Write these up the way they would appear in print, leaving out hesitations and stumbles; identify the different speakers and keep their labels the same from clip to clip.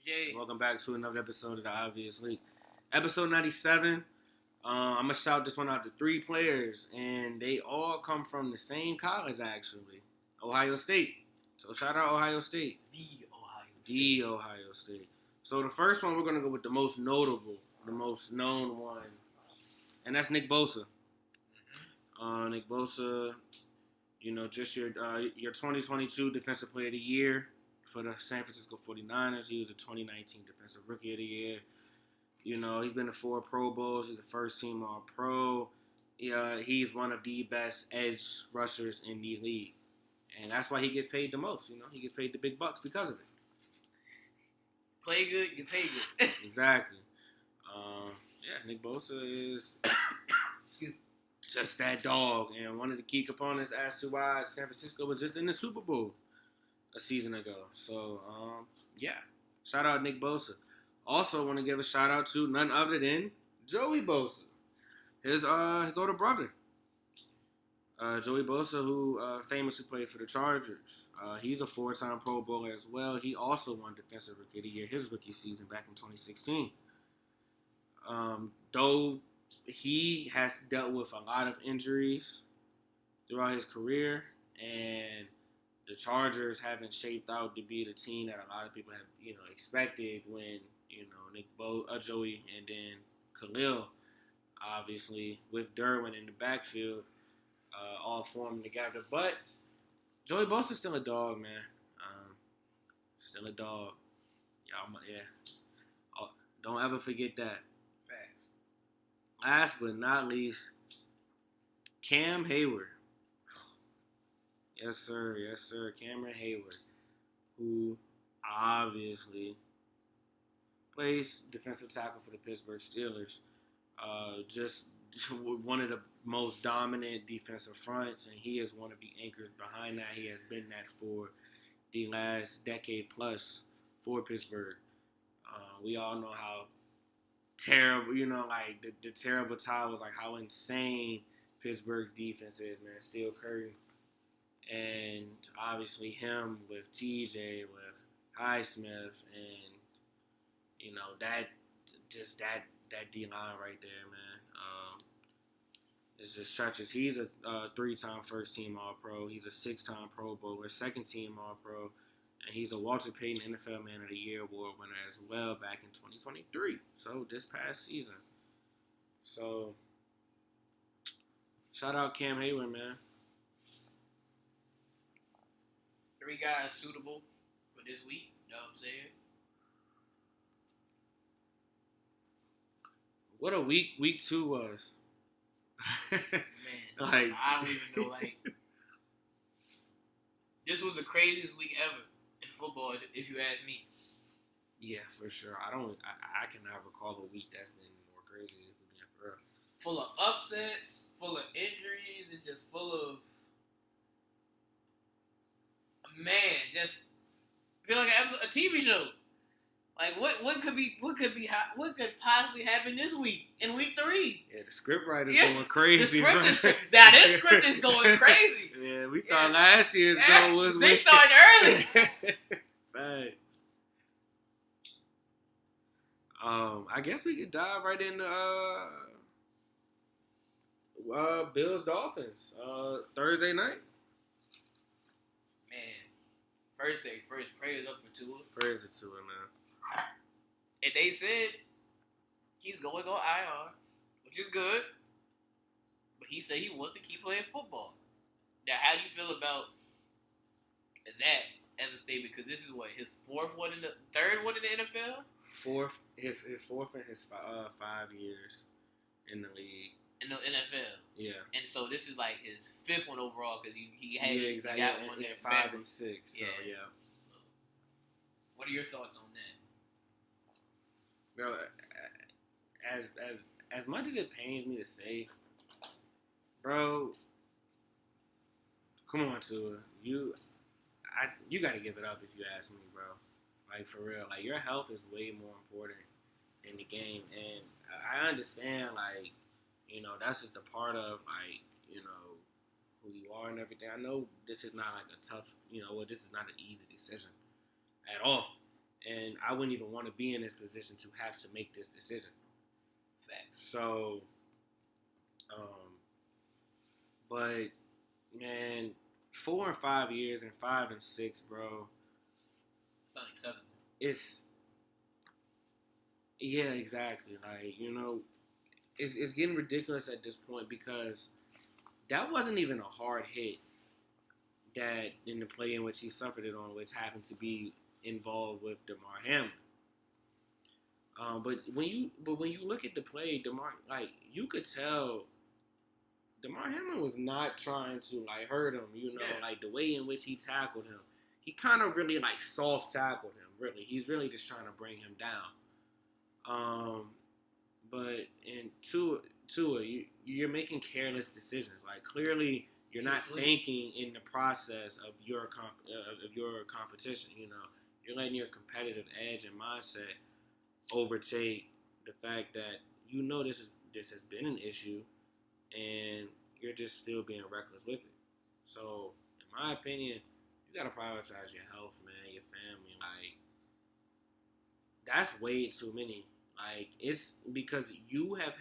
Speaker 1: Jay.
Speaker 2: Welcome back to another episode of the Obvious League. Episode 97. I'm going to shout this one out to 3 players, and they all come from the same college, actually. Ohio State. So shout out Ohio State. The Ohio State. So the first one, we're going to go with the most notable, the most known one, and that's Nick Bosa. Nick Bosa, you know, just your 2022 Defensive Player of the Year for the San Francisco 49ers. He was a 2019 Defensive Rookie of the Year. You know, he's been to 4 Pro Bowls. He's a first-team All-Pro. He's one of the best edge rushers in the league. And that's why he gets paid the most. You know, he gets paid the big bucks because of it.
Speaker 1: Play good, you pay good.
Speaker 2: Exactly. Nick Bosa is just that dog. And one of the key components as to why San Francisco was just in the Super Bowl a season ago. So, shout out Nick Bosa. Also, want to give a shout out to none other than Joey Bosa, his older brother. Joey Bosa, who famously played for the Chargers. He's a 4-time Pro Bowler as well. He also won Defensive Rookie of the Year his rookie season back in 2016. Though he has dealt with a lot of injuries throughout his career, and the Chargers haven't shaped out to be the team that a lot of people have, expected when, Joey and then Khalil, obviously, with Derwin in the backfield, all forming together. But Joey Bosa's still a dog, man. Still a dog. Don't ever forget that.
Speaker 1: Facts.
Speaker 2: Last but not least, Cam Hayward. Yes, sir. Cameron Hayward, who obviously plays defensive tackle for the Pittsburgh Steelers. Just one of the most dominant defensive fronts, and he is one of the anchors behind that. He has been that for the last decade plus for Pittsburgh. We all know how terrible, the terrible time was, like how insane Pittsburgh's defense is, man. Steel Curry. And obviously him with TJ, with Highsmith, and that D-line right there, man. It's just stretches. He's a 3-time first-team All-Pro. He's a 6-time Pro Bowler, second-team All-Pro, and he's a Walter Payton NFL Man of the Year award winner as well back in 2023. So this past season. So shout out Cam Hayward, man.
Speaker 1: 3 guys suitable for this week. You know what I'm saying?
Speaker 2: What a week 2 was.
Speaker 1: Man,
Speaker 2: I
Speaker 1: don't even know. This was the craziest week ever in football, if you ask me.
Speaker 2: Yeah, for sure. I cannot recall a week that's been more crazy than for real.
Speaker 1: Full of upsets, full of injuries, and just full of just feel like a TV show. Like what could possibly happen this week in week 3?
Speaker 2: Yeah, the script writer's going crazy.
Speaker 1: This script is going crazy.
Speaker 2: Yeah, we thought last year's goal was
Speaker 1: they started early.
Speaker 2: Thanks. I guess we could dive right into Bills Dolphins Thursday night.
Speaker 1: Man, first prayers up for Tua.
Speaker 2: Prayers to Tua, man.
Speaker 1: And they said he's going on IR, which is good. But he said he wants to keep playing football. Now, how do you feel about that as a statement? Because this is his third one in the NFL?
Speaker 2: His fourth in his 5 years in the league.
Speaker 1: In the NFL.
Speaker 2: Yeah.
Speaker 1: And so this is like his 5th one overall because he had
Speaker 2: exactly.
Speaker 1: He got one
Speaker 2: in 5 and 6. So, yeah.
Speaker 1: What are your thoughts on that?
Speaker 2: Bro, as much as it pains me to say, bro, come on, Tua. You got to give it up if you ask me, bro. Like, for real. Like, your health is way more important in the game. And I understand, like, that's just a part of, like, who you are and everything. I know this is not, like, a tough, this is not an easy decision at all. And I wouldn't even want to be in this position to have to make this decision.
Speaker 1: Facts.
Speaker 2: So, but man, 4 and 5 years and 5 and 6, bro.
Speaker 1: It's unacceptable.
Speaker 2: It's yeah, exactly. Like it's getting ridiculous at this point because that wasn't even a hard hit that in the play in which he suffered it on, which happened to be involved with DeMar Hamlin. But when you look at the play, DeMar, like you could tell DeMar Hamlin was not trying to like hurt him, like the way in which he tackled him. He kind of really like soft tackled him. Really, he's really just trying to bring him down. But in Tua, you're making careless decisions. Like clearly, you're not thinking in the process of your competition. You're letting your competitive edge and mindset overtake the fact that this has been an issue, and you're just still being reckless with it. So, in my opinion, you gotta prioritize your health, man, your family. Like, that's way too many. Like, it's because you have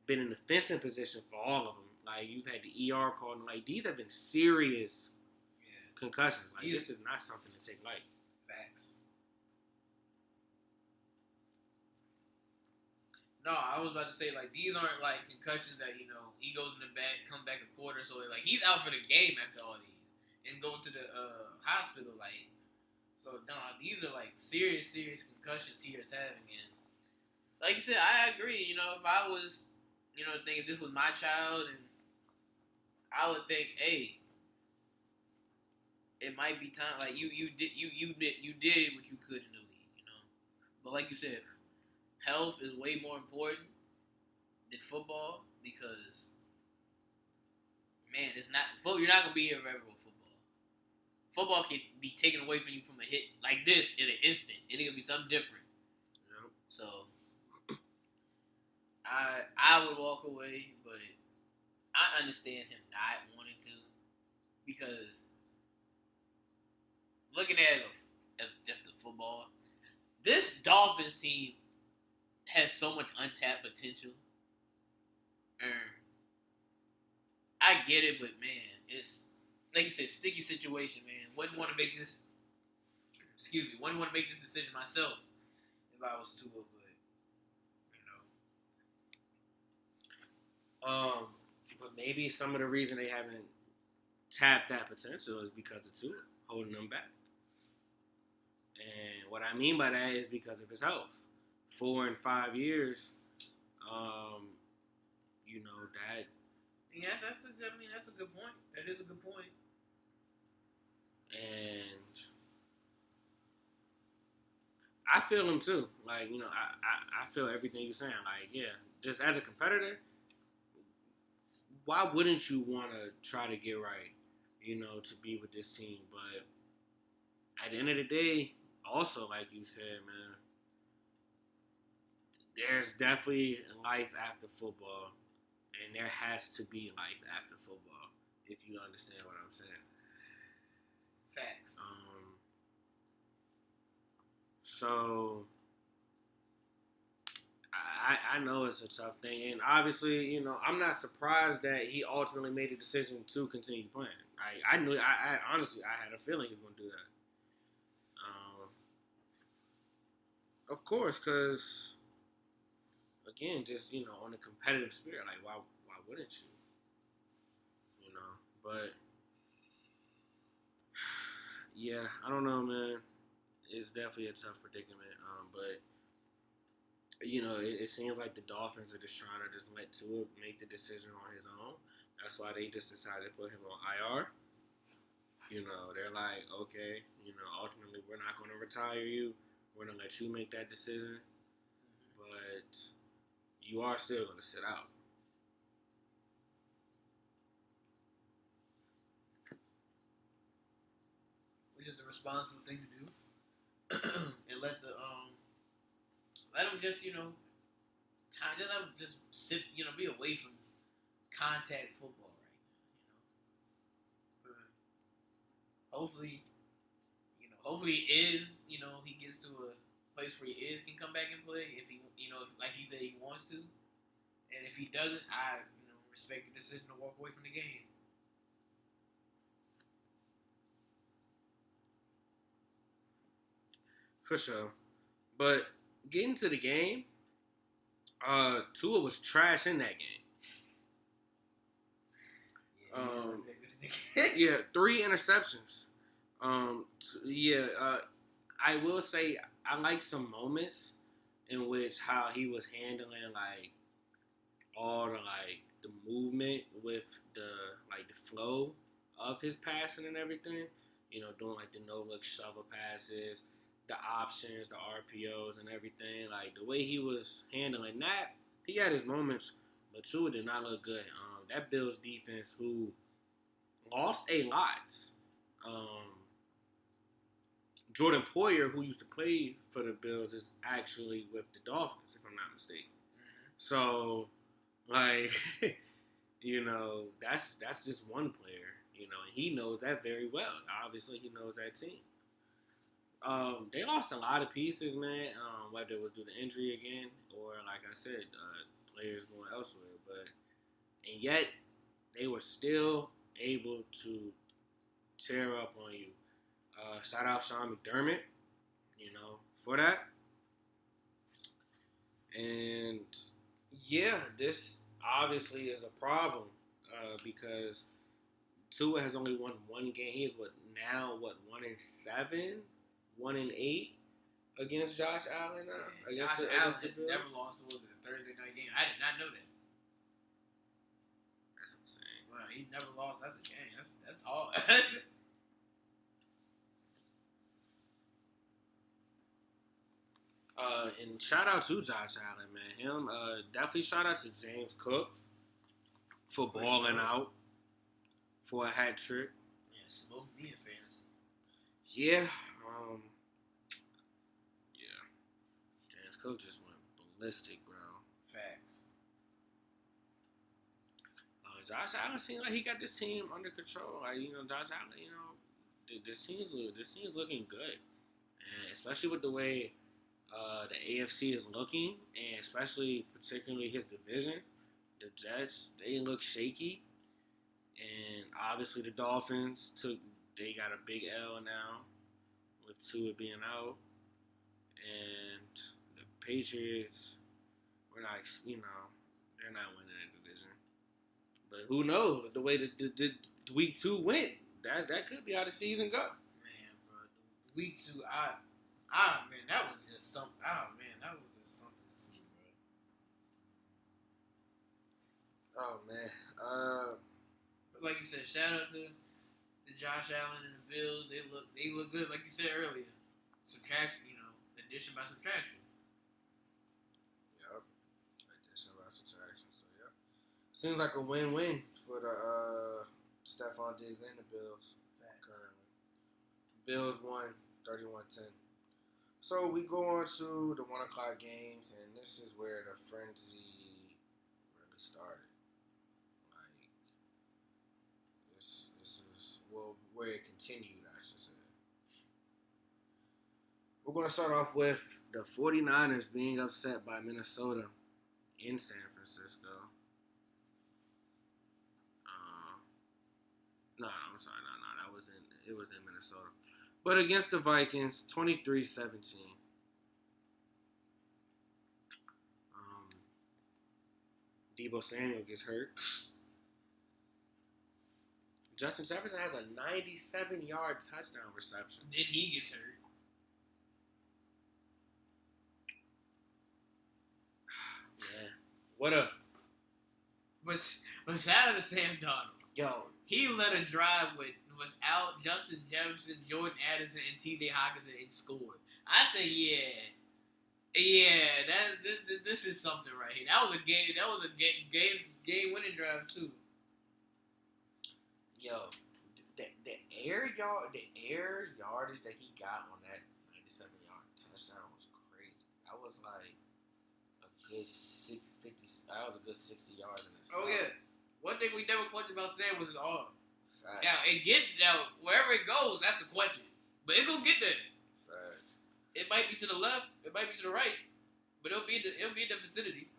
Speaker 2: been in the fencing position for all of them. Like, you've had the ER call, and like these have been serious concussions. Like, this is not something to take light.
Speaker 1: Facts. No, I was about to say, like, these aren't, like, concussions that, he goes in the back, come back a quarter, so, like, he's out for the game after all these, and going to the hospital, like, so, no, these are, like, serious concussions he is having, and, like you said, I agree, if I was, thinking this was my child, and I would think, hey, it might be time, like, you did what you could in the league, but like you said, health is way more important than football because, man, you're not gonna be here forever with football. Football can be taken away from you from a hit like this in an instant. It's gonna be something different.
Speaker 2: Yep.
Speaker 1: So, I would walk away, but I understand him not wanting to because looking at it as just the football, this Dolphins team has so much untapped potential. I get it, but man, it's like you said, sticky situation, man. Wouldn't want to make this. Wouldn't want to make this decision myself if I was Tua, but
Speaker 2: But maybe some of the reason they haven't tapped that potential is because of Tua holding them back. And what I mean by that is because of his health. 4 and 5 years, that.
Speaker 1: Yeah, that's a good point. That is a good point.
Speaker 2: And I feel him too. Like, I feel everything you're saying. Like, yeah, just as a competitor, why wouldn't you want to try to get right, to be with this team? But at the end of the day, also, like you said, man, there's definitely life after football, and there has to be life after football, if you understand what I'm saying.
Speaker 1: Facts.
Speaker 2: So, I know it's a tough thing, and obviously, I'm not surprised that he ultimately made a decision to continue playing. I knew, I honestly, I had a feeling he was going to do that. Of course, because, again, just, on the competitive spirit, like, why wouldn't you? But, yeah, I don't know, man. It's definitely a tough predicament, but, it seems like the Dolphins are just trying to just let Tua make the decision on his own. That's why they just decided to put him on IR. They're like, okay, ultimately we're not going to retire you. We're going to let you make that decision. But you are still going to sit out.
Speaker 1: Which is the responsible thing to do. And let them just, let them just sit, be away from contact football right now, hopefully it is, he gets to a place where he is can come back and play if he, if, like he said, he wants to. And if he doesn't, I, respect the decision to walk away from the game.
Speaker 2: For sure. But getting to the game, Tua was trash in that game. Yeah, 3 interceptions. I will say I like some moments in which how he was handling like all the movement with the flow of his passing and everything. Doing like the no look shovel passes, the options, the RPOs, and everything. Like the way he was handling that, he had his moments, but Tua did not look good. That Bills defense, who lost a lot. Jordan Poyer, who used to play for the Bills, is actually with the Dolphins, if I'm not mistaken.
Speaker 1: Mm-hmm.
Speaker 2: So, that's just one player, and he knows that very well. Obviously, he knows that team. They lost a lot of pieces, man, whether it was due to injury again or, like I said, players going elsewhere. And yet, they were still able to tear up on you. Shout out Sean McDermott, for that. And, yeah, this obviously is a problem because Tua has only won one game. He is 1-7, 1-8 against Josh Allen now.
Speaker 1: Yeah, Josh Allen never lost the Thursday night game. I did not know that.
Speaker 2: That's insane.
Speaker 1: Well, he never lost. That's a game. That's hard.
Speaker 2: And shout out to Josh Allen, man. Him, definitely shout out to James Cook for balling out for a hat trick.
Speaker 1: Yeah, smoked me in fantasy.
Speaker 2: Yeah. James Cook just went ballistic, bro.
Speaker 1: Facts.
Speaker 2: Josh Allen seems like he got this team under control. Josh Allen, this team's looking good, and especially with the way the AFC is looking, and particularly his division, the Jets, they look shaky, and obviously the Dolphins they got a big L now with Tua being out, and the Patriots they're not winning the division. But who knows? The way the week 2 went, that could be how the season go.
Speaker 1: Man, bro, week 2, that was just something. That was just something to see, bro.
Speaker 2: Oh man.
Speaker 1: But like you said, shout out to Josh Allen and the Bills. They look good, like you said earlier. Subtraction, addition by subtraction.
Speaker 2: Yep. Addition by subtraction. So yeah. Seems like a win-win for the Stephon Diggs and the Bills currently. Bills won 31-10. So we go on to the 1 o'clock games, and this is where the frenzy really started. This is where it continued, I should say. We're going to start off with the 49ers being upset by Minnesota in San Francisco. No, I'm sorry, no, it was in Minnesota. But against the Vikings, 23-17. Deebo Samuel gets hurt. Justin Jefferson has a 97-yard touchdown reception.
Speaker 1: Then he gets hurt.
Speaker 2: Yeah. What up?
Speaker 1: But shout out to Sam Darnold.
Speaker 2: Yo.
Speaker 1: He led a drive without Justin Jefferson, Jordan Addison, and T.J. Hockenson and scored. I say, this is something right here. That was a game winning drive too.
Speaker 2: Yo, the air yardage that he got on that 97-yard touchdown was crazy. That was like a good 60 yards in the
Speaker 1: Oh yeah. One thing we never questioned about Sam was his arm.
Speaker 2: Fact.
Speaker 1: Now, wherever it goes, that's the question. But it gonna get there.
Speaker 2: Fact.
Speaker 1: It might be to the left, it might be to the right, but it'll be in the vicinity.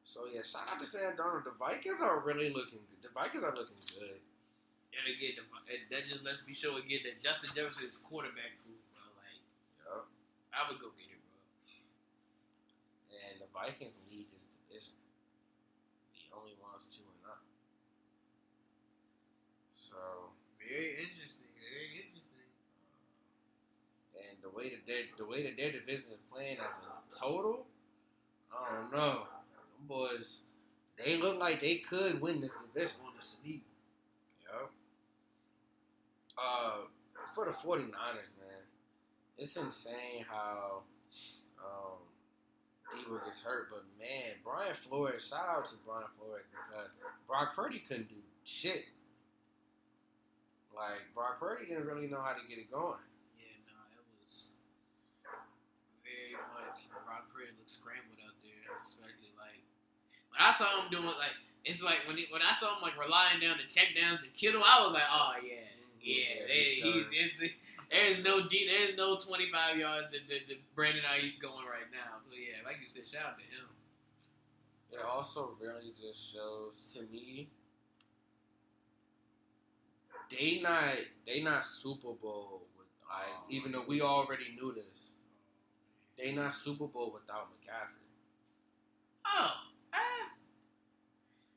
Speaker 2: So yeah, shout out to Sam Darnold. The Vikings are really looking good. The Vikings are looking good.
Speaker 1: And again, that just lets me show again that Justin Jefferson is quarterback proof, bro. Like,
Speaker 2: Yeah.
Speaker 1: I would go get it, bro.
Speaker 2: And the Vikings lead this division. The only ones 2-0. So
Speaker 1: Very interesting. Very interesting.
Speaker 2: and the way that their division is playing as a total, I don't know. Them boys, they look like they could win this division on the sneak. Yep. For the 49ers, man, it's insane how Debo gets hurt, but man, Brian Flores, shout out to Brian Flores because Brock Purdy couldn't do shit. Like, Brock Purdy didn't really know how to get it going.
Speaker 1: Yeah, no, it was very much Brock Purdy looked scrambled out there, especially like when I saw him doing like it's like when I saw him like relying down the check downs to Kittle, I was like, oh yeah, there's no 25 yards that Brandon Ayuk going right now. So yeah, like you said, shout out to him.
Speaker 2: It also really just shows to me they not Super Bowl with even though we already knew this. They not Super Bowl without McCaffrey.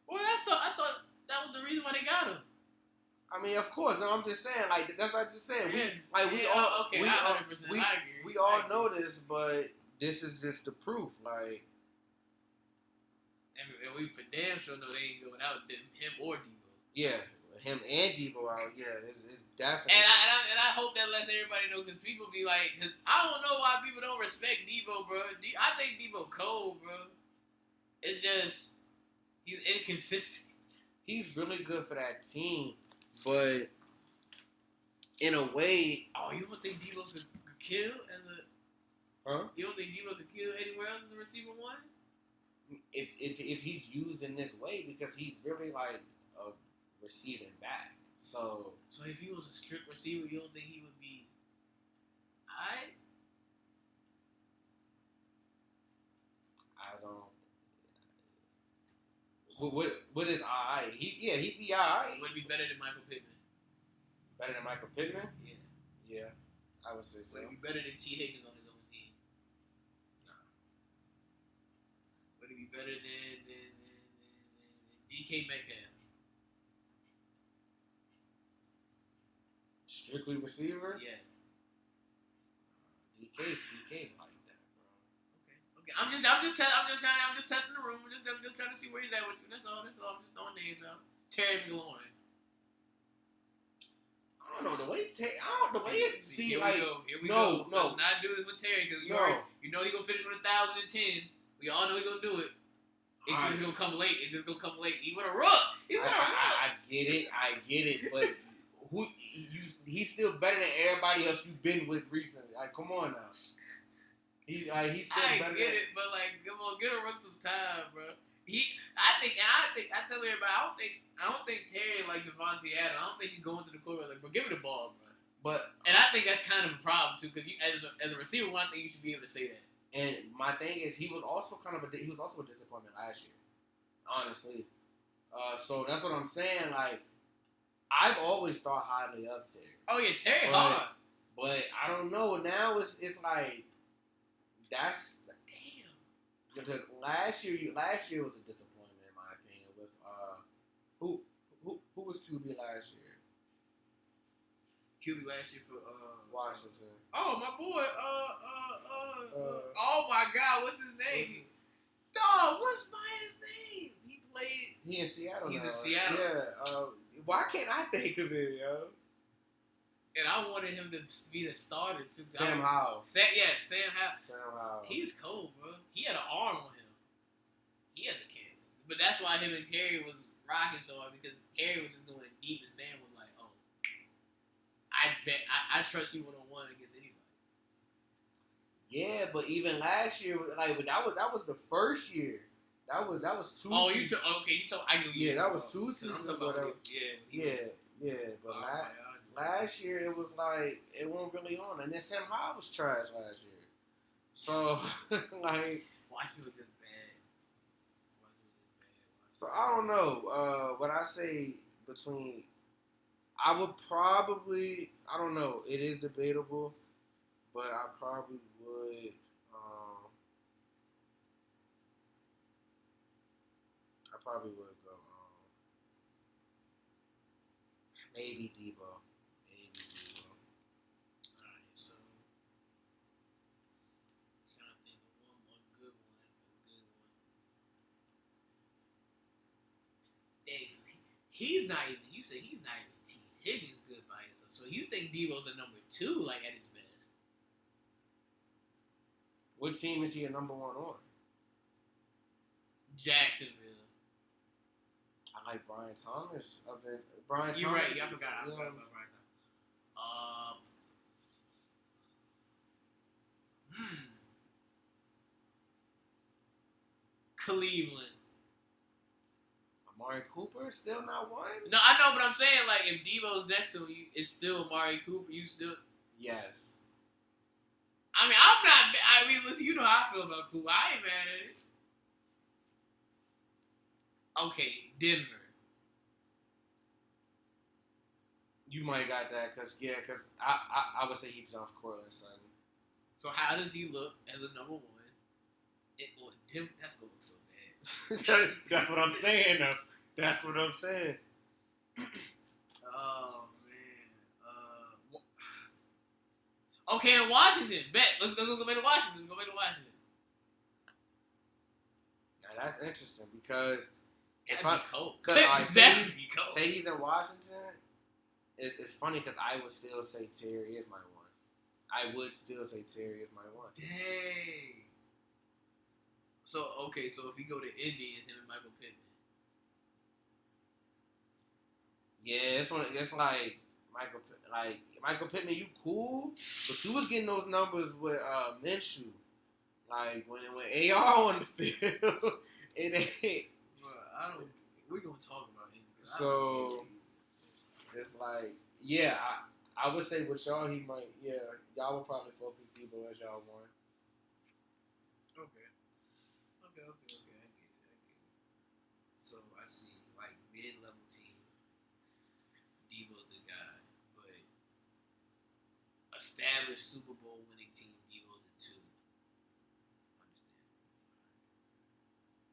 Speaker 1: Well, I thought that was the reason why they got him.
Speaker 2: I mean, of course. No, I'm just saying. Like that's what I just said. We all know this, but this is just the proof. Like,
Speaker 1: and we for damn sure know they ain't going out him or Debo.
Speaker 2: Yeah, him and Debo out. Yeah, it's definitely.
Speaker 1: And I hope that lets everybody know because people be like, cause I don't know why people don't respect Debo, bro. I think Debo cold, bro. It's just he's inconsistent.
Speaker 2: He's really good for that team. But in a way,
Speaker 1: you don't think Debo could kill as a?
Speaker 2: Huh?
Speaker 1: You don't think Debo could kill anywhere else as a receiver one?
Speaker 2: If he's used in this way, because he's really like a receiving back. So
Speaker 1: if he was a strict receiver, you don't think he would be? I
Speaker 2: don't. What is alright? He'd be alright.
Speaker 1: Would be better than Michael Pittman.
Speaker 2: Better than Michael Pittman?
Speaker 1: Yeah.
Speaker 2: Yeah, I would say so.
Speaker 1: Would he be better than T. Higgins on his own team?
Speaker 2: Nah.
Speaker 1: Would he be better than DK Metcalf?
Speaker 2: Strictly receiver?
Speaker 1: Yeah.
Speaker 2: DK's like that, bro.
Speaker 1: Okay. I'm just testing the room. I'm just trying to see where he's at with you. That's all. I'm just throwing names out. Terry McLaurin.
Speaker 2: I don't know the way. Here we
Speaker 1: go.
Speaker 2: No.
Speaker 1: Let's not do this with Terry because you know he gonna finish with 1,010. We all know he gonna do it. It's just gonna come late. He would have run.
Speaker 2: I get it, but he's still better than everybody else you've been with recently. Like, come on now. He's still better. I get it,
Speaker 1: but like, come on, get a run some time, bro. I tell everybody, I don't think Terry like Devontae Adams. I don't think he's going to the quarterback like, but give me the ball, bro. And I think that's kind of a problem too, because as a receiver, I think you should be able to say that.
Speaker 2: And my thing is, he was also a disappointment last year, honestly. So that's what I'm saying. Like, I've always thought highly of Terry.
Speaker 1: Oh yeah, Terry hard.
Speaker 2: But I don't know. Now it's like that's damn. Because last year was a disappointment in my opinion. With who was QB last year?
Speaker 1: QB last year for
Speaker 2: Washington.
Speaker 1: Oh my boy. Oh my God, what's his name? Dog, what's his name? He played.
Speaker 2: He in Seattle.
Speaker 1: He's in Seattle.
Speaker 2: Yeah. Why can't I think of it, yo?
Speaker 1: And I wanted him to be the starter too.
Speaker 2: Sam Howell.
Speaker 1: Sam Howell.
Speaker 2: Sam Howell.
Speaker 1: He's cold, bro. He had an arm on him. He has a cannon. But that's why him and Terry was rocking so hard because Terry was just going deep and Sam was like, oh, I trust you 1-on-1 against anybody.
Speaker 2: Yeah, but even last year, like that was the first year. That was 2.
Speaker 1: Oh, you told I knew.
Speaker 2: Yeah, that was 2 seasons ago. Yeah. But last year it was like it wasn't really on, and then Sam Howell was trash last year. So, like,
Speaker 1: Washington was just bad.
Speaker 2: so I don't know. What I say between, I would probably, I don't know. It is debatable, but I probably would. I probably would go. Maybe Debo. Maybe Debo.
Speaker 1: Alright, so trying to think of one good one. Hey, so he's not even. You say he's not even T. Higgins good by himself. So you think Debo's a number 2, like at his best?
Speaker 2: What team is he a number 1 on?
Speaker 1: Jacksonville.
Speaker 2: I like Brian Thomas.
Speaker 1: You're right. I forgot about Brian Thomas. Cleveland.
Speaker 2: Amari Cooper still not one?
Speaker 1: No, I know, but I'm saying like if Debo's next to him, it's still Amari Cooper. You still.
Speaker 2: Yes.
Speaker 1: I mean, I'm not. I mean, listen. You know how I feel about Cooper. I ain't mad at it. Okay, Denver.
Speaker 2: You might got that because I would say he's off Cortland, son.
Speaker 1: So how does he look as a number 1? Denver, that's gonna look so bad.
Speaker 2: That's what I'm saying, though. That's what I'm saying.
Speaker 1: Oh man. Okay, in Washington. Bet. Let's go back to Washington.
Speaker 2: Now that's interesting because
Speaker 1: That'd be cold.
Speaker 2: Say he's in Washington. It's funny because I would still say Terry is my 1. I would still say Terry is my 1.
Speaker 1: Dang. So okay, so if we go to Indy, it's him and Michael Pittman.
Speaker 2: Yeah, it's like Michael Pittman, you cool, but you was getting those numbers with Minshew. Like when AR on the field, it ain't.
Speaker 1: Bro, we're gonna talk about Indy.
Speaker 2: So it's like, yeah, I would say with y'all, he might, yeah, y'all would probably focus Debo as y'all want.
Speaker 1: Okay. I get it. So I see, like mid-level team, Debo's the guy, but established Super Bowl winning team, Debo's a 2. Understand?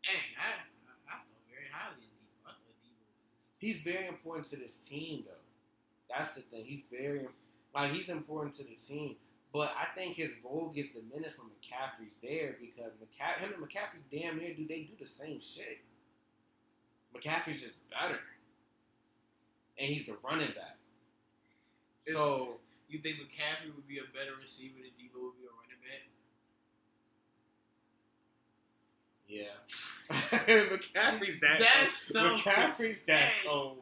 Speaker 1: Dang, I thought very highly of Debo. I thought Debo was.
Speaker 2: He's very important to this team, though. That's the thing. He's important to the team. But I think his role gets diminished when McCaffrey's there because him and McCaffrey damn near do the same shit. McCaffrey's just better. And he's the running back. So
Speaker 1: you think McCaffrey would be a better receiver than Debo would be a running back?
Speaker 2: Yeah. McCaffrey's that cold.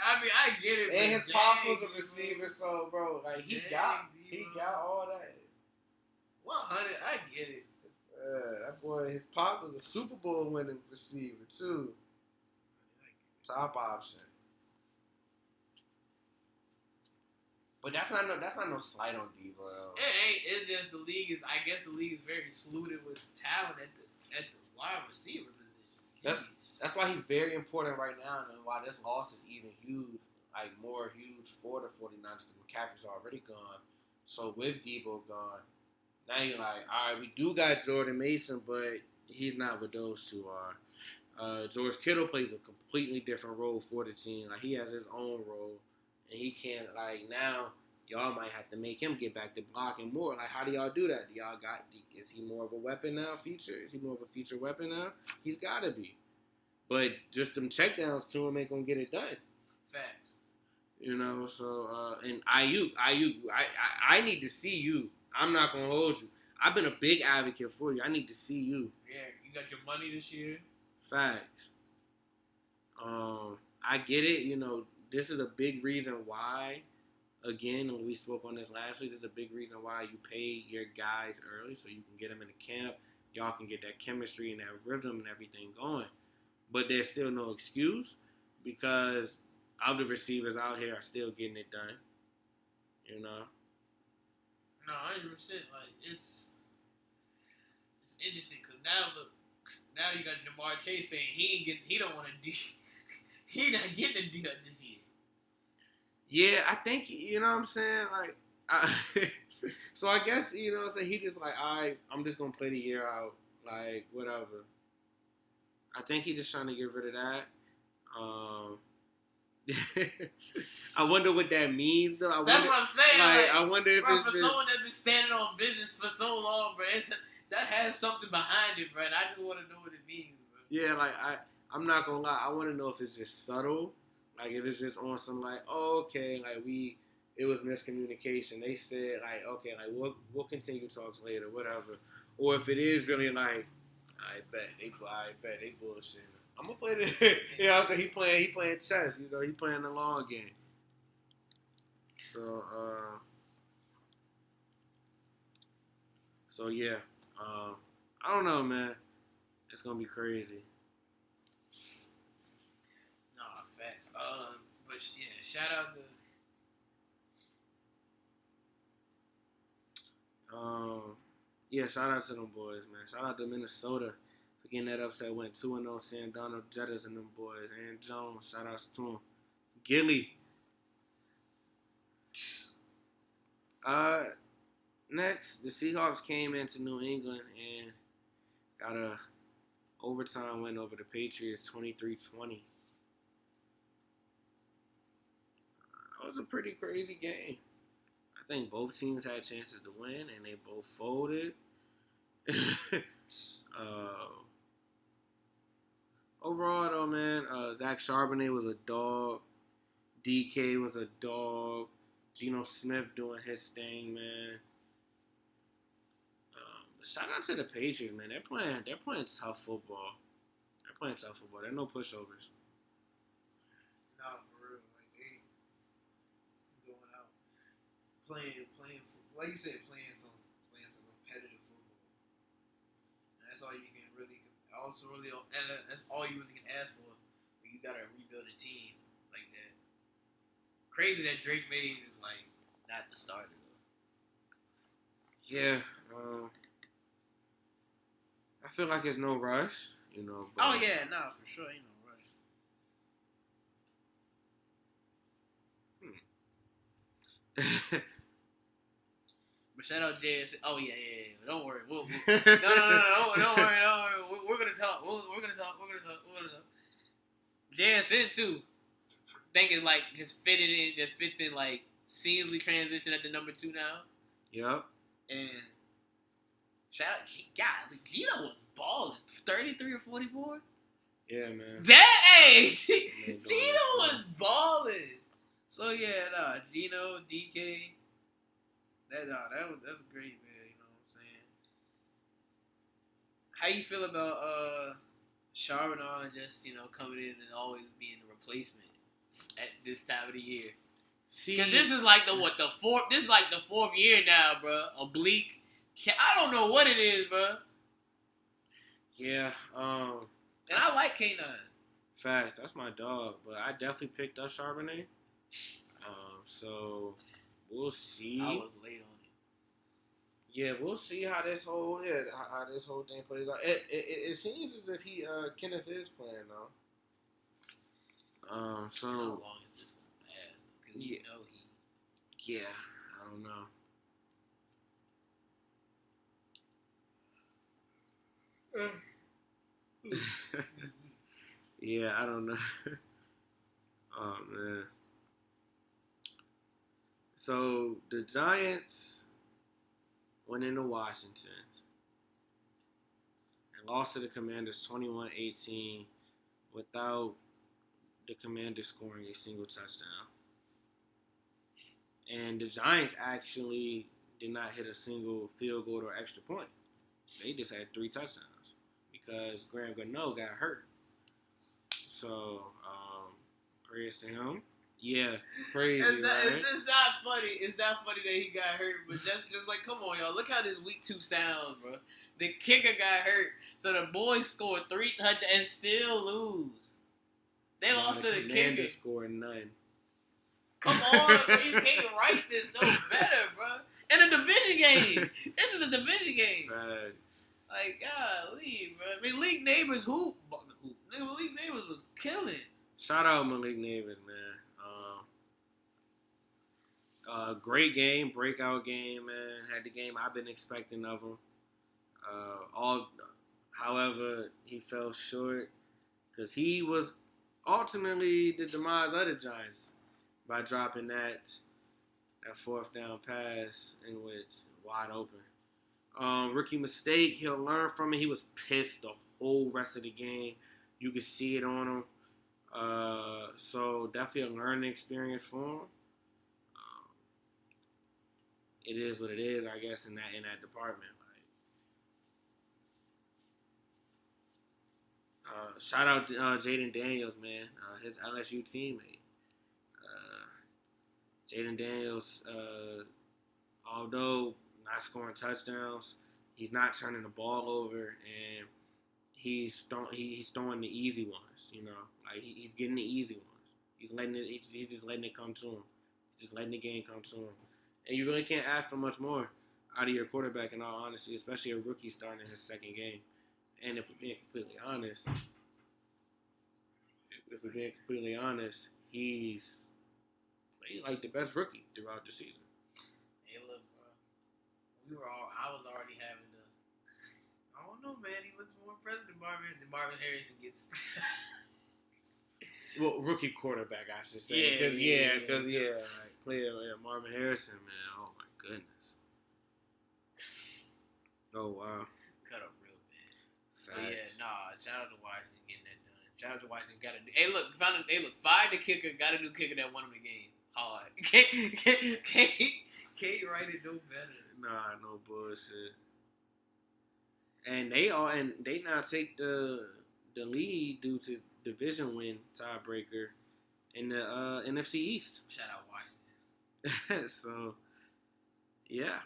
Speaker 1: I mean, I get it.
Speaker 2: And his pop was a receiver, so bro, like he got all that.
Speaker 1: 100, I get it.
Speaker 2: That boy, his pop was a Super Bowl winning receiver too. Top option. But that's not no slight on Debo.
Speaker 1: It ain't. It's just the league is. I guess the league is very saluted with talent at the wide receiver position.
Speaker 2: That's why he's very important right now, and why this loss is even huge, like more huge for the 49ers because McCaffrey's already gone. So with Debo gone, now you're like, all right, we do got Jordan Mason, but he's not what those two are. George Kittle plays a completely different role for the team. Like he has his own role, and he can't now. Y'all might have to make him get back to blocking more. Like, how do y'all do that? Is he more of a weapon now, Is he more of a feature weapon now? He's got to be. But just them checkdowns to him ain't going to get it done.
Speaker 1: Facts.
Speaker 2: So, and Ayuk, I need to see you. I'm not going to hold you. I've been a big advocate for you. I need to see you.
Speaker 1: Yeah, you got your money this year.
Speaker 2: Facts. I get it. This is a big reason why. Again, we spoke on this last week. This is a big reason why you pay your guys early so you can get them in the camp. Y'all can get that chemistry and that rhythm and everything going. But there's still no excuse because other receivers out here are still getting it done.
Speaker 1: No, 100%. Like, interesting because now look, now you got Jamar Chase saying he don't want to do, he not getting a deal this year.
Speaker 2: Yeah, I think you know what I'm saying. Like, so I guess you know, so he just like, I'm just gonna play the year out, like whatever. I think he just trying to get rid of that. I wonder what that means, though.
Speaker 1: That's what I'm saying. Like,
Speaker 2: I wonder if it's
Speaker 1: for
Speaker 2: just...
Speaker 1: someone that's been standing on business for so long, bro, that has something behind it, bro. And I just want to know what it means, bro.
Speaker 2: Yeah, like I'm not gonna lie. I want to know if it's just subtle, like if it's just on some like, oh, okay, like it was miscommunication. They said like, okay, like we'll continue talks later, whatever. Or if it is really like, I bet they bullshit. I'm gonna play this. You know, after he playing chess. You know, he playing the long game. So yeah. I don't know, man. It's gonna be crazy.
Speaker 1: No, facts. But yeah, shout out to.
Speaker 2: Yeah, shout out to them boys, man. Shout out to Minnesota for getting that upset. Went 2-0. Sam Darnold, Jettas, and them boys. And Jones, shout outs to him. Gilly. Next, the Seahawks came into New England and got a overtime win over the Patriots, 23-20. That was a pretty crazy game. I think both teams had chances to win, and they both folded. Overall, though, man, Zach Charbonnet was a dog. DK was a dog. Geno Smith doing his thing, man. Shout out to the Patriots, man. They're playing tough football. They're no pushovers.
Speaker 1: Nah, for real. Like they going out playing like you said, playing some competitive football. And that's all you can really and that's all you really can ask for when you gotta rebuild a team like that. Crazy that Drake Mays is like not the starter though.
Speaker 2: Yeah, I feel like it's no rush, you know. But
Speaker 1: oh yeah, no, for sure, ain't no rush. But shout out JS. Oh yeah. Don't worry. No. Don't worry. We're gonna talk. We're gonna talk. JSN too. Thinking like just fits in like seamlessly transition at the number 2 now.
Speaker 2: Yep.
Speaker 1: And shout out, God, Gino was balling. 33 or 44.
Speaker 2: Yeah, man.
Speaker 1: Gino was balling. So yeah, Gino, DK. That's great, man. You know what I'm saying? How you feel about Charbonnet just coming in and always being the replacement at this time of the year? Because this is like the fourth. This is like the 4th year now, bro. Oblique. I don't know what it is, bro.
Speaker 2: Yeah.
Speaker 1: And I like K9.
Speaker 2: Fact, that's my dog, but I definitely picked up Charbonnet. So we'll see.
Speaker 1: I was late on it.
Speaker 2: Yeah, we'll see how this whole thing plays out. It seems as if Kenneth is playing though. So
Speaker 1: how long is this gonna last? Because
Speaker 2: he. Yeah, I don't know. Yeah, I don't know. Oh man. So the Giants went into Washington and lost to the Commanders 21-18 without the Commanders scoring a single touchdown. And the Giants actually did not hit a single field goal or extra point. They just had 3 touchdowns because Graham Gano got hurt. So, praise to him. Yeah, crazy, right?
Speaker 1: It's not funny. It's not funny that he got hurt, but just like, come on, y'all. Look how this week 2 sounds, bro. The kicker got hurt, so the boys scored 3 touchdowns and still lose. They lost to the kicker.
Speaker 2: Scored none.
Speaker 1: Come on, bro. You can't write this no better, bro. In a division game. This is a division game.
Speaker 2: Right.
Speaker 1: Like, golly, bro. I mean, League Neighbors hoop. Nigga, League Neighbors was killing.
Speaker 2: Shout out Malik Neighbors, man. Great game, breakout game, man. Had the game I've been expecting of him. However, he fell short because he was ultimately the demise of the Giants by dropping that fourth down pass in which wide open. Rookie mistake. He'll learn from it. He was pissed the whole rest of the game. You could see it on him. So definitely a learning experience for him. It is what it is, I guess, in that department. Shout out to Jaden Daniels, man, his LSU teammate. Jaden Daniels, although not scoring touchdowns, he's not turning the ball over, and he's throwing the easy ones. You know, like he's getting the easy ones. He's just letting it come to him, just letting the game come to him. And you really can't ask for much more out of your quarterback, in all honesty, especially a rookie starting his second game. And if we're being completely honest, he's like the best rookie throughout the season.
Speaker 1: Hey, look, bro. I was already having the. I don't know, man. He looks more impressive than Marvin Harrison gets.
Speaker 2: Well, rookie quarterback, I should say. Marvin Harrison, man. Oh, my goodness. Oh, wow.
Speaker 1: Cut up real bad. But shout out to Washington getting that done. Shout out to Washington got a new. Hey, look, fired the kicker, got a new kicker that won him the game. Hard. Can't write it no better.
Speaker 2: Nah, no bullshit. And they now take the lead due to division win tiebreaker in the NFC East.
Speaker 1: Shout out Washington.
Speaker 2: So, yeah.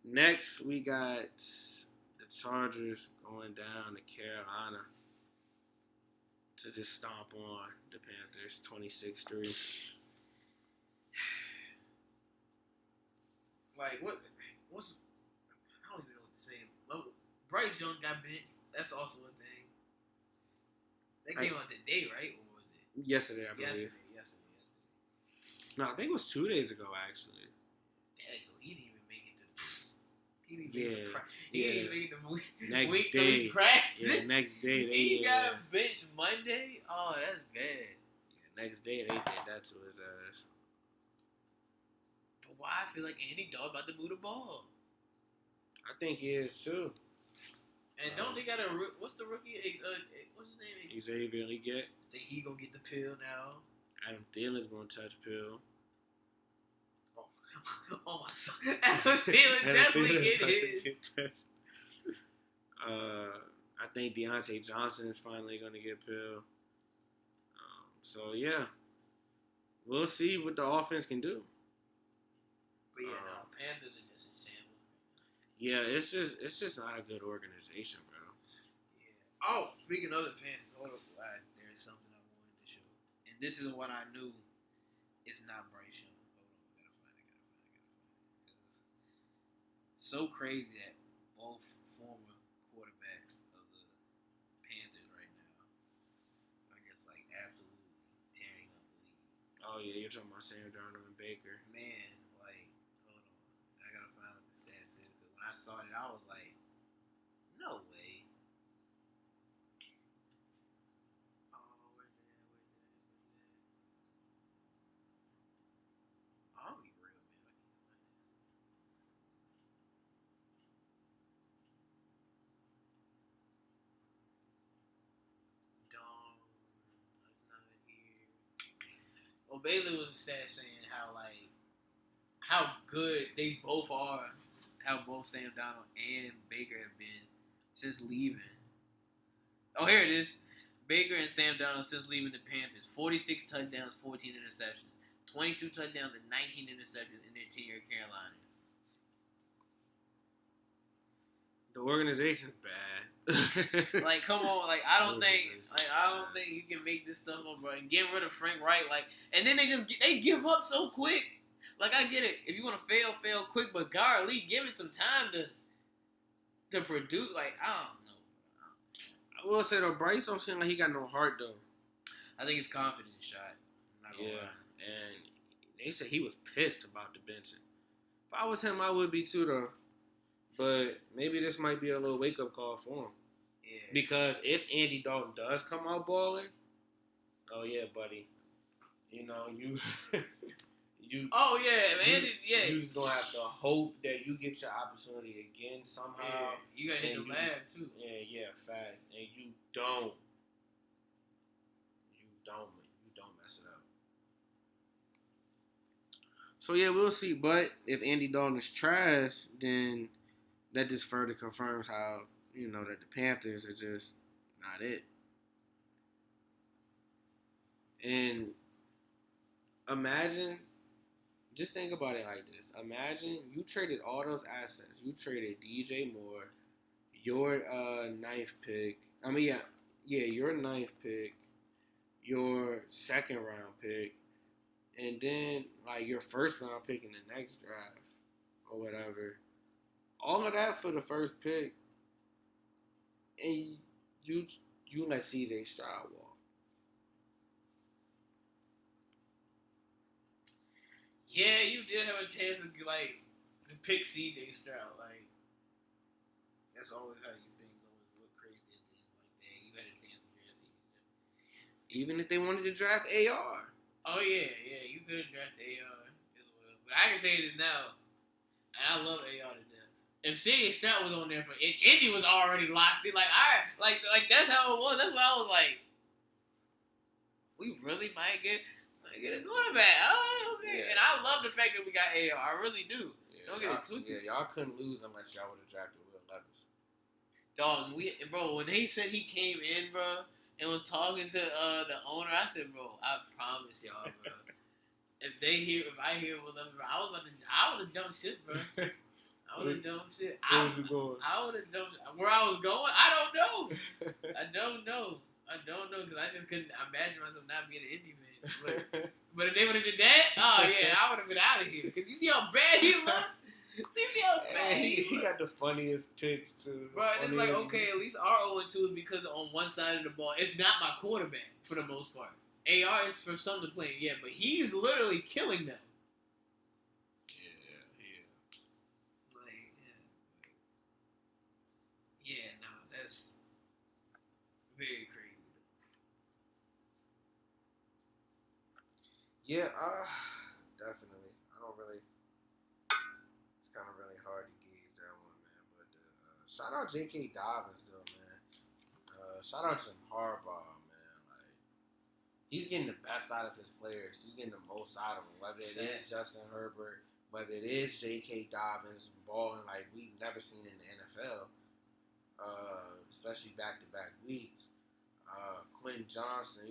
Speaker 2: Next, we got the Chargers going down to Carolina to just stomp on the Panthers 26-3.
Speaker 1: Like, what's I don't even know what to say. Bryce Young got benched. That's also a thing. That came out today, right? Or was it?
Speaker 2: Yesterday, I believe.
Speaker 1: Yesterday.
Speaker 2: No, I think it was 2 days ago, actually.
Speaker 1: Dang, so he didn't even make it to. He didn't even make it to
Speaker 2: next
Speaker 1: week
Speaker 2: day.
Speaker 1: 3 practice.
Speaker 2: Yeah, next day.
Speaker 1: He got benched Monday? Oh, that's bad.
Speaker 2: Yeah, next day they did that to his ass.
Speaker 1: But why I feel like Andy Dalton about to move the ball?
Speaker 2: I think he is, too.
Speaker 1: And don't they got what's the rookie? What's his name?
Speaker 2: Xavier Leggett.
Speaker 1: Think he gonna get the pill now?
Speaker 2: Adam Thielen's gonna touch pill.
Speaker 1: Oh my son. Adam Thielen definitely get his.
Speaker 2: I think Deontay Johnson is finally gonna get pill. So yeah, we'll see what the offense can do.
Speaker 1: But Panthers are just in shambles.
Speaker 2: Yeah, it's just not a good organization, bro.
Speaker 1: Yeah. Oh, speaking of the Panthers, there's something I wanted to show, and this is what I knew. It's not Bryce Young. Hold on, I gotta find it. So crazy that both former quarterbacks of the Panthers right now, I guess, like absolutely tearing up the league.
Speaker 2: Oh yeah, you're talking about Sam Darnold and Baker.
Speaker 1: Man, like, hold on, I gotta find what the stats is, because when I saw it, I was like, no way. Oh, where's it at? I'll be real, man. It's not here. Well, Bailey was saying how good they both are, how both Sam Darnold and Baker have been since leaving. Oh, here it is. Baker and Sam Darnold since leaving the Panthers. 46 touchdowns, 14 interceptions. 22 touchdowns and 19 interceptions in their tenure at Carolina.
Speaker 2: The organization's bad.
Speaker 1: Like, come on, like I don't think you can make this stuff up, bro. And getting rid of Frank Wright, like, and then they give up so quick. Like, I get it. If you want to fail quick, but golly, give it some time to to produce, like, I don't know.
Speaker 2: I will say though, Bryce don't seem like he got no heart though.
Speaker 1: I think it's confidence shot. Not gonna lie.
Speaker 2: And they said he was pissed about the benching. If I was him, I would be too though. But maybe this might be a little wake up call for him.
Speaker 1: Yeah.
Speaker 2: Because if Andy Dalton does come out balling, oh yeah, buddy, you know you.
Speaker 1: Oh yeah, man.
Speaker 2: You just gonna have to hope that you get your opportunity again somehow.
Speaker 1: Yeah, you gotta hit the lab too.
Speaker 2: Yeah, facts. And you don't mess it up. So yeah, we'll see. But if Andy Dalton is trash, then that just further confirms how that the Panthers are just not it. And imagine. Just think about it like this. Imagine you traded all those assets. You traded DJ Moore, your ninth pick. I mean, your ninth pick, your second round pick, and then like your first round pick in the next draft or whatever. All of that for the first pick, and you let CJ Stroud walk.
Speaker 1: Yeah, you did have a chance to pick CJ Stroud. Like, that's always how these things always look crazy at the end. Like, dang, you had a chance to draft CJ Stroud.
Speaker 2: Even if they wanted to draft AR.
Speaker 1: Oh yeah, you could have drafted AR as well. But I can say this now, and I love AR to death. If CJ Stroud was on there Indy was already locked in. Like that's how it was. That's why I was like, we really might get a quarterback. Oh, okay. Yeah. And I love the fact that we got AR. I really do.
Speaker 2: Yeah,
Speaker 1: don't get it twisted.
Speaker 2: Yeah, y'all couldn't lose unless y'all would have drafted Will Levis.
Speaker 1: Dog, when they said he came in, bro, and was talking to the owner, I said, bro, I promise y'all, bro. if I hear Will Levis, bro, I would have jumped shit, bro. I would have jumped shit. I would have jumped. Where I was going, I don't know. I don't know because I just couldn't imagine myself not being an Indy man. But if they would have did that, oh yeah, I would have been out of here. Cause you see how bad he looked. You see how bad
Speaker 2: he got the funniest picks too.
Speaker 1: Bro, it's like okay, at least our 0-2 is because on one side of the ball, it's not my quarterback for the most part. AR is for some to play, yeah, but he's literally killing them. Yeah, no, that's very crazy.
Speaker 2: Yeah, definitely. It's kind of really hard to gauge that one, man. But shout out J.K. Dobbins, though, man. Shout out Jim Harbaugh, man. Like, he's getting the best out of his players. He's getting the most out of them. Whether it is Justin Herbert, whether it is J.K. Dobbins balling like we've never seen in the NFL, especially back-to-back weeks. Quentin Johnson,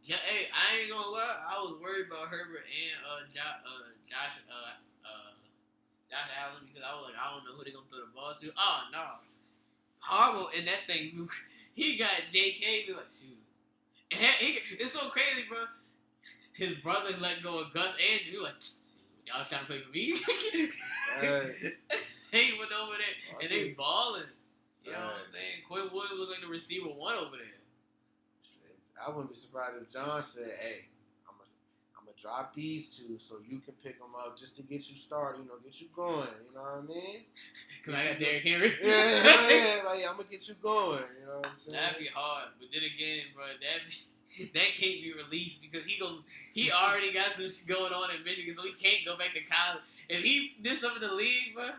Speaker 1: Yeah, hey, I ain't gonna lie. I was worried about Herbert and Josh Allen because I was like, I don't know who they gonna throw the ball to. Oh no, Harbaugh in that thing, he got J.K. Be like, shoot, and it's so crazy, bro. His brother let go of Gus Andrews. He was like, y'all trying to play for me? He went over there and they balling. You know what I'm saying? Quinn Williams looked like the receiver one over there.
Speaker 2: I wouldn't be surprised if John said, "Hey, I'm gonna drop these two so you can pick them up just to get you started, get you going." You know what I mean?
Speaker 1: Cause I got Derrick Henry.
Speaker 2: Yeah. Like I'm gonna get you going. You know what I'm saying?
Speaker 1: That'd be hard, but then again, bro, that can't be released because he already got some shit going on in Michigan, so he can't go back to college. If he did something in the league, bro,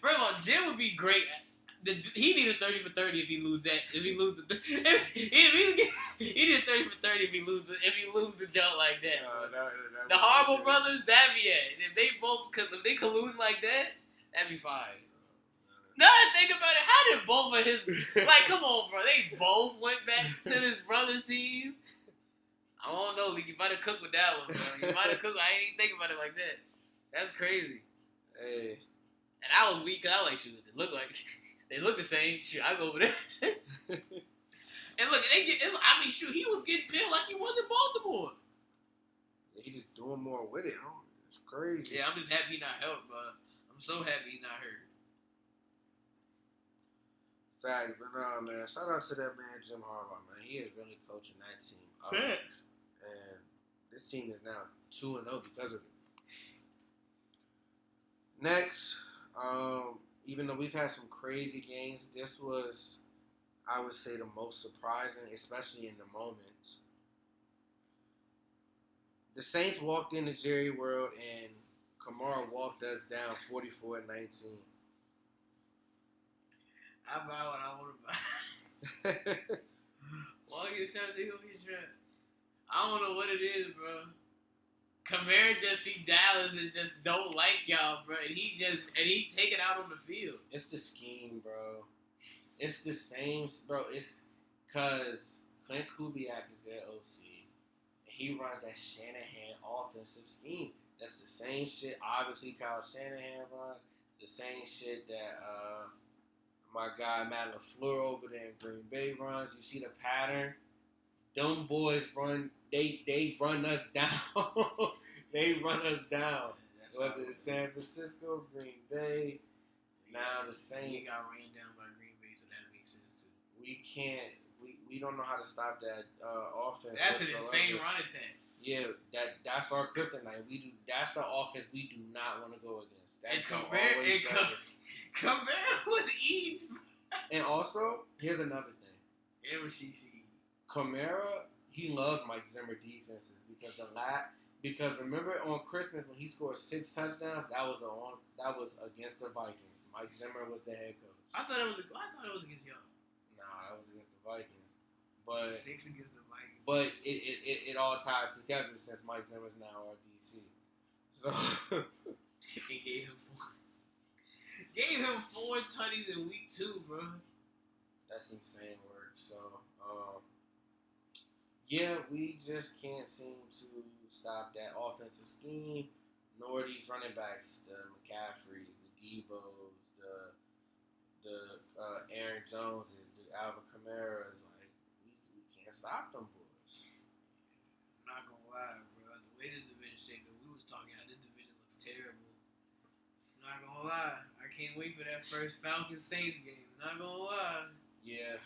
Speaker 1: first of all, Jim would be great. He needed 30 for 30 if he lose that. If he lose he needed 30 for 30 if he lose the jump like that. The Harbaugh brothers, that'd be it. If they collude like that, that'd be fine. Now that I think about it, how did both of his come on, bro? They both went back to his brother's team. I don't know, you might have cooked with that one, bro. You might have cooked. I ain't even think about it like that. That's crazy.
Speaker 2: Hey.
Speaker 1: And I was weak because I was like, shoot, they look the same. Shoot, I go over there. And look, shoot, he was getting peeled like he was in Baltimore.
Speaker 2: Yeah, he just doing more with it. It's crazy.
Speaker 1: Yeah, I'm just happy he not helped, bro. I'm so happy he's not hurt.
Speaker 2: Fact, but no, man. Shout out to that man, Jim Harbaugh, man. He is really coaching that team.
Speaker 1: Facts.
Speaker 2: And this team is now 2-0 because of it. Next, even though we've had some crazy games, this was, I would say, the most surprising, especially in the moment. The Saints walked into Jerry World and Kamara walked us down 44-19.
Speaker 1: I buy what I want to buy. Walk your time, they gonna get trapped. I don't know what it is, bro. Kamara just see Dallas and just don't like y'all, bro. And he take it out on the field.
Speaker 2: It's the scheme, bro. It's the same, bro. It's because Clint Kubiak is their OC. And he runs that Shanahan offensive scheme. That's the same shit, obviously, Kyle Shanahan runs. The same shit that my guy Matt LaFleur over there in Green Bay runs. You see the pattern. Them boys run. They run us down. They run us down. Whether it's San Francisco, Green Bay, now the Saints.
Speaker 1: We got rained down by Green Bay, so that makes sense too.
Speaker 2: We can't. We don't know how to stop that offense.
Speaker 1: That's an insane run attack.
Speaker 2: Yeah, that's our kryptonite. That's the offense we do not want to go against. That
Speaker 1: and Kamara was eating.
Speaker 2: And also, here's another thing.
Speaker 1: Everything.
Speaker 2: Kamara, he loves Mike Zimmer defenses because remember on Christmas when he scored 6 touchdowns, that was against the Vikings. Mike Zimmer was the head coach.
Speaker 1: I thought it was against y'all.
Speaker 2: Nah, that was against the Vikings. But
Speaker 1: 6 against the Vikings.
Speaker 2: But it all ties together since Mike Zimmer's now our DC. So
Speaker 1: he gave him 4 tutties in week 2, bro.
Speaker 2: That's insane work. So yeah, we just can't seem to stop that offensive scheme, nor these running backs, the McCaffreys, the Debos, the Aaron Joneses, the Alvin Kamara's. Like we can't stop them boys.
Speaker 1: I'm not gonna lie, bro. The way this division shaped up, we was talking how this division looks terrible. I'm not gonna lie. I can't wait for that first Falcons Saints game. Not gonna lie.
Speaker 2: Yeah,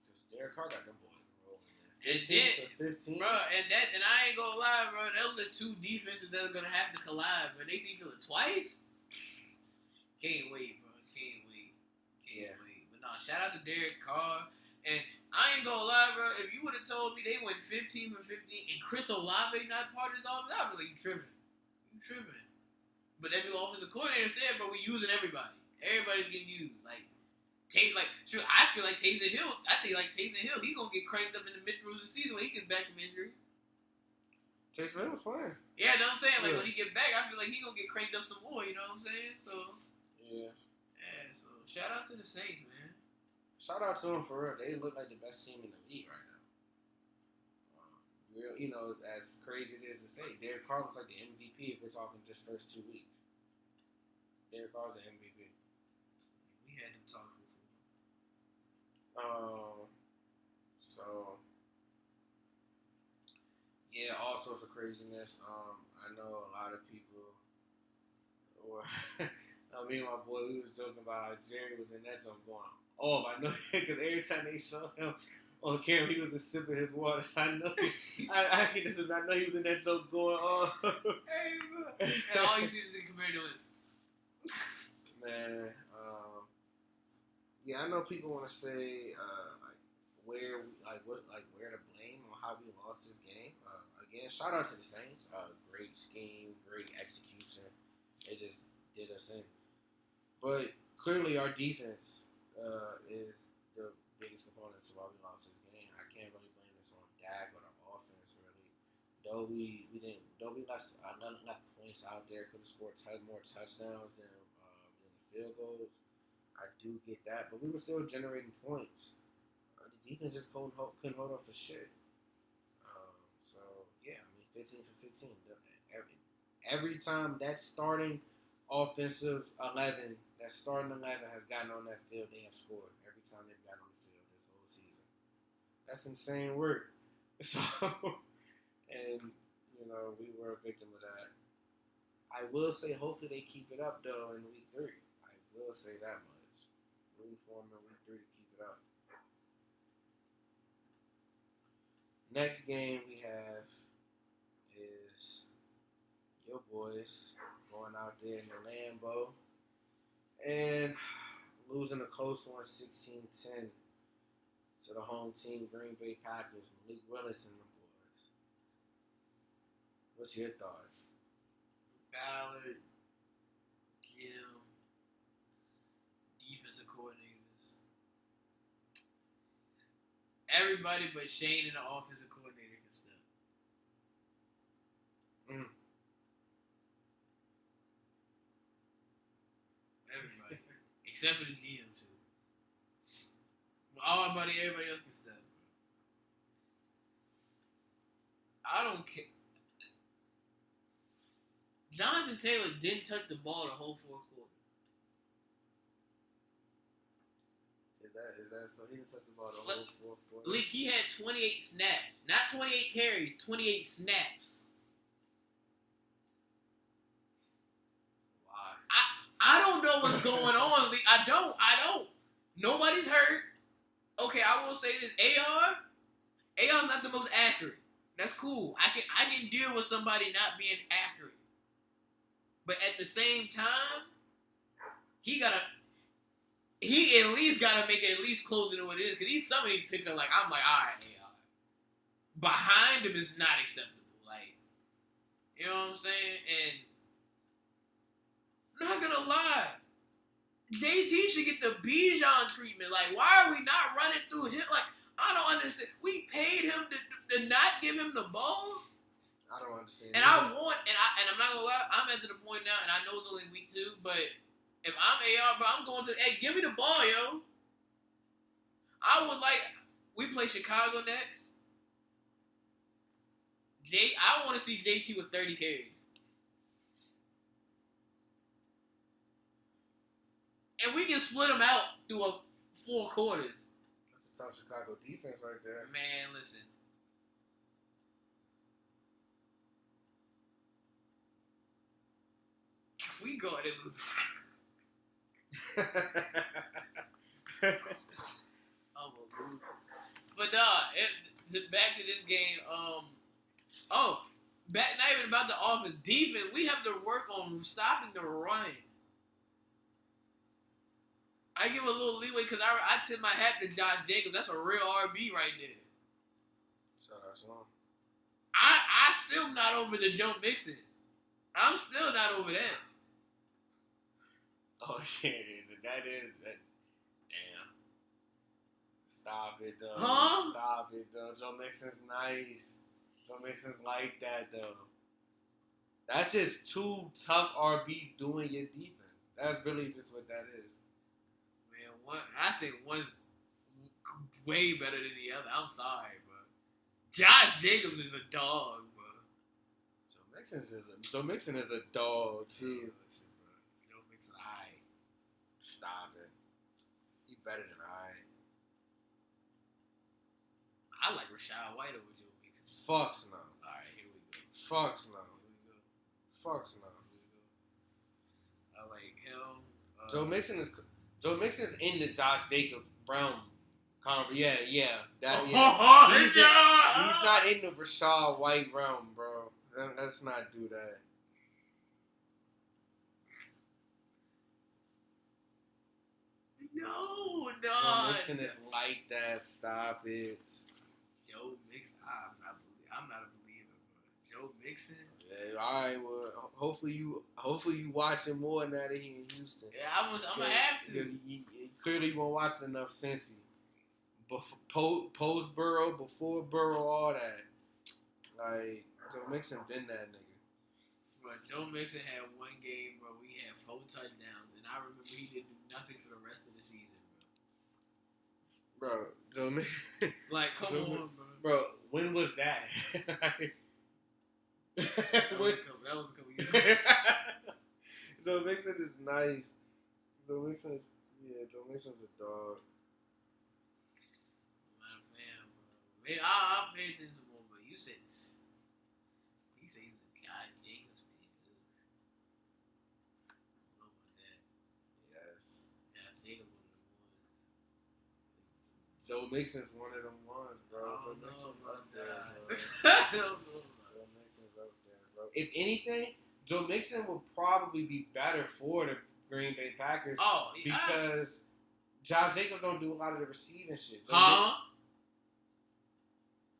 Speaker 2: because Derek Carr got them boys rolling.
Speaker 1: 15 bro, and I ain't gonna lie, bro. Those are 2 defenses that are gonna have to collide, bro. They see each other twice. Can't wait, bro. Can't wait. But nah, shout out to Derek Carr. And I ain't gonna lie, bro. If you would have told me they went 15 for 15 and Chris Olave not part of this offense, I'd be like, you tripping. But that new offensive coordinator said, bro, we using everybody. Everybody's getting used. I feel like Taysom Hill. I think like Taysom Hill, he gonna get cranked up in the mid-through of the season when he gets back from injury.
Speaker 2: Taysom Hill was playing.
Speaker 1: Yeah, know what I'm saying? Like when he get back, I feel like he gonna get cranked up some more. You know what I'm saying? So
Speaker 2: yeah.
Speaker 1: So shout out to the Saints, man.
Speaker 2: Shout out to them for real. They look like the best team in the league right now. As crazy it is to say, Derek Carr looks like the MVP if we're talking just first 2 weeks. Derek Carr's the MVP.
Speaker 1: We had them talk before.
Speaker 2: So yeah, all sorts of craziness. I know a lot of people me and my boy, we was joking about how Jerry was in that zone going, oh, I know, because every time they saw him on camera, he was just sipping his water. I know, I know he was in that zone going, oh.
Speaker 1: Hey, bro. And all you see is the compared to it.
Speaker 2: Man, yeah, I know people want to say, where to blame on how we lost this game. Again, shout out to the Saints. Great scheme, great execution. They just did us in. But clearly, our defense is the biggest component to why we lost this game. I can't really blame this on Dak or the offense, really. Though we left points out there, could have scored more touchdowns than the field goals. I do get that, but we were still generating points. The defense just couldn't hold up for shit. So yeah, 15 for 15. Every time that starting offensive 11, that starting 11 has gotten on that field, they have scored every time they've gotten on the field this whole season. That's insane work. So, and we were a victim of that. I will say, hopefully they keep it up though in week 3. I will say that much. Room for them in week 3 to keep it up. Next game we have is your boys going out there in the Lambeau and losing a close one, 16-10 to the home team, Green Bay Packers. Malik Willis and the boys. What's your thoughts?
Speaker 1: Ballard, Jim, defensive coordinators. Everybody but Shane and the offensive coordinator can step. Everybody. Except for the GM, too. Well, everybody else can step. I don't care. Jonathan Taylor didn't touch the ball the whole fourth quarter.
Speaker 2: Is that so? He didn't touch the ball the whole fourth quarter?
Speaker 1: Leak, he had 28 snaps. Not 28 carries, 28 snaps.
Speaker 2: Why?
Speaker 1: I don't know what's going on, Leak. I don't. Nobody's hurt. Okay, I will say this. AR's not the most accurate. That's cool. I can deal with somebody not being accurate. But at the same time, he at least gotta make it at least closer than what it is. Because some of these picks are like, I'm like, all right, AR. Behind him is not acceptable. Like, you know what I'm saying? And I'm not gonna lie, JT should get the Bijan treatment. Like, why are we not running through him? Like, I don't understand. We paid him to not give him the ball.
Speaker 2: I don't understand.
Speaker 1: And I'm not gonna lie, I'm at the point now, and I know it's only week 2, but if I'm AR, bro, I'm going to, hey, give me the ball, yo. We play Chicago next. I want to see JT with 30 carries. And we can split them out through 4 quarters.
Speaker 2: That's the South Chicago defense right there.
Speaker 1: Man, listen. We go ahead and lose. I'm a loser. But back to this game. Not even about the offense. Defense, we have to work on stopping the run. I give a little leeway because I tip my hat to Josh Jacobs. That's a real RB right there.
Speaker 2: Shout out to him.
Speaker 1: I still not over the Joe Mixon. I'm still not over that.
Speaker 2: Oh shit, that. Damn. Stop it though.
Speaker 1: Huh?
Speaker 2: Stop it though. Joe Mixon's nice. Joe Mixon's like that though. That's just 2 tough RBs doing your defense. That's really just what that is.
Speaker 1: Man, I think one's way better than the other. I'm sorry, bro. Josh Jacobs is a dog, bro.
Speaker 2: Joe Mixon is a dog too.
Speaker 1: Yeah, listen, bro. Joe Mixon, alright.
Speaker 2: Stop it. He better than alright.
Speaker 1: I like Rashad White over Joe Mixon.
Speaker 2: Fucks no.
Speaker 1: Alright, here we go.
Speaker 2: Fucks no.
Speaker 1: Here we go.
Speaker 2: Fucks no.
Speaker 1: Here we go. I like him.
Speaker 2: Joe Mixon is in the Josh Jacobs Brown conversation. Yeah. He's not in the Rashad White realm, bro. Let's not do that.
Speaker 1: No.
Speaker 2: Joe Mixon is like that. Stop it.
Speaker 1: Joe Mixon, I'm not a believer, bro. Joe Mixon.
Speaker 2: Yeah, all right. Well, hopefully you watching more now that he in Houston.
Speaker 1: Yeah, I'm gonna have to.
Speaker 2: Clearly, you won't watch enough Cincy. Post Burrow, before Burrow, all that. Like Joe Mixon been that nigga.
Speaker 1: But Joe Mixon had one game, bro. We had 4 touchdowns, and I remember he didn't do nothing for the rest of the season, bro.
Speaker 2: Bro, Joe Mixon.
Speaker 1: Like, come on, bro.
Speaker 2: Bro, when was that?
Speaker 1: That was a couple years ago.
Speaker 2: Joe Mixon is nice. Joe Mixon's a dog.
Speaker 1: I'm not a fan, bro. Maybe I'll pay attention more, but you said he's a Josh Jacobs team.
Speaker 2: Joe Mixon's one of them ones, bro.
Speaker 1: I
Speaker 2: Joe
Speaker 1: don't know
Speaker 2: Mixon's
Speaker 1: about
Speaker 2: up there, bro.
Speaker 1: that. I don't know about
Speaker 2: Joe Mixon's up there, bro. If anything, Joe Mixon will probably be better for the Green Bay Packers because Josh Jacobs don't do a lot of the receiving shit.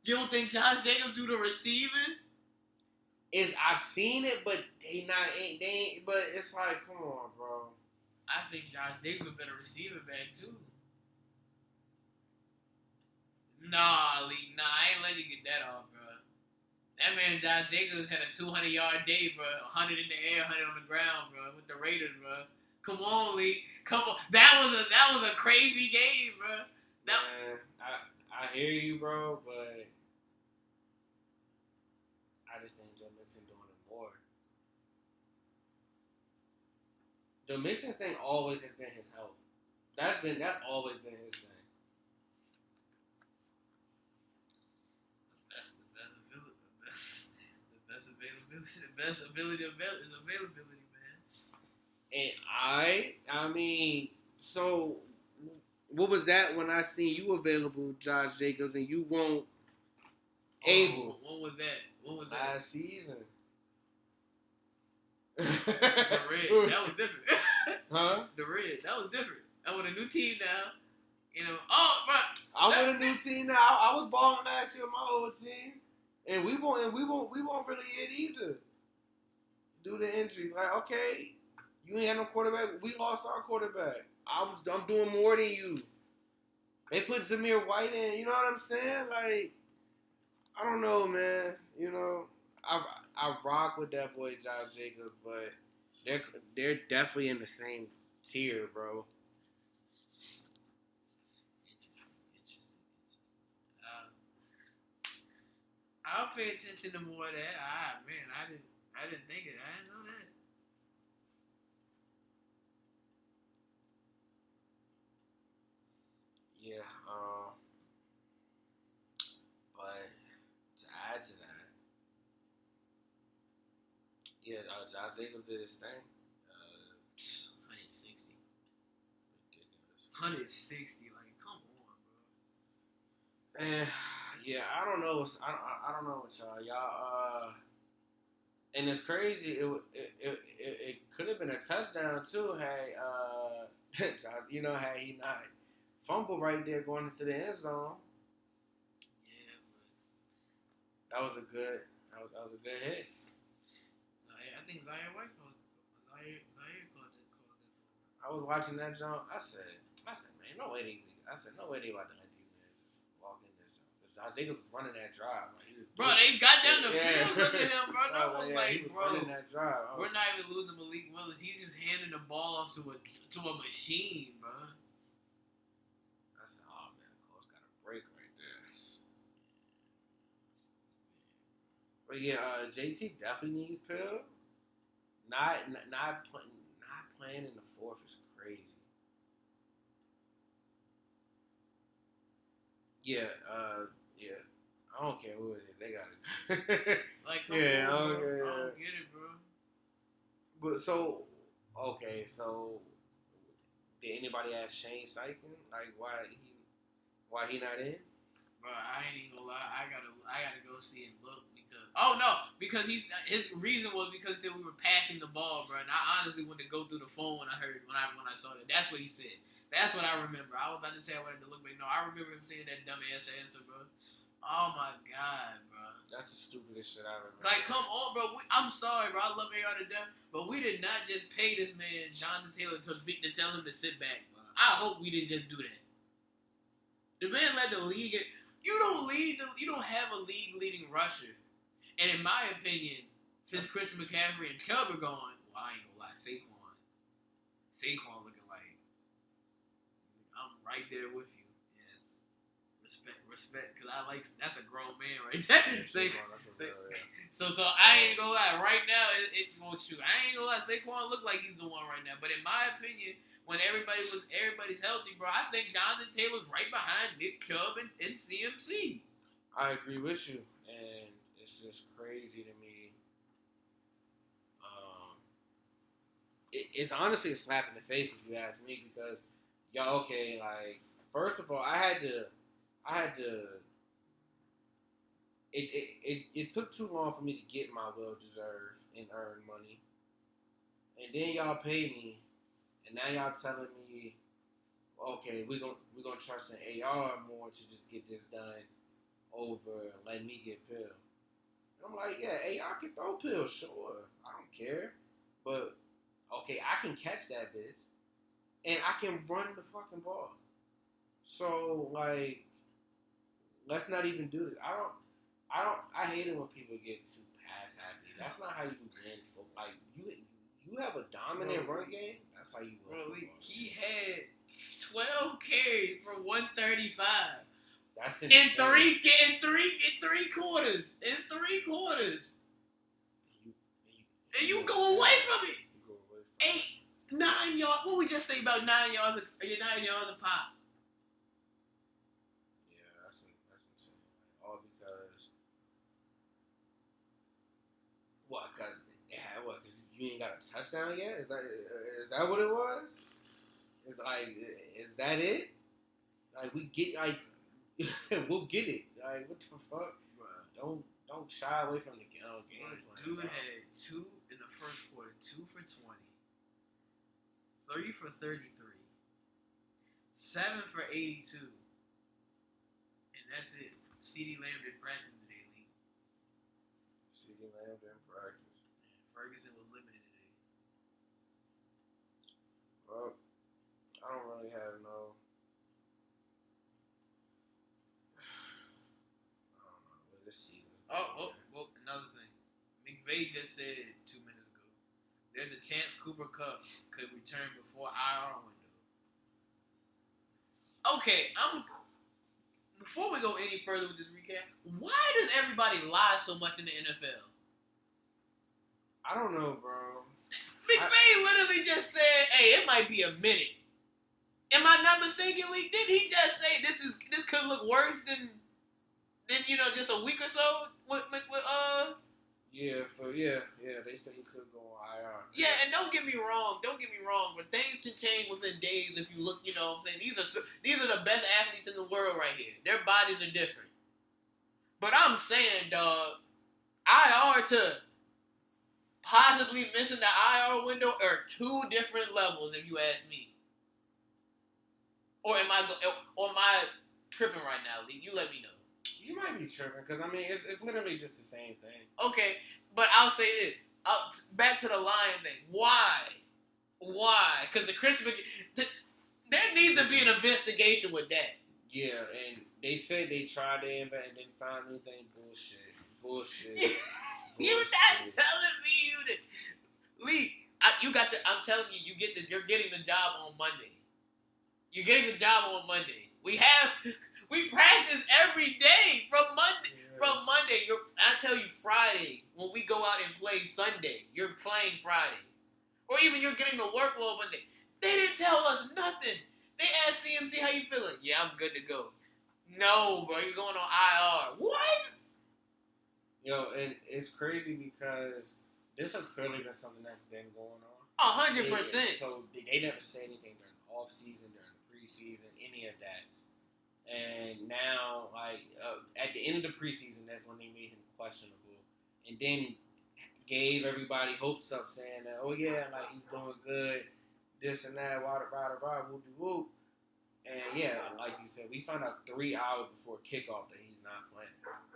Speaker 1: You don't think Josh Jacobs do the receiving?
Speaker 2: I've seen it, but they ain't. But it's like, come on, bro.
Speaker 1: I think Josh Jacobs a better receiver back too. Nah, Lee. Nah, I ain't letting you get that off, bro. That man Josh Jacobs had a 200-yard day, bro. 100 in the air, 100 on the ground, bro. With the Raiders, bro. Come on, Lee. Come on. That was a crazy game, bro.
Speaker 2: Man, I hear you, bro, but I just think Joe Mixon doing it more. Joe Mixon's thing always has been his health. That's always been his thing.
Speaker 1: The best ability is availability, man.
Speaker 2: And I mean, so what was that when I seen you available, Josh Jacobs, and you won't able?
Speaker 1: What was that? What was that?
Speaker 2: Last season.
Speaker 1: The Red. That was different.
Speaker 2: Huh?
Speaker 1: The Red. That was different. I'm with a new team now. You know. Oh, bro.
Speaker 2: I'm with a new team now. I was balling last year with my old team, and we won't really hit either. Due to injury, like, okay, you ain't had no quarterback. We lost our quarterback. I'm doing more than you. They put Zamir White in. You know what I'm saying? Like, I don't know, man. You know, I rock with that boy Josh Jacobs, but they're definitely in the same tier, bro.
Speaker 1: Interesting. I'll pay attention to more of that. Man, I didn't think it. I didn't know that.
Speaker 2: Yeah. But to add to that, yeah, Josh Jacobs did his thing.
Speaker 1: 160. Ridiculous. 160, like, come on, bro.
Speaker 2: And yeah, I don't know. I don't know what y'all. And it's crazy. It could have been a touchdown too. Had had he not fumble right there going into the end zone.
Speaker 1: Yeah, but
Speaker 2: that was a good hit.
Speaker 1: I think Zaire White called that.
Speaker 2: I was watching that jump. I said, man, no way they about to let these men just walk in this jump. Because Josh Jacobs was running that drive.
Speaker 1: Bro, they got down the field with him, bro. That was
Speaker 2: he was running that drive.
Speaker 1: We're not even losing Malik Willis. He's just handing the ball off to a machine, bro.
Speaker 2: I said, oh man, Cole's got a break right there. But yeah, JT definitely needs pill. Not playing in the fourth is crazy. Yeah. I don't care who it is. They got it.
Speaker 1: Like, come on, bro. I don't get it, bro.
Speaker 2: But so did anybody ask Shane Steichen like why he not in?
Speaker 1: Bro, I ain't even gonna lie. I gotta go see and look because his reason was because he said we were passing the ball, bro. And I honestly wanted to go through the phone when I saw that. That's what he said. That's what I remember. I was about to say I wanted to look, but no, I remember him saying that dumb ass answer, bro. Oh my god, bro.
Speaker 2: That's the stupidest shit I ever remember.
Speaker 1: Like, come on, bro. I'm sorry, bro. I love AR to death, but we did not just pay this man Jonathan Taylor to tell him to sit back, bro. I hope we didn't just do that. The man led the league. You don't have a league-leading rusher. And in my opinion, since Christian McCaffrey and Chubb are gone, well, I ain't gonna lie, Saquon looking like I'm right there with you. And respect, because that's a grown man right there. So I ain't gonna lie, right now well, shoot, I ain't gonna lie, Saquon look like he's the one right now. But in my opinion, when everybody's healthy, bro, I think Jonathan Taylor's right behind Nick Chubb and CMC.
Speaker 2: I agree with you, and it's just crazy to me. It's honestly a slap in the face if you ask me, because y'all okay, like First of all, I had to. It took too long for me to get my well-deserved and earned money, and then y'all pay me, and now y'all telling me, okay, we're gonna trust an AR more to just get this done over letting me get pills. And I'm like, yeah, AR can throw pills, sure, I don't care, but okay, I can catch that bitch, and I can run the fucking ball. So like, let's not even do this. I hate it when people get too pass happy. That's not how you win. Like you have a dominant run game. That's how you win.
Speaker 1: Bro, he had 12 carries for 135.
Speaker 2: That's insane.
Speaker 1: In three quarters. In 3 quarters. And you go away from it. 8, 9 yards. What we just say about 9 yards? 9 yards a pop.
Speaker 2: Because you ain't got a touchdown yet? Is that what it was? It's like, is that it? Like, we get, like, we'll get it. Like, what the fuck? Bro, don't shy away from the game plan.
Speaker 1: Dude had 2 in the first quarter, 2 for 20, 3 for 33, 7 for 82, and that's it. CD Lamb did practice today, Lee.
Speaker 2: CD Lamb didn't practice.
Speaker 1: Ferguson was limited today.
Speaker 2: Well, I don't really have no. I don't know what this season.
Speaker 1: Well, another thing. McVay just said 2 minutes ago, there's a chance Cooper Kupp could return before IR window. Okay, before we go any further with this recap, why does everybody lie so much in the NFL?
Speaker 2: I don't know, bro.
Speaker 1: McVay literally just said, "Hey, it might be a minute." Am I not mistaken, Lee? Didn't he just say this could look worse than just a week or so with
Speaker 2: Yeah, they said he could go on IR.
Speaker 1: Yeah, and don't get me wrong, but things can change within days if you look, you know what I'm saying? These are the best athletes in the world right here. Their bodies are different. But I'm saying, dog, IR to possibly missing the IR window are 2 different levels, if you ask me. Or am I tripping right now, Lee? You let me know.
Speaker 2: You might be tripping, because, I mean, it's literally just the same thing.
Speaker 1: Okay, but I'll say this. Back to the Lion thing. Why? Because there needs to be an investigation with that.
Speaker 2: Yeah, and they said they tried to invent and didn't find anything. Bullshit.
Speaker 1: You not telling me you did. Lee, I'm telling you, you're getting the job on Monday. You're getting the job on Monday. We practice every day from Monday. Yeah. From Monday, I tell you, Friday when we go out and play Sunday, you're playing Friday, or even you're getting the workload Monday. They didn't tell us nothing. They asked CMC, "How you feeling?" "Yeah, I'm good to go." "No, bro, you're going on IR." What?
Speaker 2: Yo, and it's crazy because this has clearly been something that's been going on.
Speaker 1: 100%.
Speaker 2: So they never said anything during the off season, during the preseason, any of that. And now, like, at the end of the preseason, that's when they made him questionable. And then gave everybody hopes up saying that, oh, yeah, like, he's doing good, this and that, whoop-de-whoop. And, yeah, like you said, we found out 3 hours before kickoff that he's not playing.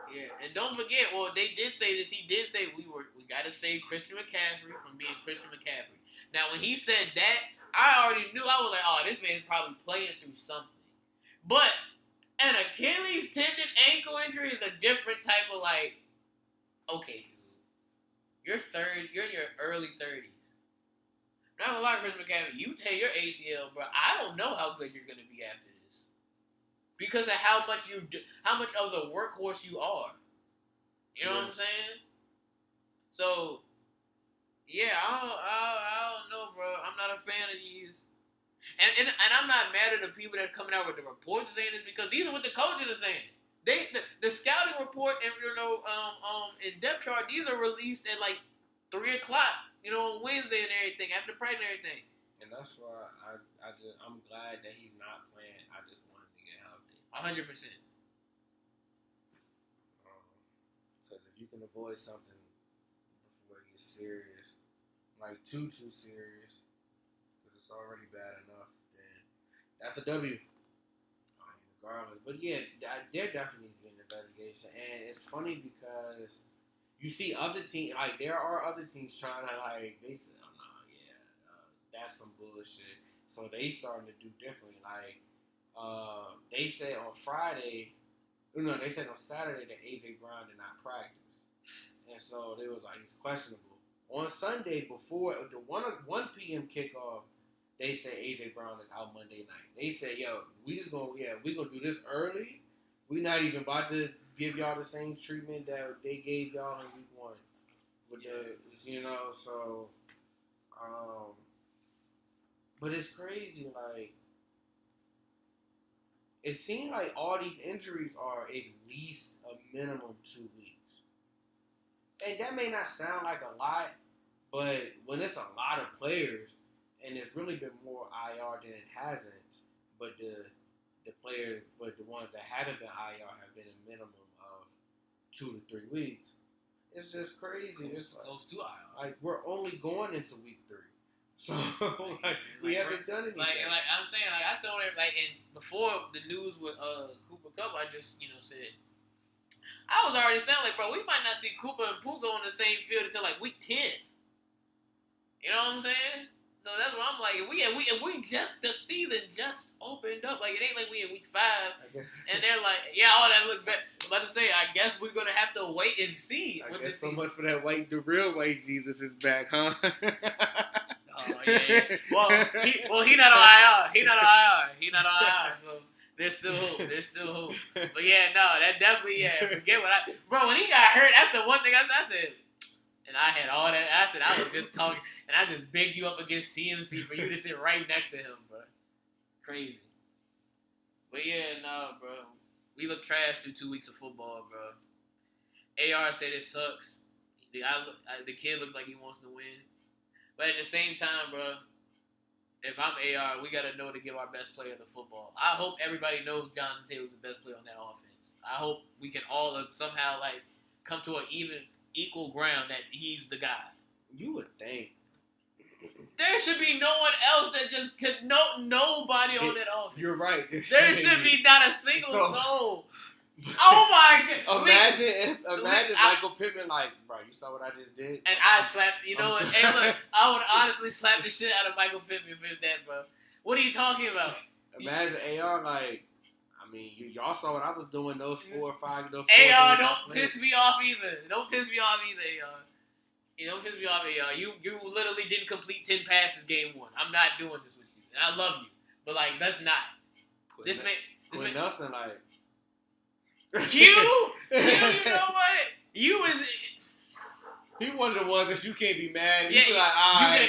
Speaker 1: Yeah, and don't forget, well, they did say this. He did say we got to save Christian McCaffrey from being Christian McCaffrey. Now, when he said that, I already knew. I was like, oh, this man's probably playing through something. But an Achilles tendon ankle injury is a different type of, like, okay, dude, you're in your early 30s. I'm not gonna lie, Christian McCaffrey, you tear your ACL, bro. I don't know how good you're gonna be after this because of how much of the workhorse you are. You know what I'm saying? So, yeah, I don't know, bro. I'm not a fan of these. And I'm not mad at the people that are coming out with the reports saying this because these are what the coaches are saying. The scouting report and in depth chart, these are released at like 3:00, on Wednesday and everything, after practice and everything.
Speaker 2: And that's why I'm glad that he's not playing. I just wanted to
Speaker 1: 100%.
Speaker 2: Because if you can avoid something before it gets serious, like too serious, because it's already bad enough, then that's a W. Regardless. But yeah, there definitely needs to be an investigation. And it's funny because you see other teams, like, there are other teams trying to, like, they say, oh, no, yeah, that's some bullshit. So they starting to do differently. Like, they said on Friday, they said on Saturday that AJ Brown did not practice. And so they was like, he's questionable. On Sunday, before the 1 p.m. kickoff, they said AJ Brown is out Monday night. They said, yo, we gonna do this early. We not even about to give y'all the same treatment that they gave y'all in week 1. With so but it's crazy, like, it seems like all these injuries are at least a minimum 2 weeks. And that may not sound like a lot, but when it's a lot of players, and it's really been more IR than it hasn't, but the ones that haven't been IR have been a minimum of 2 to 3 weeks. It's just crazy. It's
Speaker 1: those 2 IR.
Speaker 2: Like, we're only going into week 3. So, we haven't done anything.
Speaker 1: Like I'm saying, like, I saw it, like, and before the news with Cooper Kupp, I just, said, I was already saying, like, bro, we might not see Cooper and Puka on the same field until, like, week 10. You know what I'm saying? So that's what I'm like. If we just, the season just opened up. Like, it ain't like we in week 5. And they're like, yeah, all that look bad. I'm about to say, I guess we're going to have to wait and see.
Speaker 2: I guess so much for that the real white Jesus is back, huh?
Speaker 1: Oh, yeah. Well, he not on IR. He not on IR. So there's still hope. But yeah, no, that definitely, forget what bro, when he got hurt, that's the one thing I said. And I had all that. I said, I was just talking, and I just begged you up against CMC for you to sit right next to him, bro. Crazy. But yeah, no, bro. We look trash through 2 weeks of football, bro. AR said it sucks. The kid looks like he wants to win. But at the same time, bro, if I'm AR, we got to know to give our best player the football. I hope everybody knows Jonathan Taylor's the best player on that offense. I hope we can all somehow, like, come to an equal ground that he's the guy.
Speaker 2: You would think.
Speaker 1: There should be no one else that just nobody on that offense.
Speaker 2: You're right.
Speaker 1: There should be not a single soul. Oh my god!
Speaker 2: Imagine Michael Pittman, like, bro, you saw what I just did?
Speaker 1: And I slapped, hey, look, I would honestly slap the shit out of Michael Pittman if it's that, bro. What are you talking about?
Speaker 2: Imagine AR, like, I mean, y'all saw what I was doing those 4 or 5.
Speaker 1: AR, don't piss me off either. Don't piss me off either, AR. Don't piss me off, AR. You literally didn't complete 10 passes game 1. I'm not doing this with you. And I love you. But, like, that's not.
Speaker 2: Quinn Nelson, like.
Speaker 1: Q, you know what? You is.
Speaker 2: He one of the ones that you can't be mad.
Speaker 1: Yeah,
Speaker 2: you like, all right.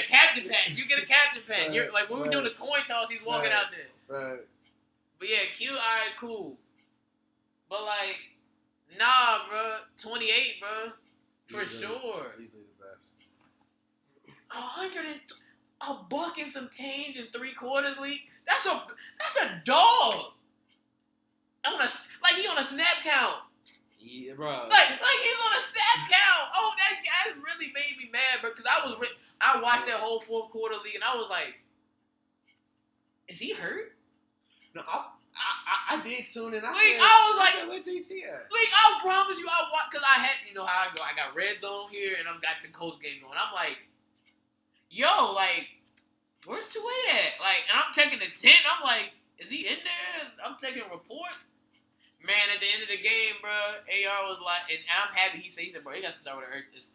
Speaker 1: You get a captain patch. You're like, when we doing the coin toss, he's walking out there.
Speaker 2: Right.
Speaker 1: But yeah, Q, all right, cool. But like, nah, bro, 28, bro, for sure.
Speaker 2: Easily the best.
Speaker 1: 100 and a buck and some change in 3 quarters league. That's a dog. He on a snap count.
Speaker 2: Yeah, bro.
Speaker 1: Like he's on a snap count. Oh, that really made me mad, bro. Because I watched that whole 4th quarter league, and I was like, is he hurt?
Speaker 2: No, I did tune in.
Speaker 1: I was like,
Speaker 2: where's GT at?
Speaker 1: I promise you, I watched, because I had, how I go. I got red zone here, and I've got the Colts game going. I'm like, yo, like, where's 2-8 at? Like, and I'm checking the tent. I'm like, is he in there? I'm checking reports. Man, at the end of the game, bro, AR was like, and I'm happy he said, bro, it got to start with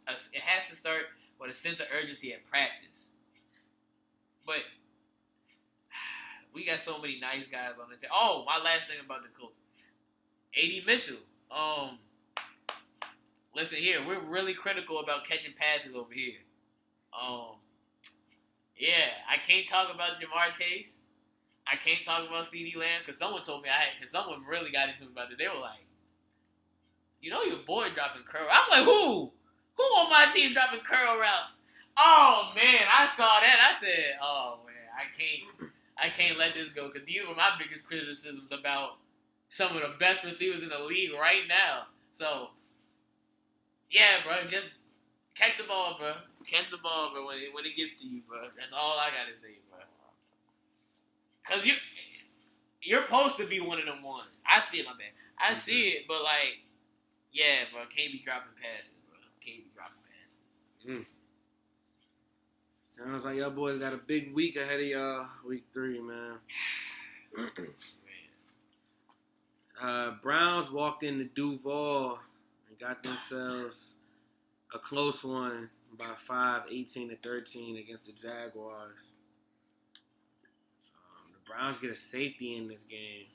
Speaker 1: it has to start with a sense of urgency at practice. But we got so many nice guys on the team. Oh, my last thing about the Colts. A.D. Mitchell. Listen here, we're really critical about catching passes over here. Yeah, I can't talk about Jamar Chase. I can't talk about CeeDee Lamb because someone told me because someone really got into me about it. They were like, your boy dropping curl. I'm like, who? Who on my team dropping curl routes? Oh, man, I saw that. I said, oh, man, I can't let this go because these were my biggest criticisms about some of the best receivers in the league right now. So, yeah, bro, just catch the ball, bro. Catch the ball, bro, when it gets to you, bro. That's all I gotta say, bro. Cause you're supposed to be one of them ones. I see it, my bad. I see it, but like, yeah, bro, can't be dropping passes, bro. Can't be dropping passes.
Speaker 2: Sounds like y'all boys got a big week ahead of y'all. Week 3, man. Browns walked into Duval and got themselves a close one by 5, 18-13 against the Jaguars. The Browns get a safety in this game.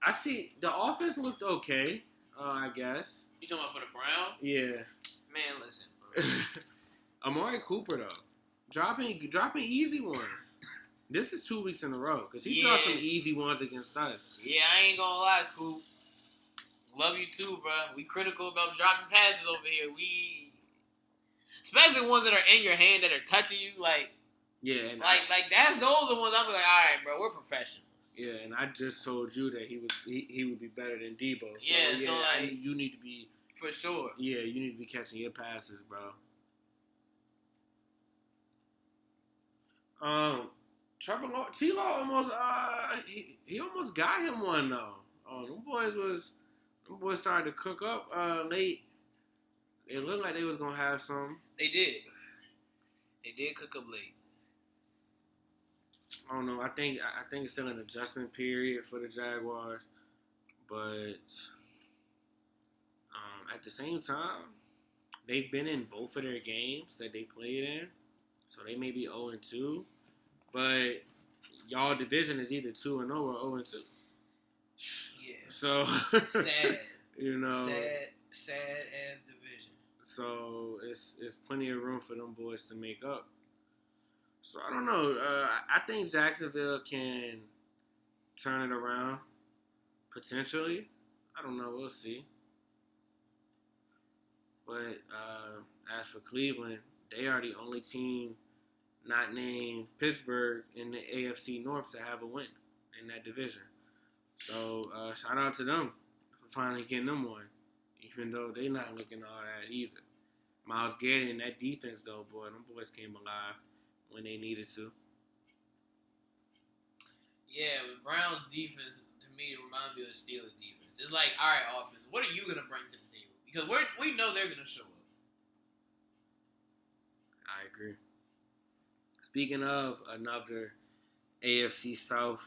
Speaker 2: I see the offense looked okay. I guess.
Speaker 1: You talking about for the Browns?
Speaker 2: Yeah.
Speaker 1: Man, listen, bro.
Speaker 2: Amari Cooper though, dropping easy ones. This is 2 weeks in a row because he dropped some easy ones against us.
Speaker 1: Yeah, I ain't gonna lie, Coop. Love you too, bro. We critical about dropping passes over here. Especially ones that are in your hand that are touching you, like. Yeah, and those are the ones I'm like, all right, bro, we're professionals.
Speaker 2: Yeah, and I just told you that he would be better than Debo. So,
Speaker 1: so like,
Speaker 2: you need to be
Speaker 1: for sure.
Speaker 2: Yeah, you need to be catching your passes, bro. T-Law almost he almost got him one though. Them boys started to cook up late. It looked like they was gonna have some.
Speaker 1: They did cook up late.
Speaker 2: I don't know. I think it's still an adjustment period for the Jaguars, but at the same time, they've been in both of their games that they played in, so they may be 0-2. But y'all division is either 2-0 or 0-2.
Speaker 1: Yeah.
Speaker 2: So
Speaker 1: sad.
Speaker 2: You know.
Speaker 1: Sad as division.
Speaker 2: So it's plenty of room for them boys to make up. So I don't know. I think Jacksonville can turn it around potentially. I don't know. We'll see. But as for Cleveland, they are the only team not named Pittsburgh in the AFC North to have a win in that division. So shout out to them for finally getting them one, even though they not looking all that either. Myles Garrett and that defense, though, boy, them boys came alive when they needed to.
Speaker 1: Yeah, the Browns defense, to me, it reminds me of the Steelers defense. It's like, all right, offense, what are you going to bring to the table? Because we know they're going to show up.
Speaker 2: I agree. Speaking of another AFC South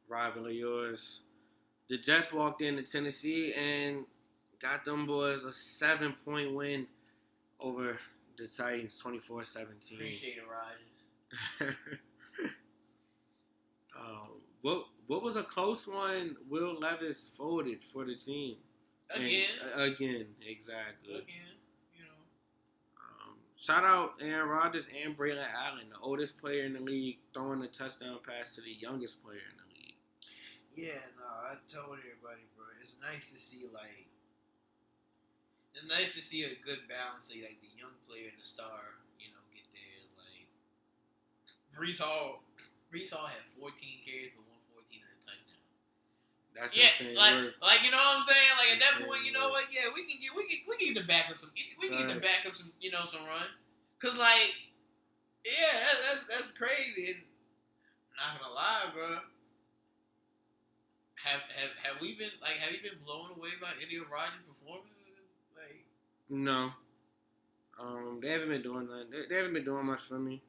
Speaker 2: rival of yours, the Jets walked into Tennessee and got them boys a 7-point win over the Titans, 24-17.
Speaker 1: Appreciate it, Rogers.
Speaker 2: What was a close one? Will Levis folded for the team. Again, exactly.
Speaker 1: Again, you know.
Speaker 2: Shout out Aaron Rodgers and Braylon Allen, the oldest player in the league, throwing a touchdown pass to the youngest player in the league.
Speaker 1: Yeah, no, I told everybody, bro. It's nice to see a good balance, like the young player and the star, you know, get there. Like Brees Hall had 14 carries for 114 and a touchdown.
Speaker 2: That's insane.
Speaker 1: Like you know what I'm saying? Like at that point, you know what? Yeah, we can get the back up some. We can get the back up some. You know, some run. Cause like, yeah, that's crazy. And I'm not gonna lie, bro. Have you been blown away by any of Rodgers' performances? Like,
Speaker 2: no. They haven't been doing nothing. They haven't been doing much for me.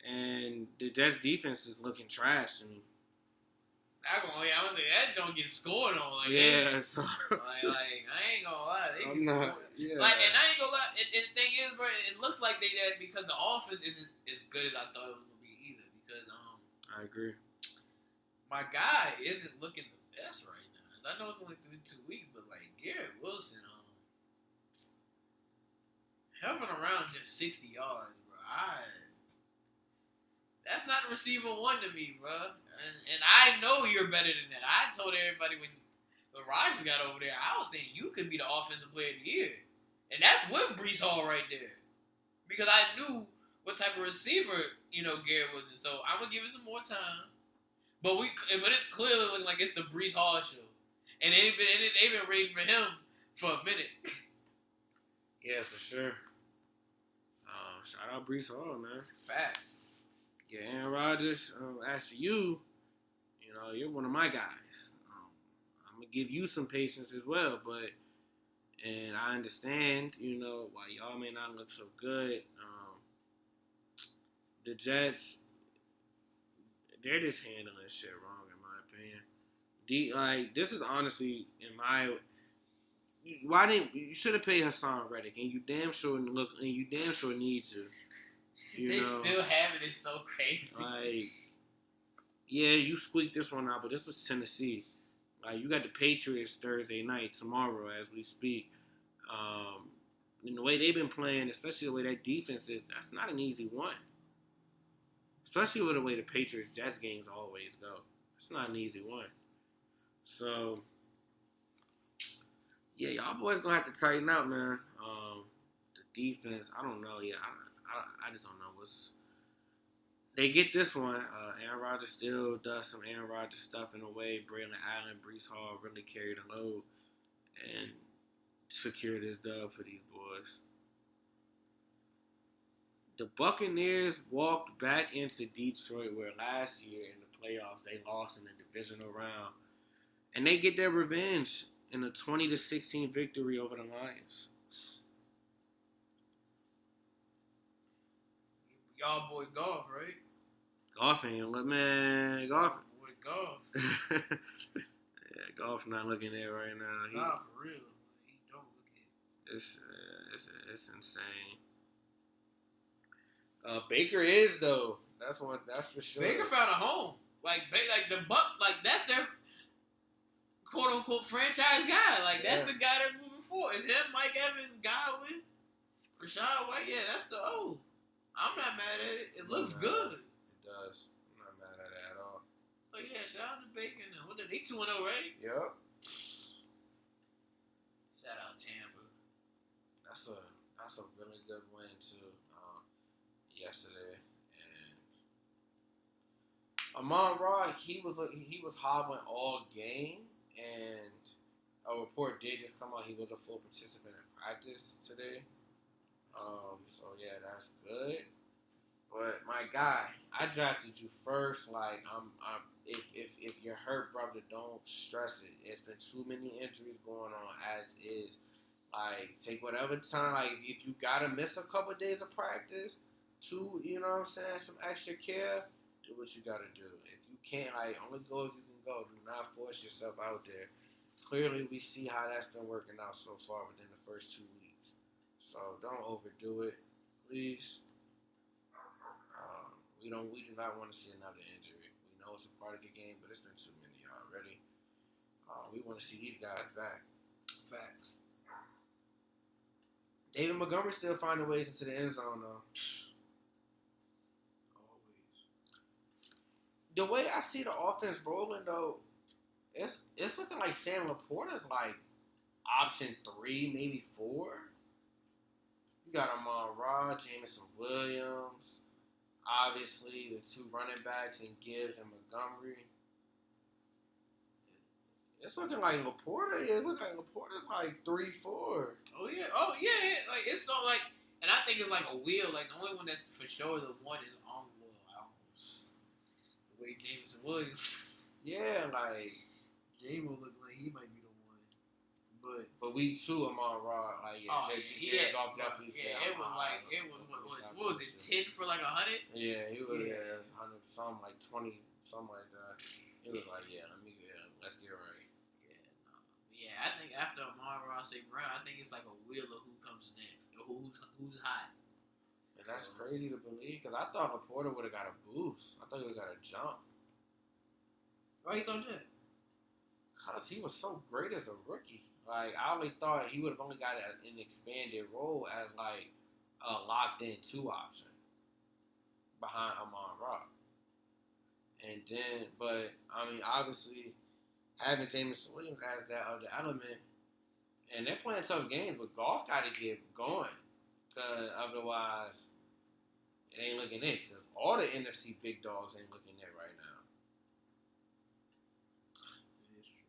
Speaker 2: And the Jets defense is looking trash to me.
Speaker 1: I would say that don't get scored on. Like,
Speaker 2: yeah. So.
Speaker 1: like I ain't gonna lie. They
Speaker 2: I'm
Speaker 1: get
Speaker 2: not.
Speaker 1: scored.
Speaker 2: Yeah.
Speaker 1: Like, and I ain't gonna lie. And the thing is, bro, it looks like that because the offense isn't as good as I thought it was gonna be either. Because
Speaker 2: I agree.
Speaker 1: My guy isn't looking the best right now. I know it's only 2 weeks, but like Garrett Wilson, helping around just 60 yards, bro. That's not receiver one to me, bro. And I know you're better than that. I told everybody when Rodgers got over there, I was saying you could be the offensive player of the year. And that's with Brees Hall right there. Because I knew what type of receiver, Garrett was. So I'm gonna give it some more time. But it's clearly looking like it's the Brees Hall show, and they've been waiting for him for a minute.
Speaker 2: Yeah, for sure. Shout out Brees Hall, man.
Speaker 1: Facts.
Speaker 2: Yeah, Aaron Rodgers. As for you, you're one of my guys. I'm gonna give you some patience as well, and I understand, why y'all may not look so good. The Jets, they're just handling shit wrong, in my opinion. This is honestly, why didn't you should have paid Hassan Reddick, and you damn sure need to.
Speaker 1: They still have it. It's so crazy.
Speaker 2: Yeah, you squeaked this one out, but this was Tennessee. You got the Patriots Thursday night, tomorrow as we speak. And the way they've been playing, especially the way that defense is, that's not an easy one. Especially with the way the Patriots-Jets games always go. It's not an easy one. So, yeah, y'all boys going to have to tighten out, man. The defense, I don't know. Yeah, I just don't know they get this one. Aaron Rodgers still does some Aaron Rodgers stuff in a way. Braylon Allen, Brees Hall really carried the load and secured this dub for these boys. The Buccaneers walked back into Detroit where last year in the playoffs they lost in the divisional round. And they get their revenge in a 20-16 victory over the Lions.
Speaker 1: Y'all boy Golf, right?
Speaker 2: Golf ain't look, man. Golf.
Speaker 1: Boy Golf.
Speaker 2: Yeah, Golf not looking there right now.
Speaker 1: Nah, for real. He don't look it.
Speaker 2: It's insane. Baker is though. That's for sure.
Speaker 1: Baker found a home. That's their quote unquote franchise guy. That's the guy they're moving for. It's him, Mike Evans, Godwin, Rashad White. Yeah, that's the O. I'm not mad at it. It looks good.
Speaker 2: It does. I'm not mad at it at all.
Speaker 1: So yeah, shout out to Baker. What they 2-0, right?
Speaker 2: Yep.
Speaker 1: Shout out Tampa.
Speaker 2: That's a really good win too. Yesterday, and Amon-Ra, he was hobbling all game, and a report did just come out he was a full participant in practice today. So yeah, that's good. But my guy, I drafted you first. If you're hurt, brother, don't stress it. It's been too many injuries going on as is. Take whatever time. If you gotta miss a couple days of practice. Some extra care, do what you gotta do. If you can't, only go if you can go. Do not force yourself out there. Clearly, we see how that's been working out so far within the first 2 weeks. So don't overdo it, please. We do not want to see another injury. We know it's a part of the game, but it's been too many already. We want to see these guys back. Facts. David Montgomery still finding ways into the end zone though. The way I see the offense rolling, though, it's looking like Sam Laporta's option 3, maybe 4. You got Amon-Ra, Jameson Williams, obviously the 2 running backs in Gibbs and Montgomery. It's looking like Laporta. Yeah, it's looking like Laporta's 3-4.
Speaker 1: Oh yeah. It's so and I think it's a wheel. The only one that's for sure the one is on. Way Jameson Williams. Yeah, Jay will look like he might be the one. But
Speaker 2: week 2, Amon-Ra, Jared Goff definitely said.
Speaker 1: Yeah, what was it, 10 for 100?
Speaker 2: Yeah, he was 100 something 20 something like that. He was let's get right.
Speaker 1: Yeah, I think after Amon-Ra St. Brown, I think it's a wheel of who comes next, who's hot.
Speaker 2: And that's crazy to believe because I thought Laporta would have got a boost. I thought he would have got a jump.
Speaker 1: Why you thought that?
Speaker 2: Because he was so great as a rookie. I only thought he would have only got an expanded role as a locked-in 2 option behind Amon-Ra. And then, obviously having Jameson Williams as that other element, and they're playing tough games, but Goff got to get going. Because otherwise, it ain't looking it because all the NFC big dogs ain't looking it right now.
Speaker 1: It is true.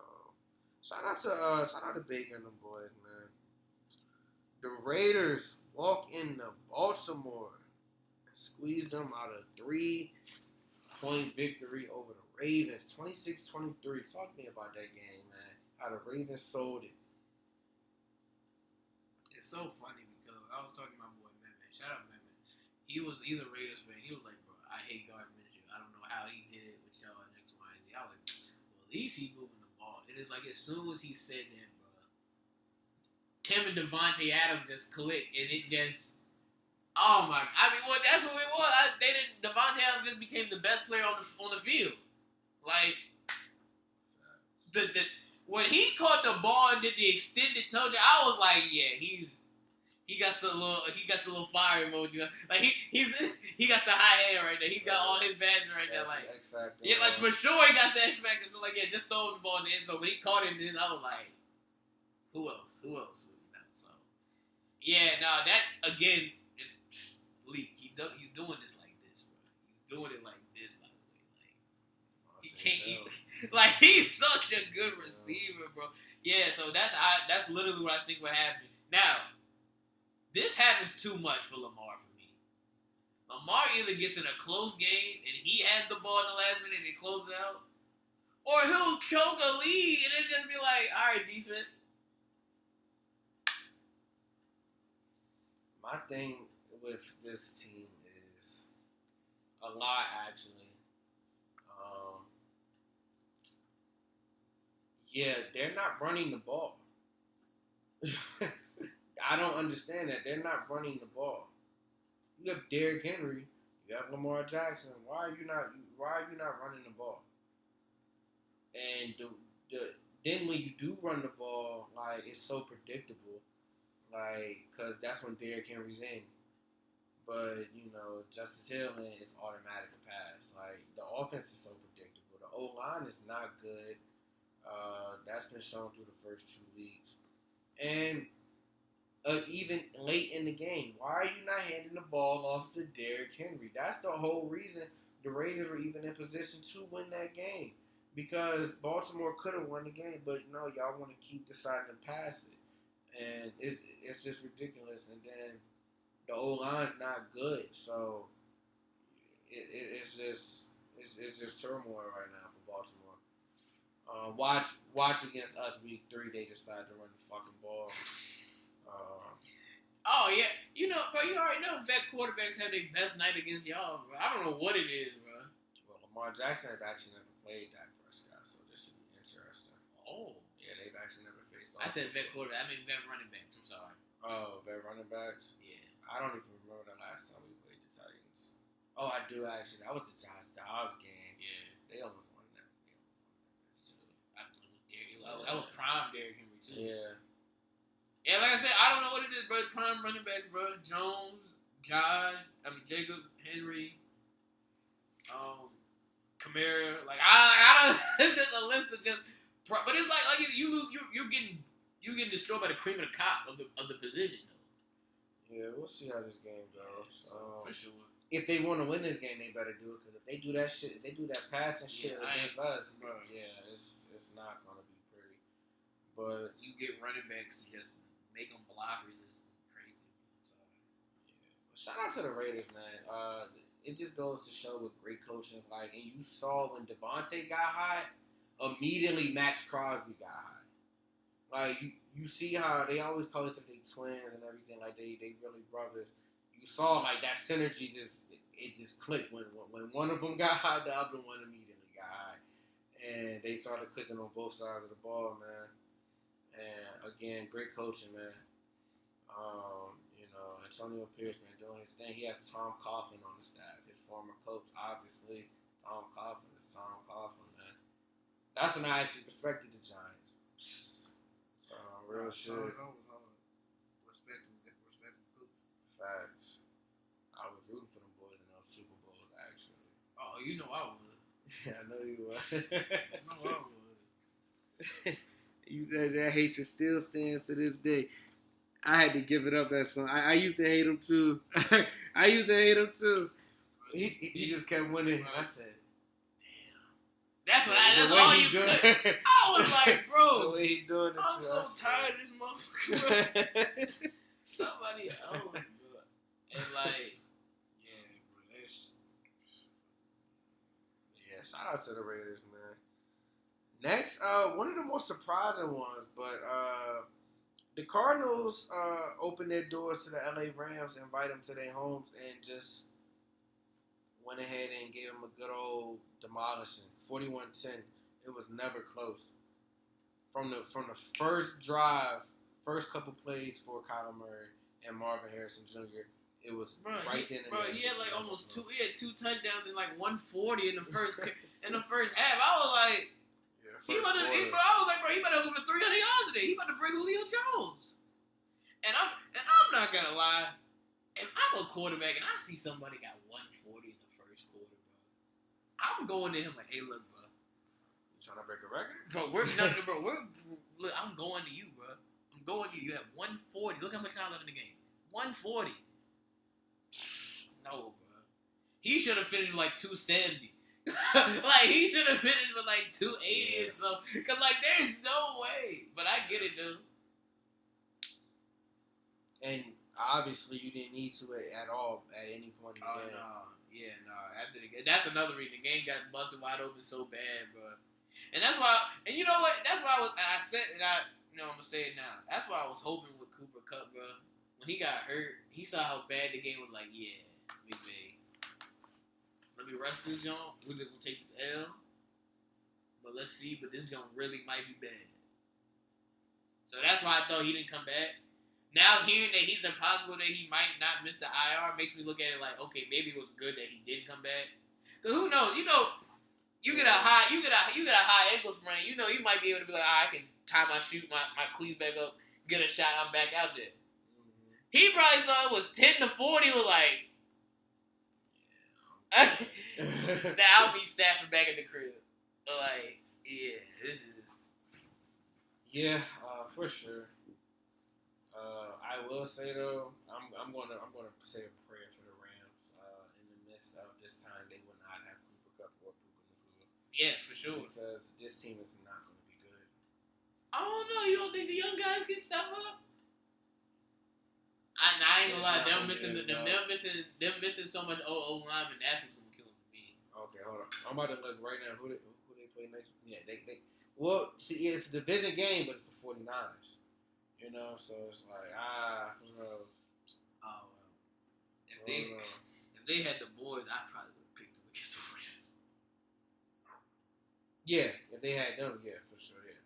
Speaker 2: So shout out to Baker and the boys, man. The Raiders walk into Baltimore and squeeze them out of 3-point victory over the Ravens, 26-23. Talk to me about that game, man. How the Ravens sold it.
Speaker 1: It's so funny because I was talking to my boy Mehmet. Shout out Mehmet. He's a Raiders fan. He was like, bro, I hate Gardner Minshew. I don't know how he did it with y'all and X, Y, and Z. I was like, well, at least he moving the ball. It is like as soon as he said that, bro, him and Devontae Adams just clicked, and it just, oh my, I mean, well, that's what it was. Devontae Adams just became the best player on the field. Like, when he caught the ball and did the extended toe jab, I was like, yeah, he got the little fire emoji. Like he got the high hand right there. He got all his badges right there. Like
Speaker 2: X Factor.
Speaker 1: Yeah, like for sure he got the X Factor. So like yeah, just throw the ball in the end zone. When he caught it, then I was like, who else? You know, so yeah, no, that again, Leak. He's doing this like this, bro. He's doing it like this, by the way. Like he can't. Like he's such a good receiver, bro. Yeah, so that's literally what I think would happen. Now, this happens too much for Lamar for me. Lamar either gets in a close game and he has the ball in the last minute and he closes out, or he'll choke a lead and it just be like, all right, defense.
Speaker 2: My thing with this team is a lot, actually. Yeah, they're not running the ball. I don't understand that. They're not running the ball. You have Derrick Henry, you have Lamar Jackson. Why are you not running the ball? And then when you do run the ball, like it's so predictable, like because that's when Derrick Henry's in. But you know, Justice Hill is automatic to pass. Like the offense is so predictable. The O line is not good. That's been shown through the first 2 weeks. And even late in the game, why are you not handing the ball off to Derrick Henry? That's the whole reason the Raiders were even in position to win that game. Because Baltimore could have won the game, but no, y'all want to keep deciding to pass it. And it's just ridiculous. And then the O-line's not good. So it's just turmoil right now for Baltimore. Watch against us week 3. They decide to run the fucking ball.
Speaker 1: Oh yeah, you know, bro. You already know vet quarterbacks have their best night against y'all, bro. I don't know what it is, bro.
Speaker 2: Well, Lamar Jackson has actually never played Dak Prescott, so this should be interesting.
Speaker 1: Oh,
Speaker 2: yeah, they've actually never faced.
Speaker 1: I said vet quarterback. I mean vet running backs. I'm sorry.
Speaker 2: Oh, vet running backs.
Speaker 1: Yeah.
Speaker 2: I don't even remember the last time we played the Titans. Oh, I do actually. That was the Josh Dobbs game.
Speaker 1: Yeah.
Speaker 2: They almost won that.
Speaker 1: That was prime Derrick Henry too.
Speaker 2: Yeah.
Speaker 1: Yeah, like I said, I don't know what it is, bro. Prime running backs, bro. Jones, Jacob, Henry, Kamara. Like I don't. It's just a list of just. But it's like you're getting destroyed by the cream of the crop of the position though.
Speaker 2: Yeah, we'll see how this game goes.
Speaker 1: For sure.
Speaker 2: If they want to win this game, they better do it. Because if they do that shit, if they do that passing shit against us, bro, yeah, it's not gonna be pretty. But
Speaker 1: you get running backs to just make them blockers is crazy. So,
Speaker 2: yeah. But shout out to the Raiders, man. It just goes to show with great coaching. Like, and you saw when Devontae got hot, immediately Max Crosby got hot. Like you see how they always call each other twins and everything. Like they really brothers. You saw like that synergy it just clicked when one of them got hot, the other one immediately got hot, and they started clicking on both sides of the ball, man. And again, great coaching, man. You know, Antonio Pierce, man, doing his thing. He has Tom Coughlin on the staff, his former coach, obviously. Tom Coughlin is Tom Coughlin, man. That's when I actually respected the Giants. Real shit.
Speaker 1: Respect coach.
Speaker 2: Facts. I was rooting for them boys in those Super Bowls, actually.
Speaker 1: Oh, you know I would.
Speaker 2: Yeah, I know you would.
Speaker 1: I know I would.
Speaker 2: You said that hatred still stands to this day. I had to give it up that song. I used to hate him too. I used to hate him too. He just kept winning. I said,
Speaker 1: That's what that's all you could. I was like, bro,
Speaker 2: the way he doing it,
Speaker 1: I'm so tired of this motherfucker. Somebody else, bro. And like,
Speaker 2: yeah, shout out to the Raiders, man. Next, one of the more surprising ones, but the Cardinals opened their doors to the LA Rams, invite them to their homes, and just went ahead and gave them a good old demolishing, 41-10. It was never close. From the first drive, first couple plays for Kyler Murray and Marvin Harrison Jr., it was right then and there.
Speaker 1: He had like almost two. He had 2 touchdowns and like 140 in the first half. I was like, I was like, bro, he about to go for 300 yards today. He about to bring Julio Jones. And I'm not gonna lie. If I'm a quarterback and I see somebody got 140 in the first quarter, bro, I'm going to him like, hey, look, bro.
Speaker 2: You trying to break a record?
Speaker 1: Bro, look, I'm going to you, bro. I'm going to you. You have 140. Look how much time left in the game. 140. No, bro. He should have finished with like 270. Like, he should have finished with like 280 or something. Because, like, there's no way. But I get it, dude.
Speaker 2: And obviously, you didn't need to at all at any point in the game.
Speaker 1: No. After the game, that's another reason. The game got busted wide open so bad, bro. And that's why, and you know what? That's why I'm going to say it now. That's why I was hoping with Cooper Kupp, bro. When he got hurt, he saw how bad the game was. Like, yeah, let me rest this joint. We're just gonna take this L. But let's see. But this joint really might be bad. So that's why I thought he didn't come back. Now hearing that he's impossible, that he might not miss the IR, makes me look at it like, okay, maybe it was good that he didn't come back. Cause who knows? You know, you get a high ankle sprain. You know, you might be able to be like, I can tie my cleats back up, get a shot, I'm back out there. He probably saw it was 10-40. Was like, I'll be staffing back at the crib. Like, yeah, this is.
Speaker 2: Yeah, for sure. I will say though, I'm gonna say a prayer for the Rams. In the midst of this time, they will not have Cooper Kupp or Puka Nacua.
Speaker 1: Yeah, for sure.
Speaker 2: Because this team is not going to be good.
Speaker 1: I don't know. You don't think the young guys can step up? I ain't gonna lie. Them missing so much O lineman. That's what's gonna kill them for me.
Speaker 2: Okay, hold on. I'm about to look right now. Who they play next? Yeah, they. Well, see, it's a division game, but it's the 49ers. You know, so it's like who knows?
Speaker 1: Oh well. If they had the boys, I probably would have picked them against the 49ers.
Speaker 2: Yeah, if they had them, yeah, for sure, yeah.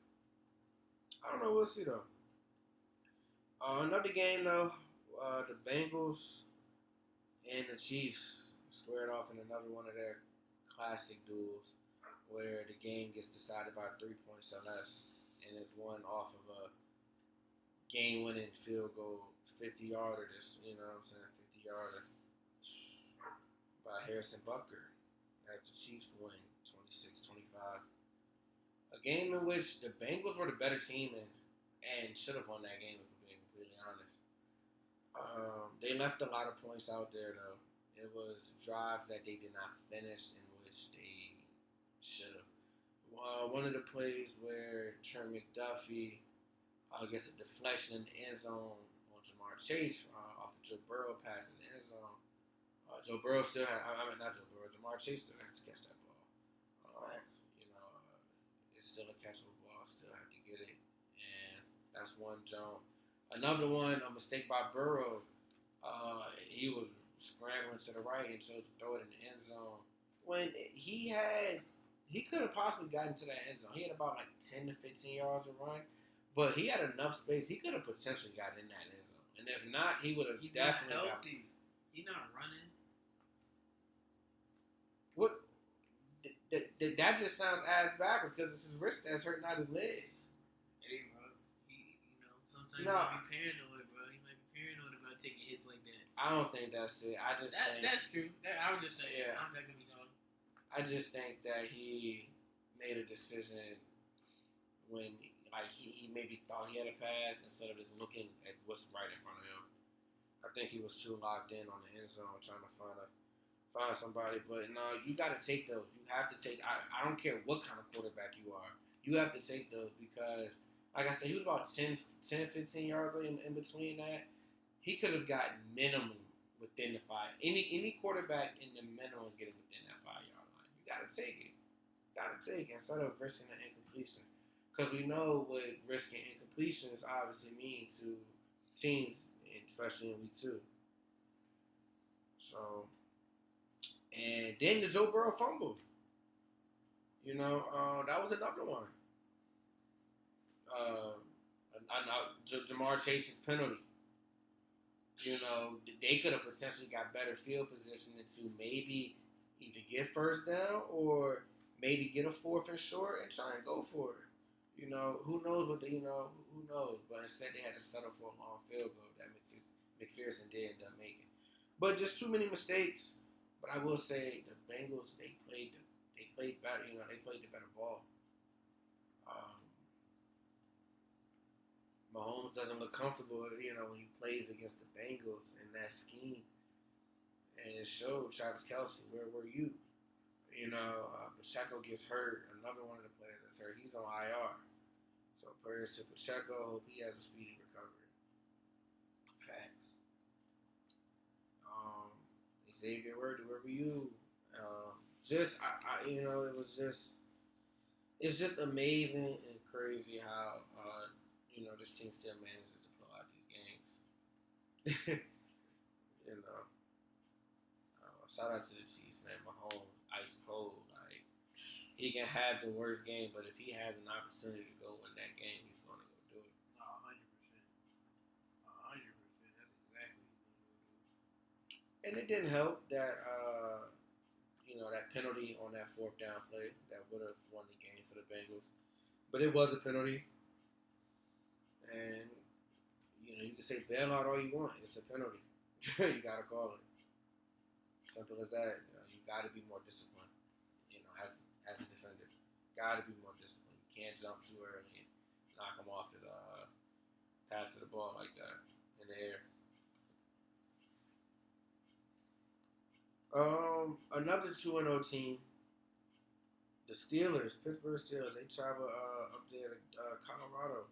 Speaker 2: I don't know. We'll see though. Another game though. The Bengals and the Chiefs squared off in another one of their classic duels where the game gets decided by 3 points or less, and it's won off of a game-winning field goal, 50-yarder, you know what I'm saying, 50-yarder by Harrison Butker as the Chiefs win 26-25. A game in which the Bengals were the better team and should have won that game, if we're being completely honest. They left a lot of points out there, though. It was drives that they did not finish in which they should have. One of the plays where Trent McDuffie gets a deflection in the end zone on Jamar Chase off of Joe Burrow pass in the end zone. Joe Burrow still had, not Joe Burrow, Jamar Chase still has to catch that ball. It's still a catchable ball, still have to get it. And that's one jump. Another one, a mistake by Burrow. He was scrambling to the right and chose to throw it in the end zone. When he could have possibly gotten to that end zone. He had about like 10 to 15 yards to run, but he had enough space. He could have potentially gotten in that end zone. And if not, he would have definitely
Speaker 1: not healthy. He's not running.
Speaker 2: What? That just sounds ass backwards because it's his wrist that's hurt, not his legs.
Speaker 1: Hey, bro. Sometimes he might be paranoid, bro. He might be paranoid about taking hits like that.
Speaker 2: I don't think that's it. I just think
Speaker 1: that's true. I was just saying. Yeah. I'm not gonna be talking.
Speaker 2: I just think that he made a decision when like he maybe thought he had a pass instead of just looking at what's right in front of him. I think he was too locked in on the end zone trying to find somebody. But no, you got to take those. You have to take. I don't care what kind of quarterback you are. You have to take those because, like I said, he was about 10 15 yards in between that. He could have gotten minimum within the 5. Any quarterback in the minimum is getting within that 5-yard line. You got to take it. Instead of risking an incompletion. Because we know what risking incompletions obviously mean to teams, especially in week 2. So, and then the Joe Burrow fumble. That was another one. Jamar Chase's penalty. They could have potentially got better field position to maybe either get first down or maybe get a 4th and short and try and go for it. Who knows who knows? But instead they had to settle for a long field goal that McPherson did end up making. But just too many mistakes. But I will say the Bengals, they played better. They played the better ball. Mahomes doesn't look comfortable, when he plays against the Bengals in that scheme. And it showed. Travis Kelce, where were you? Pacheco gets hurt. Another one of the players that's hurt. He's on IR. So prayers to Pacheco. Hope he has a speedy recovery. Facts. Xavier Worthy, where were you? It's just amazing and crazy how, this team still manages to pull out these games. Shout out to the Chiefs, man. Mahomes, ice cold. Like, he can have the worst game, but if he has an opportunity to go win that game, he's going to go do it.
Speaker 1: 100%. 100%. That's exactly what he's going to do.
Speaker 2: And it didn't help that, that penalty on that 4th down play that would have won the game for the Bengals. But it was a penalty. And, you can say bailout all you want. It's a penalty. You got to call it. Simple as that. You got to be more disciplined, as a defender. Got to be more disciplined. You can't jump too early and knock him off his pass to the ball like that in the air. Another 2-0 team, the Steelers, Pittsburgh Steelers. They travel up there to Colorado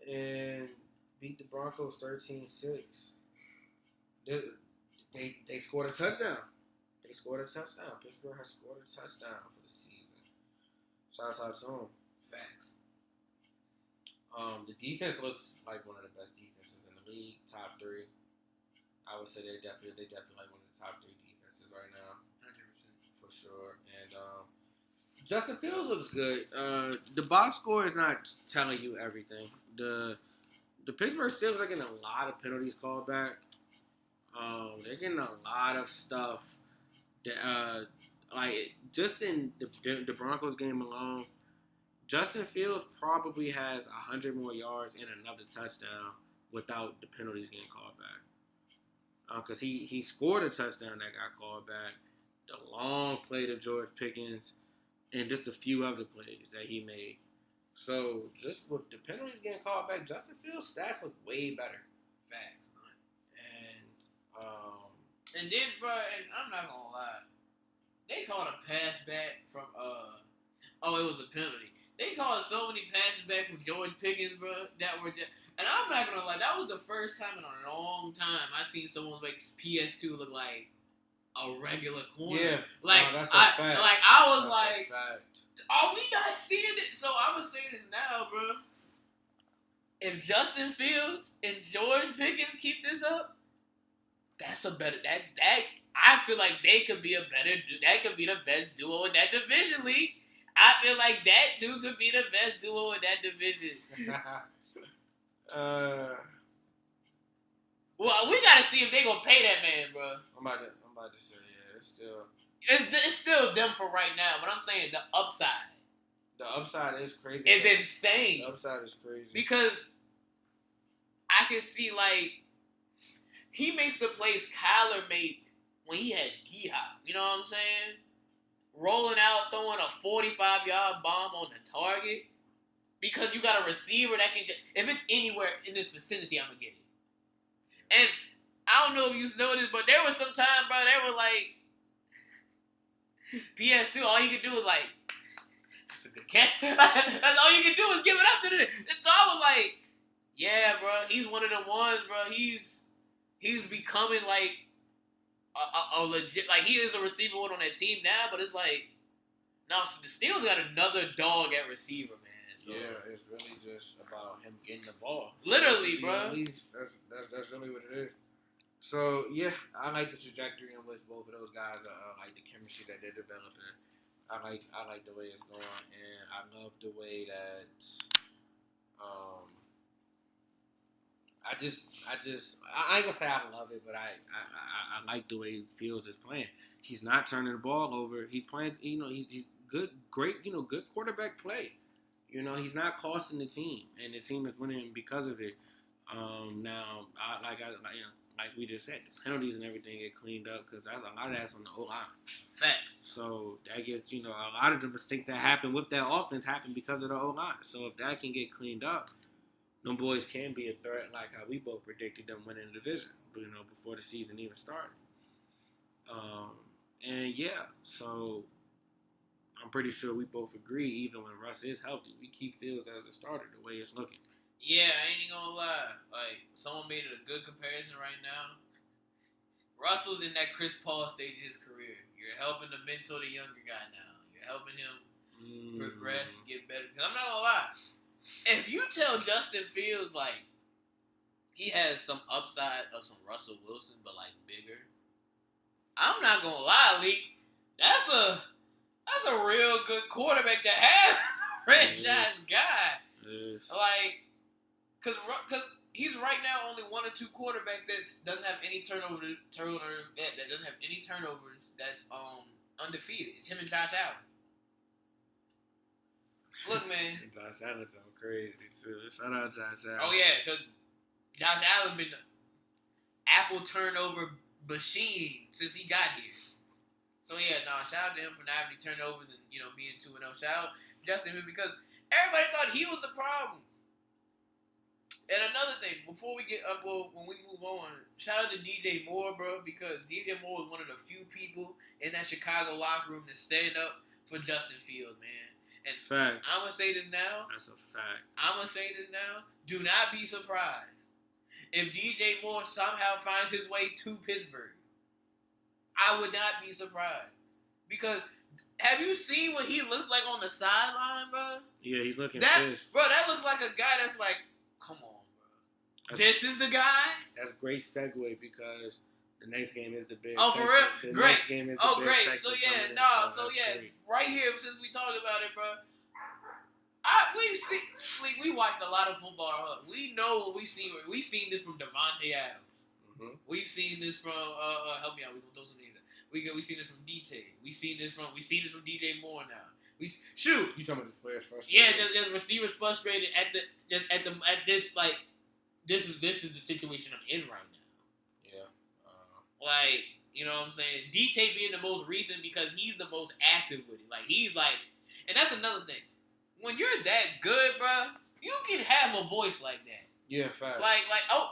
Speaker 2: and beat the Broncos 13-6. They scored a touchdown. Pittsburgh has scored a touchdown for the season. Shouts out to them. Facts. The defense looks like one of the best defenses in the league. Top 3. I would say they definitely like one of the top 3 defenses right now.
Speaker 1: 100%.
Speaker 2: For sure. And Justin Fields looks good. The box score is not telling you everything. The Pittsburgh Steelers are getting a lot of penalties called back. They're getting a lot of stuff that, just in the Broncos game alone, Justin Fields probably has 100 more yards and another touchdown without the penalties getting called back. Because he scored a touchdown that got called back, the long play to George Pickens, and just a few other plays that he made. So, just with the penalties getting called back, Justin Fields' stats look way better.
Speaker 1: Facts, man.
Speaker 2: And
Speaker 1: then, bro, and I'm not gonna lie, they called a pass back from it was a penalty. They called so many passes back from George Pickens, bro, that were just, and I'm not gonna lie, that was the first time in a long time I seen someone make PS2 look like a regular corner.
Speaker 2: Yeah,
Speaker 1: that's a fact. I was like, are we not seeing it? So I'm gonna say this now, bro. If Justin Fields and George Pickens keep this up, that's a better that I feel like they could be that could be the best duo in that division league. I feel like that dude could be the best duo in that division. Well, we gotta see if they gonna pay that man, bro.
Speaker 2: I'm about to say, yeah,
Speaker 1: it's still them for right now, but I'm saying the upside.
Speaker 2: The upside is crazy.
Speaker 1: It's insane.
Speaker 2: The upside is crazy
Speaker 1: because I can see he makes the plays Kyler made when he had D-Hop. You know what I'm saying? Rolling out, throwing a 45-yard bomb on the target. because you got a receiver that can if it's anywhere in this vicinity, I'm gonna get it. And I don't know if you noticed, but there was some time, bro, they were like PS2, all you can do is like, that's a good catch. That's all you can do is give it up to the. So I was like, yeah, bro, he's one of the ones, bro. He's becoming like a legit, like he is a receiver one on that team now, but it's like, no, the Steelers got another dog at receiver, man. So,
Speaker 2: yeah, it's really just about him getting the ball.
Speaker 1: Literally, bro.
Speaker 2: That's really what it is. So yeah, I like the trajectory in which both of those guys are. I like the chemistry that they're developing. I like the way it's going, and I love the way that I ain't gonna say I love it, but I like the way Fields is playing. He's not turning the ball over. He's playing, he's good, great, good quarterback play. He's not costing the team, and the team is winning because of it. Now, like we just said, the penalties and everything get cleaned up because a lot of that's on the O-line.
Speaker 1: Facts.
Speaker 2: So that gets, a lot of the mistakes that happen with that offense happen because of the O-line. So if that can get cleaned up, them boys can be a threat like how we both predicted them winning the division, before the season even started. And yeah, so I'm pretty sure we both agree, even when Russ is healthy, we keep Fields as a starter the way it's looking.
Speaker 1: Yeah, I ain't gonna lie. Like, someone made it a good comparison right now. Russell's in that Chris Paul stage of his career. You're helping to mentor the younger guy now. You're helping him progress and get better. Because I'm not gonna lie. If you tell Justin Fields, like, he has some upside of some Russell Wilson, but, like, bigger, I'm not gonna lie, Lee. That's a real good quarterback to have as a franchise guy. Like, Because he's right now only one or two quarterbacks that doesn't have any turnovers that's undefeated. It's him and Josh Allen. Look, man.
Speaker 2: Josh Allen sounds crazy too. Shout out Josh Allen.
Speaker 1: Oh yeah, because Josh Allen been the Apple turnover machine since he got here. So yeah, shout out to him for not having any turnovers and being 2-0. Shout out Justin because everybody thought he was the problem. And another thing, before we get up, when we move on, shout out to DJ Moore, bro, because DJ Moore was one of the few people in that Chicago locker room to stand up for Justin Fields, man. And
Speaker 2: Facts.
Speaker 1: I'm going to say this now.
Speaker 2: That's a fact.
Speaker 1: I'm going to say this now. Do not be surprised if DJ Moore somehow finds his way to Pittsburgh. I would not be surprised. Because have you seen what he looks like on the sideline, bro?
Speaker 2: Yeah, he's looking pissed.
Speaker 1: Bro, that looks like a guy that's like, come on. This is the guy?
Speaker 2: That's great segue because the next game is the big.
Speaker 1: Oh, for real?
Speaker 2: The
Speaker 1: Great.
Speaker 2: Next game is the big
Speaker 1: great.
Speaker 2: Texas
Speaker 1: So, yeah,
Speaker 2: great.
Speaker 1: right here, since we talked about it, bro, we watched a lot of football. We know what we seen. We seen this from Devontae Adams. Mm-hmm. We've seen this from, help me out, we're going to throw some names out. We seen this from DT. We seen this from DJ Moore now. Shoot.
Speaker 2: You talking about this player's frustrated?
Speaker 1: Yeah, the receivers frustrated at this, like, This is the situation I'm in right now.
Speaker 2: Yeah.
Speaker 1: Like, you know what I'm saying? DT being the most recent because he's the most active with it. Like, he's like, and that's another thing. When you're that good, bro, you can have a voice like that.
Speaker 2: Yeah, fact.
Speaker 1: Like,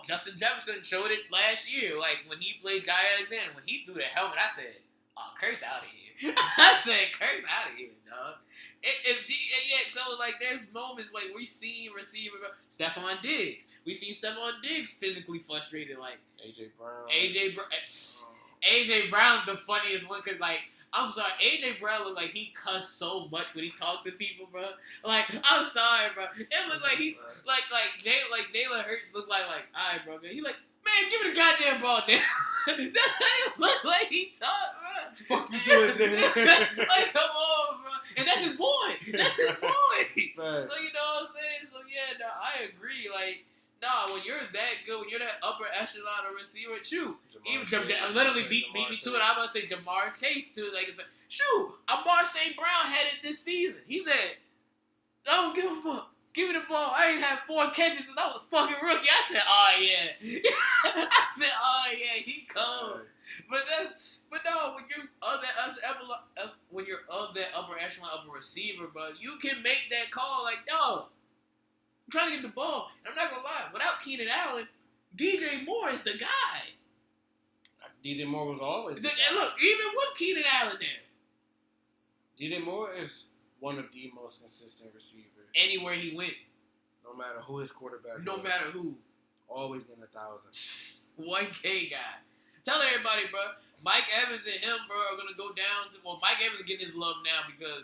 Speaker 1: Justin Jefferson showed it last year. Like, when he played Jai Alexander, when he threw the helmet, I said, oh, Kurt's out of here. I said, Kurt's out of here, dog. So, like, there's moments like we see receiver, Stephon Diggs. We seen Stephon Diggs physically frustrated, like
Speaker 2: AJ Brown.
Speaker 1: AJ Brown's the funniest one because, like, I'm sorry, AJ Brown looked like he cussed so much when he talked to people, bro. Like, I'm sorry, bro. It looked like he, like Jalen Hurts looked like, all right, bro, man. He like, man, give me the goddamn ball, damn. That's how he looked like he talked, bro.
Speaker 2: Fuck you doing, Jalen?
Speaker 1: Like, come on, bro. And that's his boy. That's his boy.
Speaker 2: Right.
Speaker 1: So, you know what I'm saying? So, yeah, I agree. Like, when you're that good, when you're that upper echelon of receiver, shoot. Literally beat me to it. I'm about to say Jamar Chase, too. Like, it's like, shoot, Amar St. Brown had it this season. He said, I don't give a fuck. Give me the ball. I ain't had 4 catches since I was a fucking rookie. I said, oh, yeah. I said, oh, yeah, he cold. But no, when you're of that upper echelon, upper receiver, bro, you can make that call like, no. I'm trying to get the ball. And I'm not gonna lie, without Keenan Allen, DJ Moore is the guy.
Speaker 2: DJ Moore was always the guy.
Speaker 1: And look, even with Keenan Allen there,
Speaker 2: DJ Moore is one of the most consistent receivers.
Speaker 1: Anywhere he went.
Speaker 2: No matter who his quarterback
Speaker 1: No
Speaker 2: was.
Speaker 1: matter who.
Speaker 2: Always getting 1,000.
Speaker 1: 1K guy. Tell everybody, bro. Mike Evans and him, bro, are gonna go down to. Well, Mike Evans is getting his love now because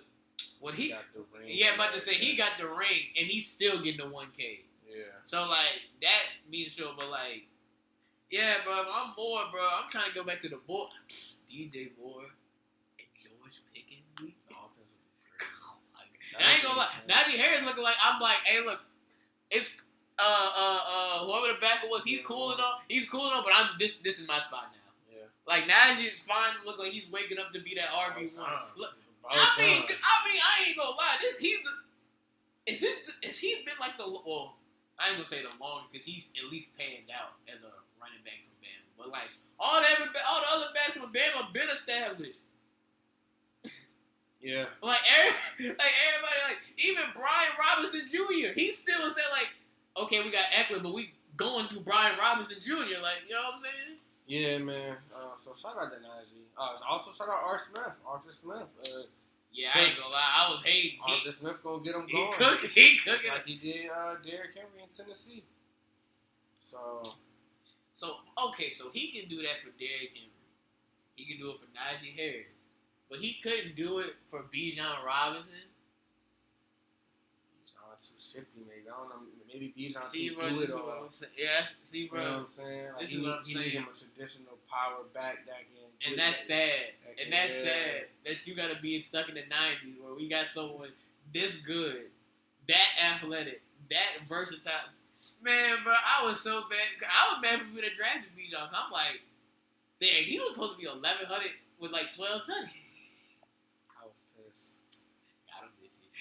Speaker 1: when he
Speaker 2: got the ring.
Speaker 1: Yeah, I'm about to say he got the ring and he's still getting the 1K.
Speaker 2: Yeah.
Speaker 1: So like that means to him, but like, yeah, bro. I'm more, bro. I'm trying to go back to the boy, DJ Moore and George Pickens. And I ain't gonna lie. Najee Harris looking like I'm like, hey, look, it's whoever the backer was, he's cool and all. He's cool and all, but this is my spot now. Yeah. Like Najee's fine, look like he's waking up to be that RB1. Look, I mean, I ain't gonna lie. Is he been like the well? I ain't gonna say the longest because he's at least panned out as a running back from Bama. But like all the other backs from Bama been established.
Speaker 2: Yeah.
Speaker 1: Like everybody, like even Brian Robinson Jr. He still is that like, okay, we got Eckler, but we going through Brian Robinson Jr. Like, you know what I'm saying?
Speaker 2: Yeah, man. So shout out to Najee. Also shout out Arthur Smith.
Speaker 1: Yeah, I ain't gonna lie, I was hating.
Speaker 2: Arthur Smith gonna get him going.
Speaker 1: He cooking
Speaker 2: like he did Derrick Henry in Tennessee. So
Speaker 1: okay, so he can do that for Derrick Henry. He can do it for Najee Harris. But he couldn't do it for Bijan Robinson.
Speaker 2: Bijan too shifty, maybe. I don't know. Maybe Bijan
Speaker 1: too
Speaker 2: do it all.
Speaker 1: Yeah, see, bro.
Speaker 2: You know what I'm saying? Like
Speaker 1: this is what I'm saying.
Speaker 2: He need him a traditional power back that can.
Speaker 1: And that's sad. And that's sad that you got to be stuck in the 90s where we got someone this good, that athletic, that versatile. Man, bro, I was so bad. I was mad for me to draft Bijan. I'm like, dang, he was supposed to be 1,100 with like 12 touchdowns.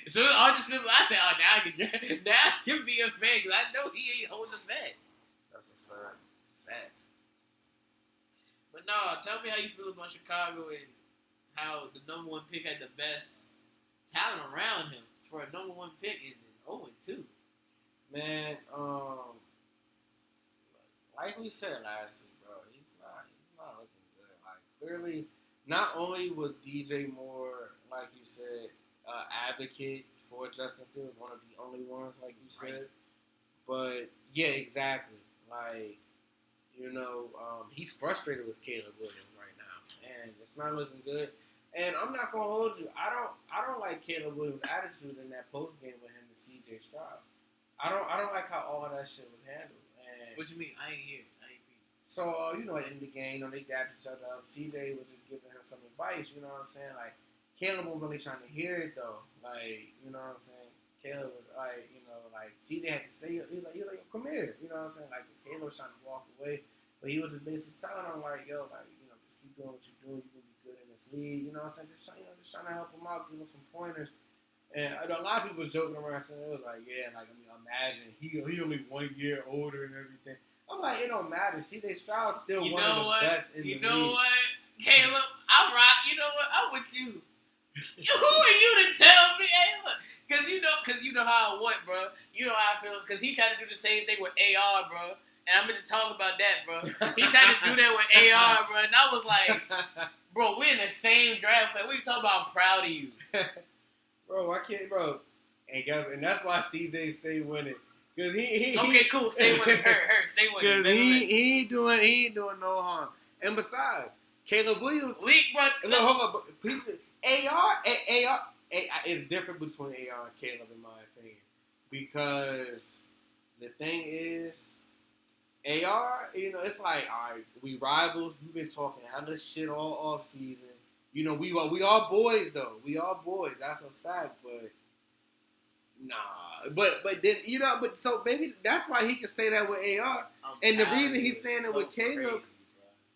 Speaker 1: So Arthur Smith, I said, oh, now I can be a fan because I know he ain't holding back.
Speaker 2: That's a fact.
Speaker 1: Facts. But no, tell me how you feel about Chicago and how the number one pick had the best talent around him for a number one pick and 0-2.
Speaker 2: Man, like we said last week, bro, he's not looking good. Like clearly, not only was DJ Moore, like you said, advocate for Justin Fields, one of the only ones, like you said. Right. But yeah, exactly. Like, you know, he's frustrated with Caleb Williams right now, and it's not looking good. And I'm not gonna hold you. I don't like Caleb Williams' attitude in that post game with him to C.J. Stroud. I don't like how all of that shit was handled. And
Speaker 1: what you mean? I ain't here.
Speaker 2: So you know, in the game, you know, they dapped each other up. C.J. was just giving him some advice. You know what I'm saying? Like Caleb was really trying to hear it though. Like, you know what I'm saying? Caleb was like, you know, like C.J. had to say it. He was like, come here. You know what I'm saying? Like, Caleb was trying to walk away, but he was just basically telling him like, yo, like, you know, just keep doing what you're doing. You're gonna be good in this league. You know what I'm saying? Just trying to help him out, give him some pointers. And a lot of people was joking around saying it was like, yeah, like, I mean, imagine he only 1 year older and everything. I'm like, it don't matter. C.J. Stroud's still one of the best in the league.
Speaker 1: You know what, Caleb? I'm right. You know what? I'm with you. Who are you to tell me? Hey, look, because you know how I went, bro. You know how I feel. Because he tried to do the same thing with AR, bro. And I'm going to talk about that, bro. He tried to do that with AR, bro. And I was like, bro, we're in the same draft play. What are you talking about? I'm proud of you.
Speaker 2: Bro, I can't, bro. And that's why CJ stay winning. Cause he
Speaker 1: okay, cool. Stay winning. Her. Stay winning.
Speaker 2: Cause he ain't doing no harm. And besides, Caleb Williams, look, hold up. AR is different between AR and Caleb in my opinion. Because the thing is, AR, you know, it's like, all right, we rivals. We've been talking hella shit all off season. You know, we all boys though. We all boys. That's a fact. But nah. But then but so maybe that's why he can say that with AR. And the reason he's saying it with Caleb,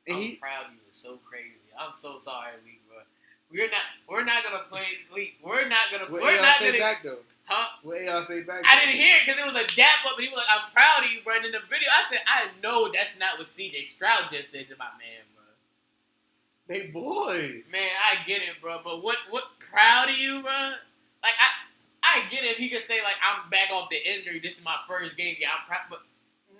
Speaker 1: I'm proud of you. It's so crazy. I'm so sorry, Lee, bro. We're not gonna play. We're not gonna.
Speaker 2: What
Speaker 1: we're not gonna.
Speaker 2: Back though.
Speaker 1: Huh?
Speaker 2: What AR say back?
Speaker 1: I didn't hear it because it was a dap up, and he was like, "I'm proud of you, bro." And in the video, I said, "I know that's not what CJ Stroud just said to my man, bro."
Speaker 2: They boys.
Speaker 1: Man, I get it, bro. But what proud of you, bro? Like I I get it. He could say like, I'm back off the injury. This is my first game. Yeah, I'm proud, but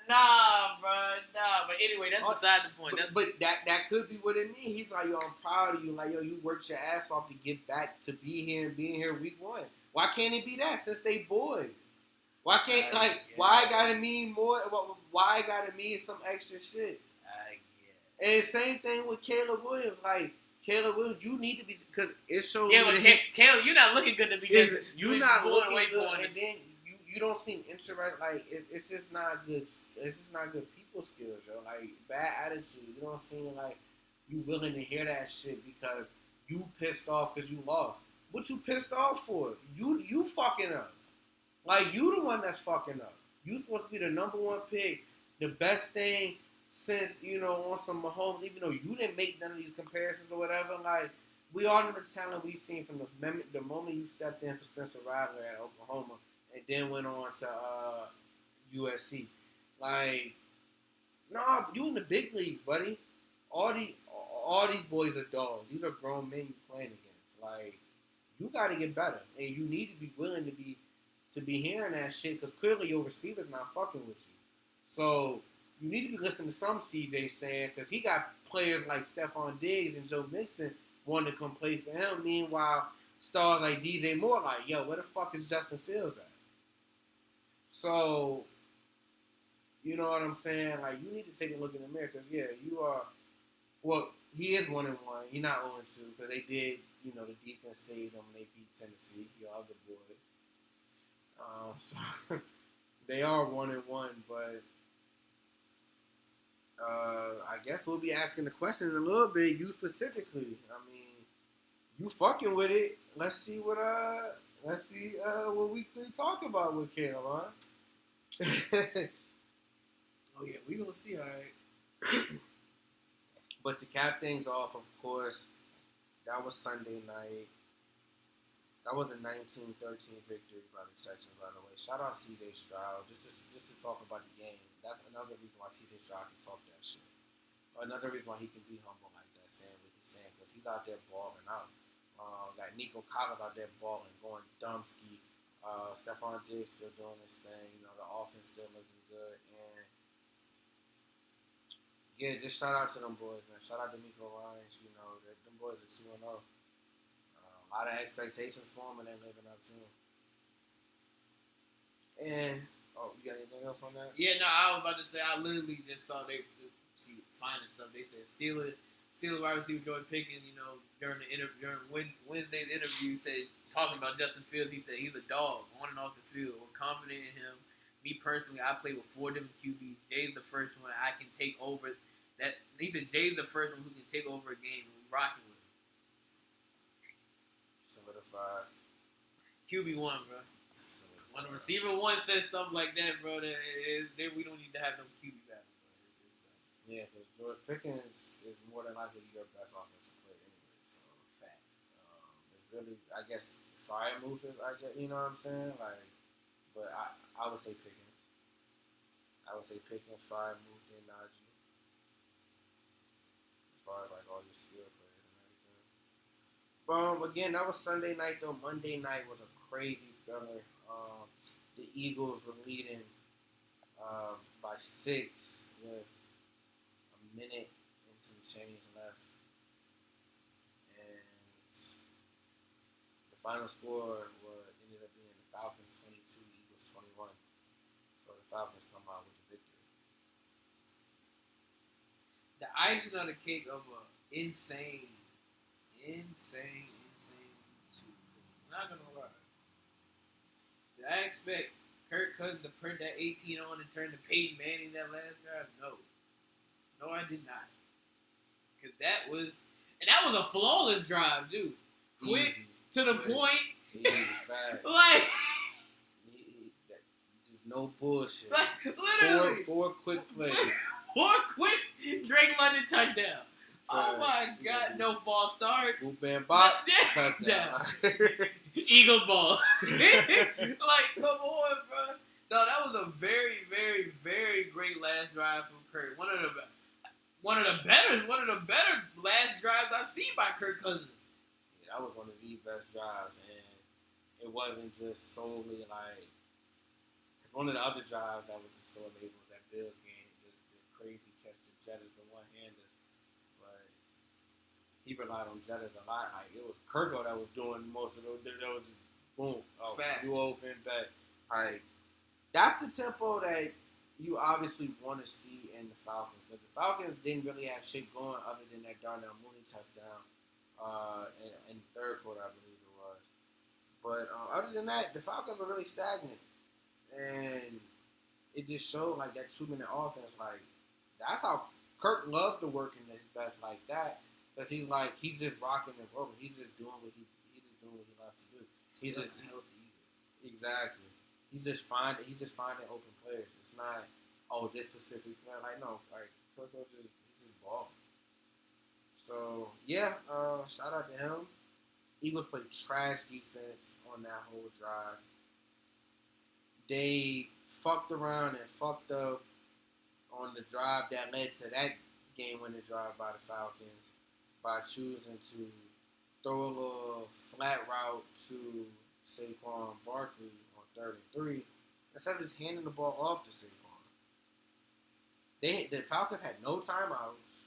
Speaker 1: nah, bro, nah. But anyway, that's beside the point.
Speaker 2: But that could be what it means. He's like, yo, I'm proud of you. Like, yo, you worked your ass off to get back to be here and being here week 1. Why can't it be that since they boys? Why can't why it gotta mean more? Why it gotta mean some extra shit? And same thing with Caleb Williams. Like Caleb Williams, you need to be because it shows.
Speaker 1: Yeah, but Caleb, you're not looking good to be.
Speaker 2: You're not looking good, and then you don't seem interested. Like it's just not good. It's just not good people skills, yo. Like bad attitude. You don't seem like you willing to hear that shit because you pissed off because you lost. What you pissed off for? You fucking up. Like you the one that's fucking up. You supposed to be the number 1 pick, the best thing since on some Mahomes. Even though you didn't make none of these comparisons or whatever, like we all know the talent we've seen from the moment you stepped in for Spencer Rattler at Oklahoma and then went on to USC. Like, nah, you in the big leagues, buddy. All these boys are dogs. These are grown men you playing against. Like, you got to get better, and you need to be willing to be hearing that shit because clearly your receiver's not fucking with you. So you need to be listening to some CJ saying because he got players like Stephon Diggs and Joe Mixon wanting to come play for him. Meanwhile, stars like DJ Moore like, yo, where the fuck is Justin Fields at? So, you know what I'm saying? Like, you need to take a look in the mirror because, yeah, you are – well, he is 1-1. He's not 0-2 because they did, the defense saved them when they beat Tennessee, your other boys. So they are 1-1, but I guess we'll be asking the question in a little bit. You specifically, I mean, you fucking with it. Let's see what week 3 talk about with Caleb, huh? Oh yeah, we gonna see, all right. But to cap things off, of course, that was Sunday night. That was a 19-13 victory by the Texans, by the way. Shout out C.J. Stroud. Just to talk about the game. That's another reason why C.J. Stroud can talk that shit. Another reason why he can be humble like that, saying what he's saying, because he's out there balling out. Got Nico Collins out there balling, going dumbski. Stephon Diggs still doing his thing. The offense still looking good. And yeah, just shout out to them boys, man. Shout out to Nico Ryans. Them boys are 2-0. A lot of expectations for him, and they're living up to him. And you got anything else on that?
Speaker 1: Yeah, no, I was about to say I literally just saw they see finding stuff. They said Steelers wide receiver Jordan Pickens, during Wednesday's interview, said talking about Justin Fields, he said he's a dog on and off the field. We're confident in him. Me personally, I played with 4 different QBs. Jay's the first one I can take over. That he said Jay's the first one who can take over a game. We're rocking with him.
Speaker 2: Solidified.
Speaker 1: QB1, bro. When the receiver 1 says stuff like that, bro, then we don't need to have no QB battle.
Speaker 2: Yeah, because George Pickens is more than likely your best offensive player anyway. So, facts. It's really, I guess, fire movers. You know what I'm saying? Like, but I would say Pickens. I would say Pickens, fire moves, then Najee. As far as like all your skill players and everything. Again, that was Sunday night though. Monday night was a crazy thriller. The Eagles were leading by 6 with a minute and some change left. And the final score ended up being the Falcons 22, Eagles 21. So the Falcons come out with the victory.
Speaker 1: The icing on the cake of a insane. I'm not gonna lie. Did I expect Kirk Cousins to print that 18 on and turn to Peyton Manning that last drive? No, I did not. Because that was a flawless drive, dude. Quick, to the point.
Speaker 2: Easy, fast.
Speaker 1: Like,
Speaker 2: just no bullshit.
Speaker 1: Like, literally.
Speaker 2: Four quick plays.
Speaker 1: 4 quick Drake London touchdown. Oh my God, no false starts.
Speaker 2: Boop and bop, touchdown.
Speaker 1: Eagle ball. Like, come on, bro. No, that was a very, very, very great last drive from Kirk. One of the better last drives I've seen by Kirk Cousins.
Speaker 2: Yeah, that was one of the best drives, and it wasn't just solely like one of the other drives that was just so amazing was that Bills game, the crazy catch to Jettis, the one-hander, but he relied on Jettis a lot. Like it was Kirko that was doing most of those. That was boom, you open, but like that's the tempo that you obviously want to see in the Falcons. But the Falcons didn't really have shit going other than that Darnell Mooney touchdown in the third quarter, I believe it was. But other than that, the Falcons were really stagnant. And it just showed like that 2-minute offense. Like, that's how Kirk loves to work in his best like that. Because he's just rocking and rolling. He's just doing what he loves to do. He's just healthy. Exactly. He's just finding open players. It's not this specific player. Like no, like Kirk he's just balling. So yeah, shout out to him. Eagles played trash defense on that whole drive. They fucked around and fucked up on the drive that led to that game-winning drive by the Falcons by choosing to throw a little flat route to Saquon Barkley on 3rd and 3 instead of just handing the ball off to Saquon. The Falcons had no timeouts.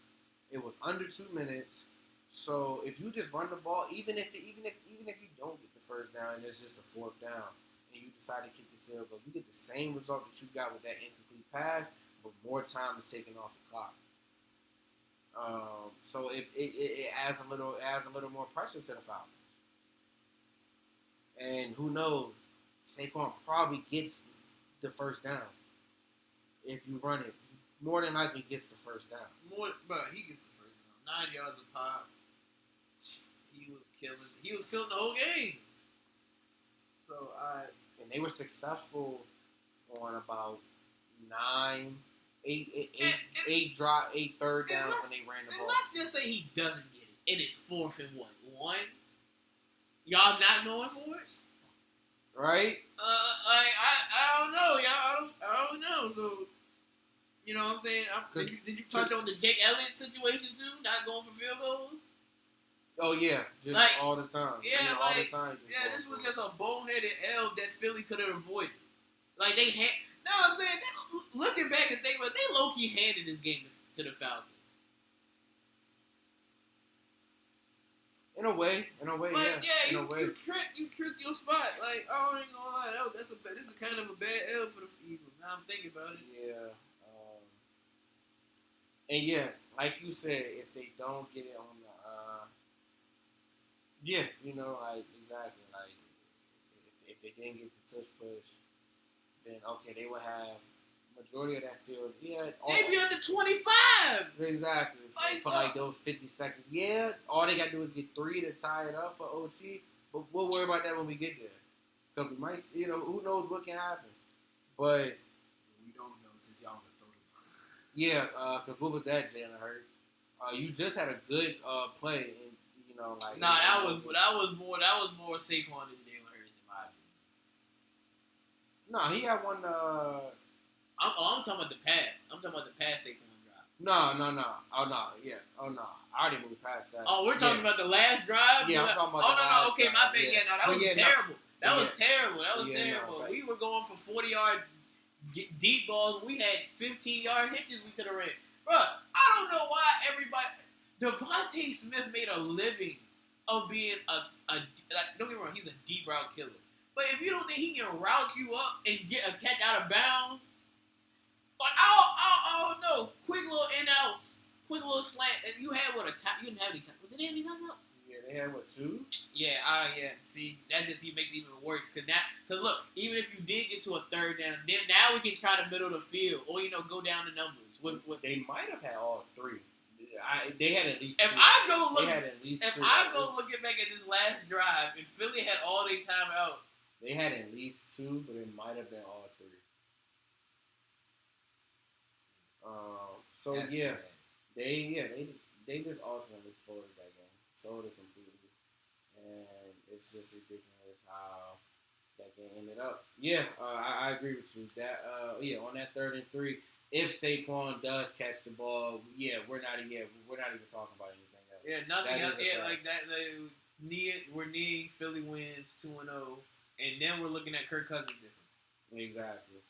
Speaker 2: It was under 2 minutes. So if you just run the ball, even if you don't get the first down and it's just a 4th down, and you decide to kick the field goal, you get the same result that you got with that incomplete pass, but more time is taken off the clock. So it adds a little more pressure to the Falcons. And who knows, Saquon probably gets the first down if you run it. More than likely gets the first down.
Speaker 1: He gets the first down. 9 yards a pop. He was killing the whole game. So
Speaker 2: and they were successful on about 8 third downs when they ran the ball.
Speaker 1: Let's just say he doesn't get it, and it's 4th and 1. Y'all not going for it,
Speaker 2: right?
Speaker 1: I don't know, y'all. I don't know. So you know what I'm saying? Did you touch on the Jake Elliott situation too? Not going for field goals.
Speaker 2: Oh yeah, just all the time.
Speaker 1: Yeah, all the time. Yeah, this was just a boneheaded L that Philly could have avoided. Like they had. No, I'm saying looking back and thinking about, they low key handed this game to the Falcons.
Speaker 2: In a way,
Speaker 1: like,
Speaker 2: yeah. In a way,
Speaker 1: you tricked your spot. Like, I ain't gonna lie, this is kind of a bad L for the Eagles. Now I'm thinking about it.
Speaker 2: Yeah. And yeah, like you said, if they don't get it on the, exactly, like if they didn't get the touch push, then okay, they would have majority of that field. Yeah,
Speaker 1: they'd be under 25.
Speaker 2: Exactly. For like those 50 seconds. Yeah, all they got to do is get 3 to tie it up for OT. But we'll worry about that when we get there. Because we might, who knows what can happen. But
Speaker 1: we don't know since y'all want to throw the ball.
Speaker 2: Yeah, because what was that, Jalen Hurts? You just had a good play, and like.
Speaker 1: Nah, that was more Saquon than Jalen Hurts in my opinion.
Speaker 2: No, he had one.
Speaker 1: I'm talking about the pass. I'm talking about the pass Saquon drive.
Speaker 2: No. Oh no, yeah. Oh no, I already moved past that.
Speaker 1: Oh, we're talking about the last drive.
Speaker 2: Yeah, I'm talking about. the last
Speaker 1: okay,
Speaker 2: drive.
Speaker 1: my bad. Yeah, no, that was terrible. That was terrible.
Speaker 2: No,
Speaker 1: we were going for 40-yard deep balls. We had 15-yard hitches we could have ran. Bruh, I don't know why everybody. Devontae Smith made a living of being don't get me wrong, he's a deep route killer. But if you don't think he can route you up and get a catch out of bounds, like I don't know, quick little in outs, quick little slant, and you had you didn't have any. Did they have any timeouts?
Speaker 2: Yeah, they had 2?
Speaker 1: Yeah, See, that just makes it even worse. Cause look, even if you did get to a 3rd down, then now we can try to middle the field or go down the numbers.
Speaker 2: They might have had all 3. They had at least 2.
Speaker 1: If I go looking back at this last drive, and Philly had all their timeouts,
Speaker 2: they had at least 2, but it might have been all 3. So
Speaker 1: that's
Speaker 2: yeah,
Speaker 1: sad.
Speaker 2: they just ultimately folded that game, sold it completely, and it's just ridiculous how that game ended up. Yeah, I agree with you. That on that 3rd and 3. If Saquon does catch the ball, we're not even talking about anything else.
Speaker 1: Yeah, nothing else. Yeah, like that. We're needing Philly wins 2-0 and then we're looking at Kirk Cousins different.
Speaker 2: Exactly.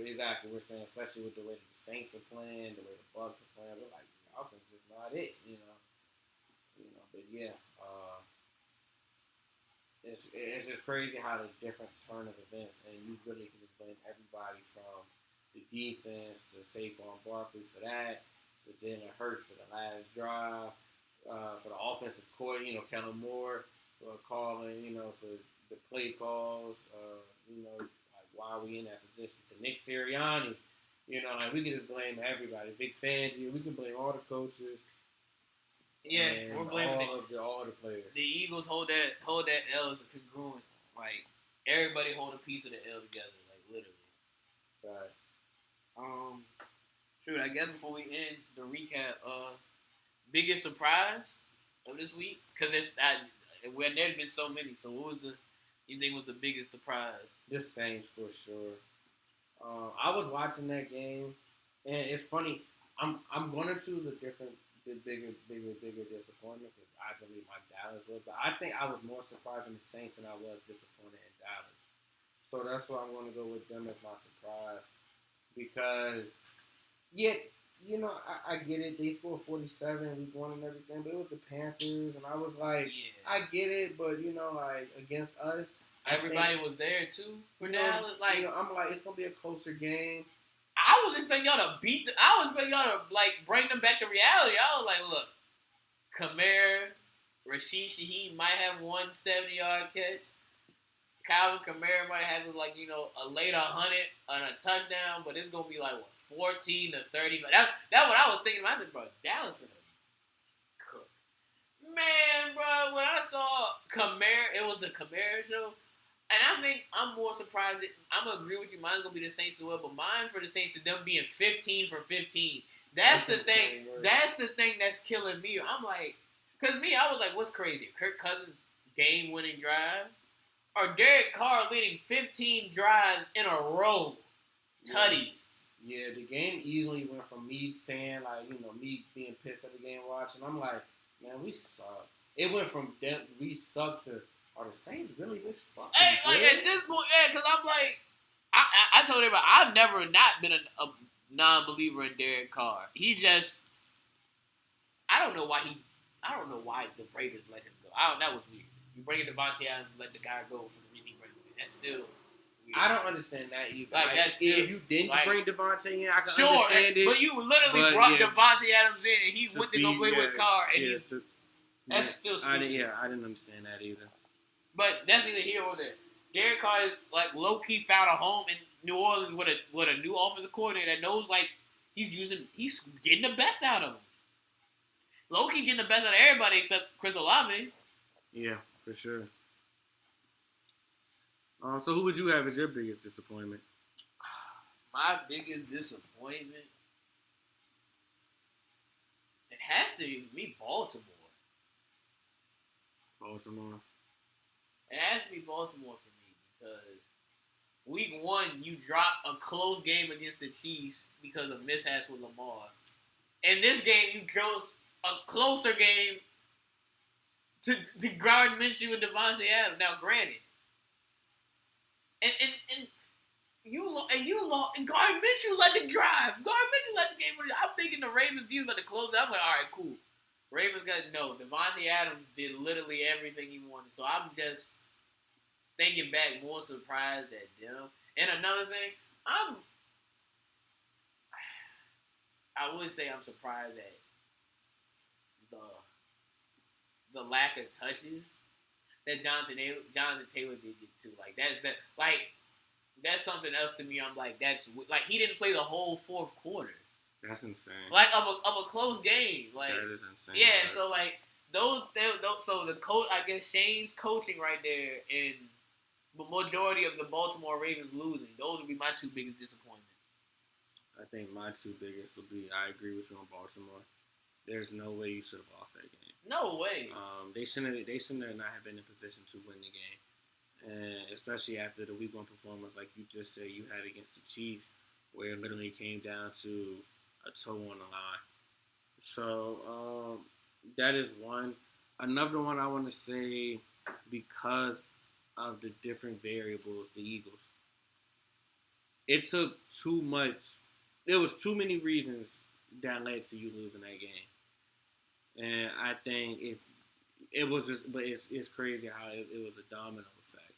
Speaker 2: Exactly. We're saying, especially with the way the Saints are playing, the way the Bucks are playing, we're like, Falcons is not it, you know. But yeah, it's just crazy how the different turn of events, and you really can just blame everybody from the defense to Saquon Barkley for that, to Jalen Hurts for the last drive, for the offensive coordinator, Kellen Moore for calling, for the play calls, like why are we in that position? To Nick Sirianni, like we can just blame everybody. Big fans, we can blame all the coaches.
Speaker 1: Yeah, we're blaming
Speaker 2: all the players.
Speaker 1: The Eagles hold that L as a congruent. Like everybody hold a piece of the L together, like literally.
Speaker 2: Right.
Speaker 1: True. I guess before we end the recap, biggest surprise of this week, because there's been so many. So what was you think was the biggest surprise?
Speaker 2: The Saints for sure. I was watching that game, and it's funny. I'm gonna choose a bigger disappointment because I believe my Dallas was. But I think I was more surprised in the Saints than I was disappointed in Dallas. So that's why I'm going to go with them as my surprise. Because, I get it. They scored 47 week 1 and everything, but it was the Panthers, and I was like, I get it, but, like, against us.
Speaker 1: Everybody was there, too, for Dallas. Like,
Speaker 2: I'm like, it's going to be a closer game.
Speaker 1: I was expecting y'all to I was expecting y'all to, like, bring them back to reality. I was like, look, Kamara, Rashid Shaheed might have one 70-yard catch. Calvin Kamara might have, like, a late 100 on a touchdown, but it's going to be, like, 14 to 30. That's what I was thinking. I said, bro, Dallas is going to cook. Man, bro, when I saw Kamara, it was the Kamara show. And I think I'm more surprised. I'm going to agree with you. Mine's going to be the Saints as well. But mine for the Saints is them being 15 for 15. That's the thing. That's the thing that's killing me. I'm like, because I was like, what's crazy? Kirk Cousins' game-winning drive? Or Derek Carr leading 15 drives in a row? Tutties.
Speaker 2: Yeah, the game easily went from me saying, like, me being pissed at the game watching. I'm like, man, we suck. It went from we suck to, are the Saints really this fucking good?
Speaker 1: Like, at this point, because I'm like, I told everybody, I've never not been a non-believer in Derek Carr. He just, I don't know why the Raiders let him go. That was weird. You bring in Devontae Adams and let the guy go for the reason he brings him. That's still weird.
Speaker 2: I don't understand that either.
Speaker 1: Like that's still,
Speaker 2: if you didn't bring Devontae in, I can
Speaker 1: understand it.
Speaker 2: But
Speaker 1: you literally brought Devontae Adams in, and he went to go play with Carr, and that's still stupid.
Speaker 2: I didn't understand that either.
Speaker 1: But that's neither here nor there. Derek Carr is like low key found a home in New Orleans with a new offensive coordinator that knows like he's getting the best out of him. Low key getting the best out of everybody except Chris Olave.
Speaker 2: Yeah, for sure. So who would you have as your biggest disappointment?
Speaker 1: My biggest disappointment? It has to be Baltimore.
Speaker 2: Baltimore.
Speaker 1: It has to be Baltimore for me because week 1 you dropped a close game against the Chiefs because of mishaps with Lamar. In this game you chose a closer game to guard Minshew and Devontae Adams. Now, granted, and guard Minshew let the drive. Guard Minshew let the game. I'm thinking the Ravens defense about to close it. I'm like, all right, cool. Ravens got Devontae Adams did literally everything he wanted. So I'm just thinking back, more surprised at them. And another thing, I would say I'm surprised at the lack of touches that Jonathan Taylor did get too. Like that's something else to me. I'm like, that's like he didn't play the whole fourth quarter.
Speaker 2: That's insane.
Speaker 1: Like of a close game. Like
Speaker 2: that is insane.
Speaker 1: Yeah, right. So like those so the coach, I guess Shane's coaching right there, and the majority of the Baltimore Ravens losing. Those would be my two biggest disappointments.
Speaker 2: I think my two biggest would be, I agree with you on Baltimore. There's no way you should have lost that game.
Speaker 1: No way.
Speaker 2: They shouldn't not have been in position to win the game, and especially after the week 1 performance, like you just said, you had against the Chiefs, where it literally came down to a toe on the line. So that is one. Another one I want to say, because of the different variables, the Eagles. It took too much. There was too many reasons that led to you losing that game, and I think if it was just, but it's crazy how it was a domino effect.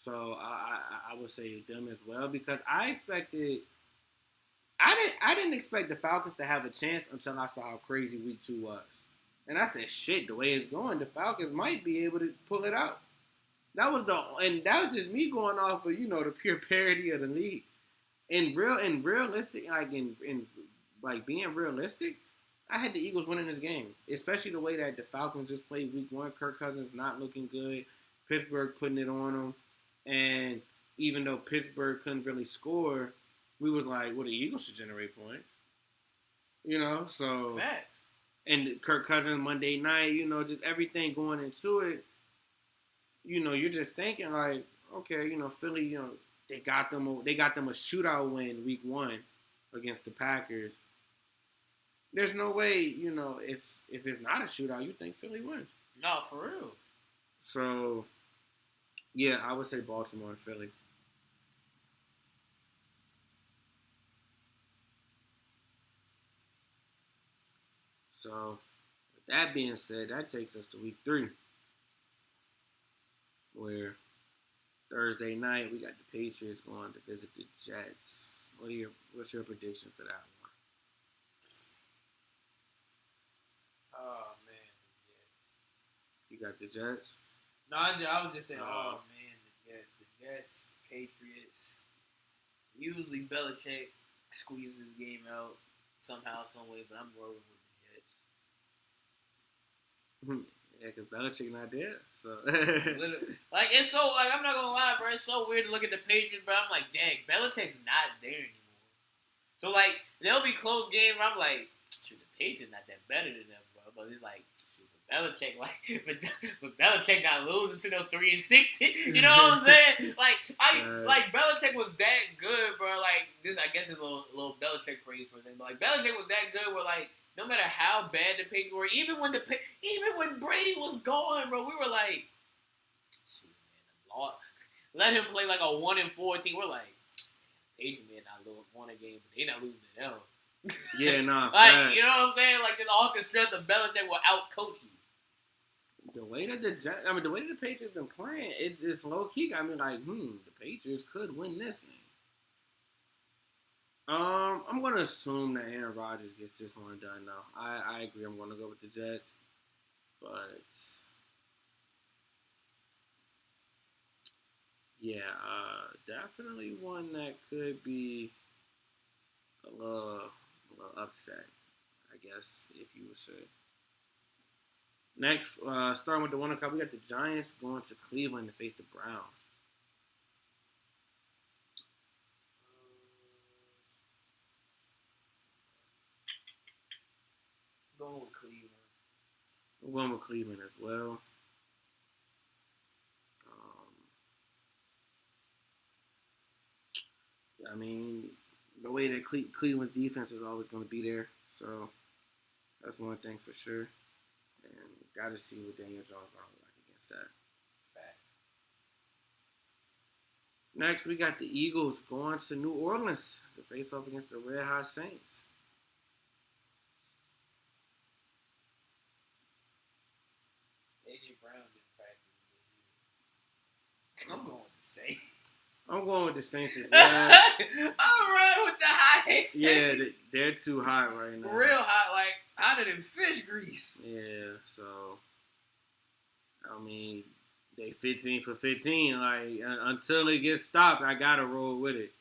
Speaker 2: So I would say them as well because I didn't expect the Falcons to have a chance until I saw how crazy week 2 was. And I said, shit, the way it's going, the Falcons might be able to pull it out. And that was just me going off of, the pure parity of the league. In realistic, like being realistic, I had the Eagles winning this game. Especially the way that the Falcons just played week 1. Kirk Cousins not looking good. Pittsburgh putting it on them. And even though Pittsburgh couldn't really score, we was like, well, the Eagles should generate points. So.
Speaker 1: Fact.
Speaker 2: And Kirk Cousins Monday night, just everything going into it, you're just thinking like, okay, Philly, they got them a shootout win week 1 against the Packers. There's no way, if it's not a shootout, you think Philly wins.
Speaker 1: No, for real.
Speaker 2: So, yeah, I would say Baltimore and Philly. So, with that being said, that takes us to week 3, where Thursday night we got the Patriots going to visit the Jets. What's your prediction for that one?
Speaker 1: Oh man, the Jets.
Speaker 2: You got the Jets?
Speaker 1: No, I was just saying, oh man, the Jets, Patriots. Usually Belichick squeezes the game out somehow, some way, but I'm rolling with the Jets.
Speaker 2: Yeah, because Belichick not there. So
Speaker 1: like it's so I'm not gonna lie, bro. It's so weird to look at the Patriots, but I'm like, dang, Belichick's not there anymore. So like there'll be close games where I'm like, shoot, the Patriots not that better than them, bro. But it's like, shoot, Belichick but Belichick not losing to them 3-16. You know what I'm saying? Like Belichick was that good, bro. Like this, I guess is a little Belichick praise for them. But like Belichick was that good, where like. No matter how bad the Patriots were, even when Brady was gone, bro, we were like, shoot, man, Lord, let him play like a 1-4 team. We're like, Patriots man not won a game, but they not losing to them.
Speaker 2: Yeah, nah.
Speaker 1: Like, you know what I'm saying? Like, just off the strength of Belichick will out-coach you.
Speaker 2: The way that the Patriots been playing, it's low key. I mean, like, the Patriots could win this game. I'm gonna assume that Aaron Rodgers gets this one done. Though I agree. I'm gonna go with the Jets, but yeah, definitely one that could be a little upset, I guess, if you would say. Next, starting with the 1 o'clock, we got the Giants going to Cleveland to face the Browns.
Speaker 1: Going with Cleveland.
Speaker 2: I'm going with Cleveland as well. I mean, the way that Cleveland's defense is always going to be there, so that's one thing for sure. And got to see what Daniel Jones going to look like against that.
Speaker 1: Fact.
Speaker 2: Next, we got the Eagles going to New Orleans to face off against the Red Hot Saints.
Speaker 1: A.J. Brown didn't practice this year. I'm going with the Saints.
Speaker 2: I'm going with the Saints as well.
Speaker 1: All right, with the high.
Speaker 2: Yeah, they're too hot right now.
Speaker 1: Real hot, like hotter than fish grease.
Speaker 2: Yeah, so I mean, they 15 for 15. Like until it gets stopped, I gotta roll with it.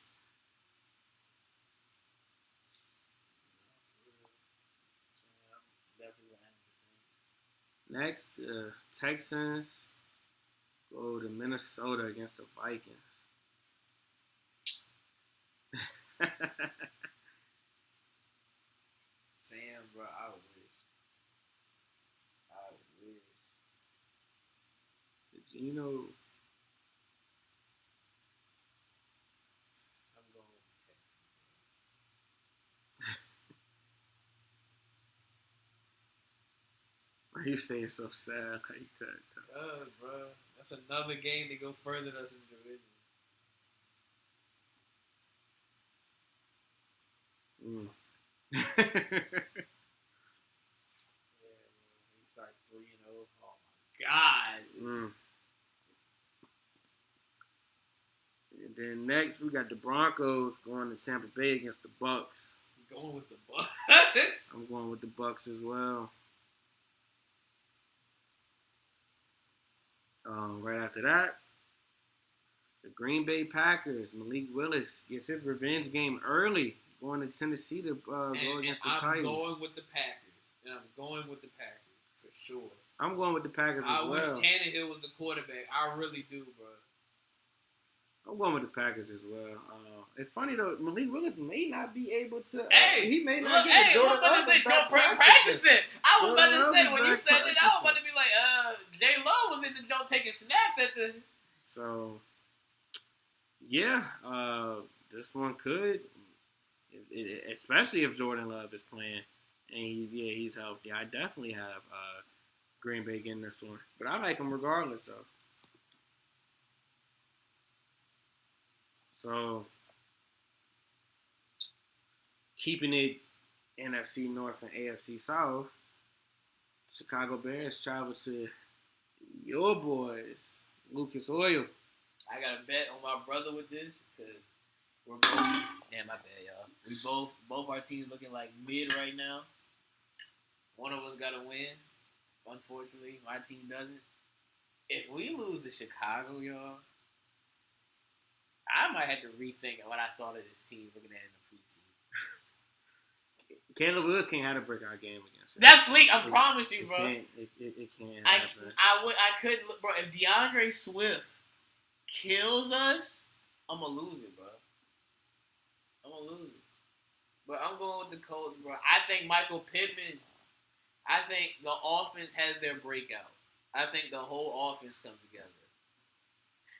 Speaker 2: Next, Texans go to Minnesota against the Vikings.
Speaker 1: Sam, bro, I wish.
Speaker 2: You know,
Speaker 1: I'm going with the Texans.
Speaker 2: why you saying so sad like that?
Speaker 1: Bro,
Speaker 3: That's another game to go further than us in the division. He started 3-0. Oh my God.
Speaker 2: And then next we got the Broncos going to Tampa Bay against the Bucks.
Speaker 3: You going with the Bucks?
Speaker 2: I'm going with the Bucks as well. Right after that, the Green Bay Packers. Malik Willis gets his revenge game early, going to Tennessee to go against the Titans.
Speaker 3: I'm going with the Packers. And I'm going with the Packers for sure.
Speaker 2: I'm going with the Packers as well.
Speaker 3: I wish Tannehill was the quarterback. I really do, bro.
Speaker 2: I'm going with the Packers as well. It's funny though, Malik Willis may not be able to.
Speaker 1: Hey,
Speaker 2: he may not get
Speaker 1: hey,
Speaker 2: Jordan
Speaker 1: I was about to say, Joe practicing. I was about to say, when you said it, I was about to be like, J Lo was in the joint taking snaps at the.
Speaker 2: So, yeah, this one could, especially if Jordan Love is playing and he's healthy. I definitely have Green Bay getting this one, but I like him regardless though. So, keeping it NFC North and AFC South, Chicago Bears travel to your boys, Lucas Oil.
Speaker 1: I got a bet on my brother with this because we're both. Damn, my bad, y'all. We both our teams looking like mid right now. One of us got to win. Unfortunately, my team doesn't. If we lose to Chicago, y'all, I might have to rethink what I thought of this team looking at it in the preseason.
Speaker 2: Caleb Willis can't have a breakout game against it.
Speaker 1: That's bleak. I promise you, bro.
Speaker 2: It can't happen.
Speaker 1: I couldn't, bro. If DeAndre Swift kills us, I'm gonna lose it, bro. I'm gonna lose it. But I'm going with the Colts, bro. I think Michael Pittman. I think the offense has their breakout. I think the whole offense comes together.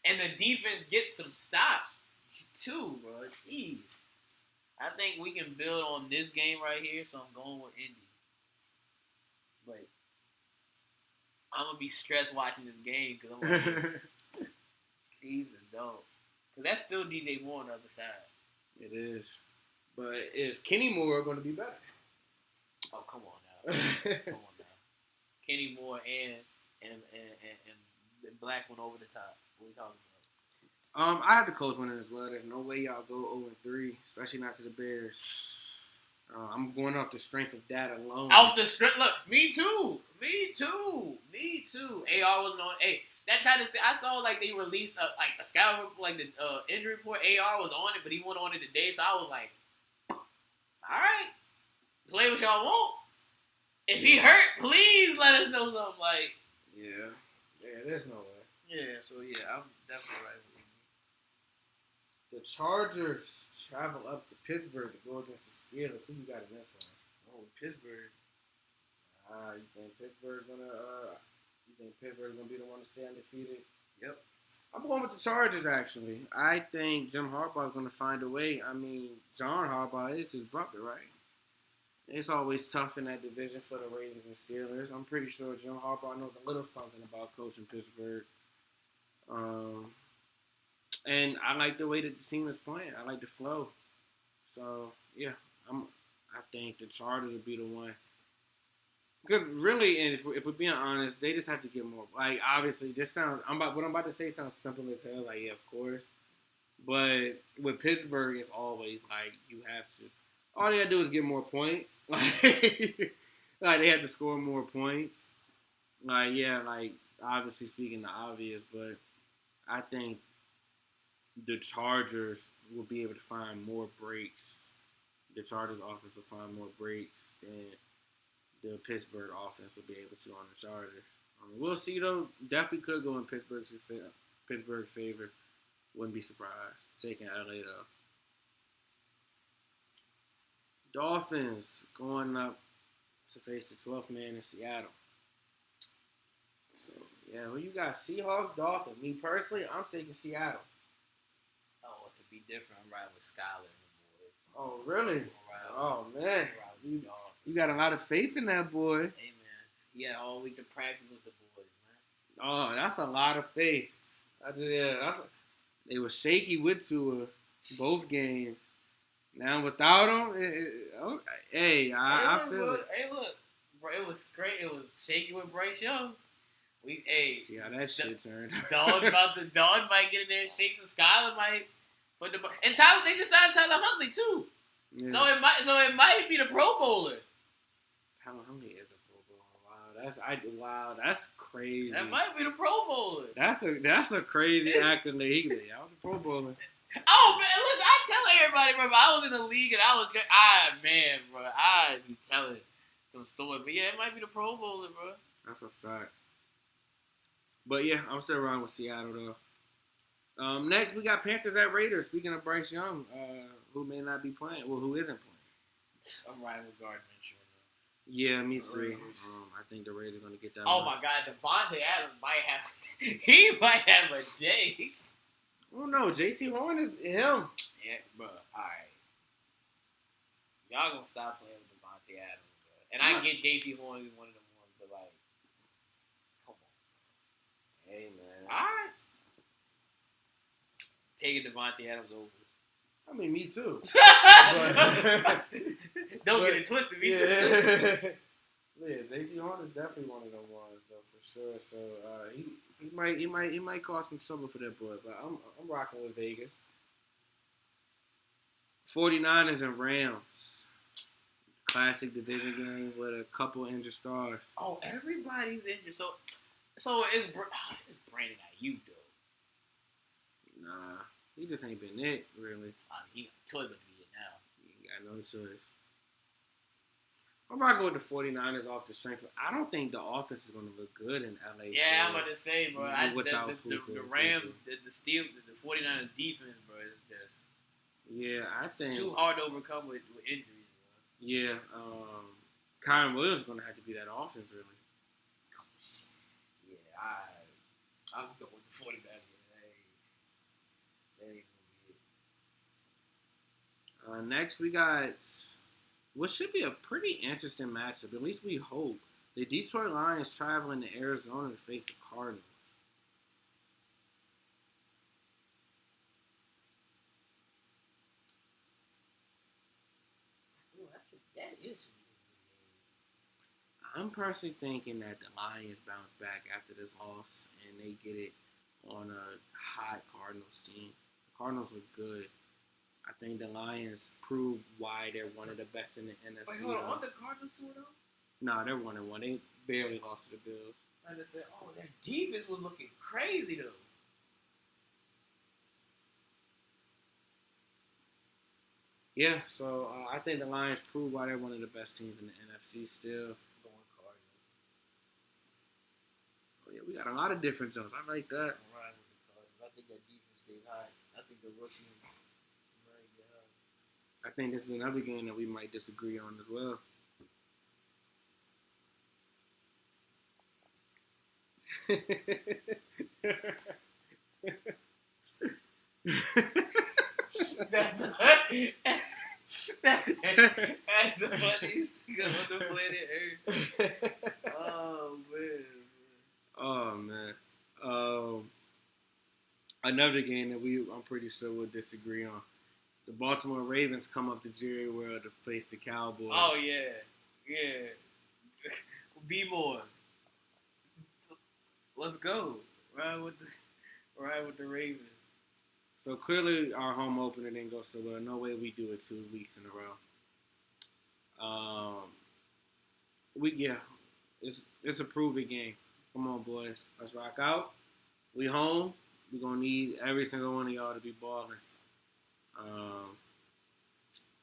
Speaker 1: And the defense gets some stops, too, bro. Jeez. I think we can build on this game right here, so I'm going with Indy. But I'm going to be stressed watching this game because I'm like, he's a dog. Because that's still DJ Moore on the other side.
Speaker 2: It is. But is Kenny Moore going to be better?
Speaker 1: Oh, come on now. Come on now. Kenny Moore and the black one over the top. What are we talking about?
Speaker 2: I have the Colts winning as well. There's no way y'all go 0-3, especially not to the Bears. I'm going off the strength of that alone.
Speaker 1: Off the strength, look, me too. AR wasn't on. Hey, that kind of. I saw like they released a scout like the injury report. AR was on it, but he wasn't on it today. So I was like, all right, play what y'all want. If he hurt, please let us know something. Like,
Speaker 2: yeah, there's no way.
Speaker 1: Yeah, so yeah, I'm definitely right with
Speaker 2: The
Speaker 1: you.
Speaker 2: Chargers travel up to Pittsburgh to go against the Steelers. Who you got in this one?
Speaker 1: Oh, Pittsburgh.
Speaker 2: You think Pittsburgh's gonna be the one to stay undefeated?
Speaker 1: Yep.
Speaker 2: I'm going with the Chargers actually. I think Jim Harbaugh's gonna find a way. I mean, John Harbaugh is his brother, right? It's always tough in that division for the Ravens and Steelers. I'm pretty sure Jim Harbaugh knows a little something about coaching Pittsburgh. And I like the way that the team is playing. I like the flow. So yeah, I think the Chargers will be the one. Because really, and if we're being honest, they just have to get more. Like obviously, what I'm about to say sounds simple as hell. Like yeah, of course. But with Pittsburgh, it's always like you have to. All they gotta do is get more points. Like they have to score more points. Like yeah, like obviously speaking the obvious, but I think the Chargers will be able to find more breaks. The Chargers offense will find more breaks than the Pittsburgh offense will be able to on the Chargers. We'll see though. Definitely could go in Pittsburgh's favor. Wouldn't be surprised. Taking LA though. Dolphins going up to face the 12th man in Seattle. So, yeah, who you got? Seahawks, Dolphins. Me personally, I'm taking Seattle.
Speaker 1: Oh, to be different, I'm riding with Skyler and the boys.
Speaker 2: Oh, really? Oh, man. You got a lot of faith in that boy.
Speaker 1: Hey, man. He had all week to practice with the boys, man.
Speaker 2: Oh, that's a lot of faith. They were shaky with Tua both games. Now without him, I feel it.
Speaker 1: Hey, look, bro, it was great. It was shaky with Bryce Young.
Speaker 2: See how that shit turned.
Speaker 1: Dog might get in there and shake some. Skyler might put the and Tyler. They just signed Tyler Huntley too.
Speaker 2: Yeah.
Speaker 1: So it might be the Pro Bowler.
Speaker 2: Tyler Huntley is a Pro Bowler. Wow, that's crazy.
Speaker 1: That might be the Pro Bowler.
Speaker 2: That's a crazy accolade. I was a Pro Bowler.
Speaker 1: Oh man, listen, I tell everybody, bro. I was in the league and bro, I be telling some stories. But yeah, it might be the Pro Bowler, bro.
Speaker 2: That's a fact. But yeah, I'm still around with Seattle though. Next we got Panthers at Raiders. Speaking of Bryce Young, who may not be playing, who isn't playing.
Speaker 1: I'm riding with Gardner Minshew.
Speaker 2: Yeah, me too. I think the Raiders are gonna get that.
Speaker 1: Oh my God, Devontae Adams might have a day.
Speaker 2: Oh no, J.C. Horn is him.
Speaker 1: Yeah, bro. All right, y'all gonna stop playing with Devontae Adams, bro. And I can get J.C. Horn is one of them ones, but like, come on.
Speaker 2: Hey man.
Speaker 1: All right. Taking Devontae Adams over.
Speaker 2: I mean, me too.
Speaker 1: Don't get it twisted. Me too.
Speaker 2: Yeah, J.C. Horn is definitely one of them ones though, for sure. So he might cause some trouble for that boy, but I'm rocking with Vegas. 49ers and Rams. Classic division game with a couple injured stars.
Speaker 1: Oh, everybody's injured. So it's Brandon Ayuk though.
Speaker 2: Nah, he just ain't been it really.
Speaker 1: He could be it now.
Speaker 2: He got no choice. I'm rocking with the 49ers off the strength. I don't think the offense is going to look good in LA.
Speaker 1: Yeah, I'm about to say, bro. The Rams, the 49ers defense, bro, is just.
Speaker 2: Yeah, I think.
Speaker 1: It's too hard to overcome with injuries, bro.
Speaker 2: Yeah, Kyron Williams is going to have to be that offense, really.
Speaker 1: Yeah, I'm going with the 49ers. That ain't gonna be it.
Speaker 2: Next, we got what should be a pretty interesting matchup. At least we hope. The Detroit Lions traveling to Arizona to face the Cardinals.
Speaker 1: That is.
Speaker 2: I'm personally thinking that the Lions bounce back after this loss and they get it on a hot Cardinals team. The Cardinals look good. I think the Lions prove why they're one of the best in the NFC.
Speaker 1: Wait, hold on. The Cardinals 2-0?
Speaker 2: No, they're 1-1. They barely lost to the Bills.
Speaker 1: I just said, their defense was looking crazy though.
Speaker 2: Yeah, so I think the Lions prove why they're one of the best teams in the NFC still.
Speaker 1: Going Cardinals.
Speaker 2: Oh, yeah, we got a lot of different zones. I like that.
Speaker 1: I'm riding with the Cardinals. I think that defense stays high. I think the rookie might get high.
Speaker 2: I think this is another game that we might disagree on as well.
Speaker 1: That's the funniest thing on the planet Earth. Oh man.
Speaker 2: Oh man. Another game that I'm pretty sure we'll disagree on. The Baltimore Ravens come up to Jerry World to face the Cowboys.
Speaker 1: Oh yeah. Be more. Let's go. Ride with the Ravens.
Speaker 2: So clearly our home opener didn't go so well. No way we do it 2 weeks in a row. It's a prove-it game. Come on, boys. Let's rock out. We home. We're going to need every single one of y'all to be balling.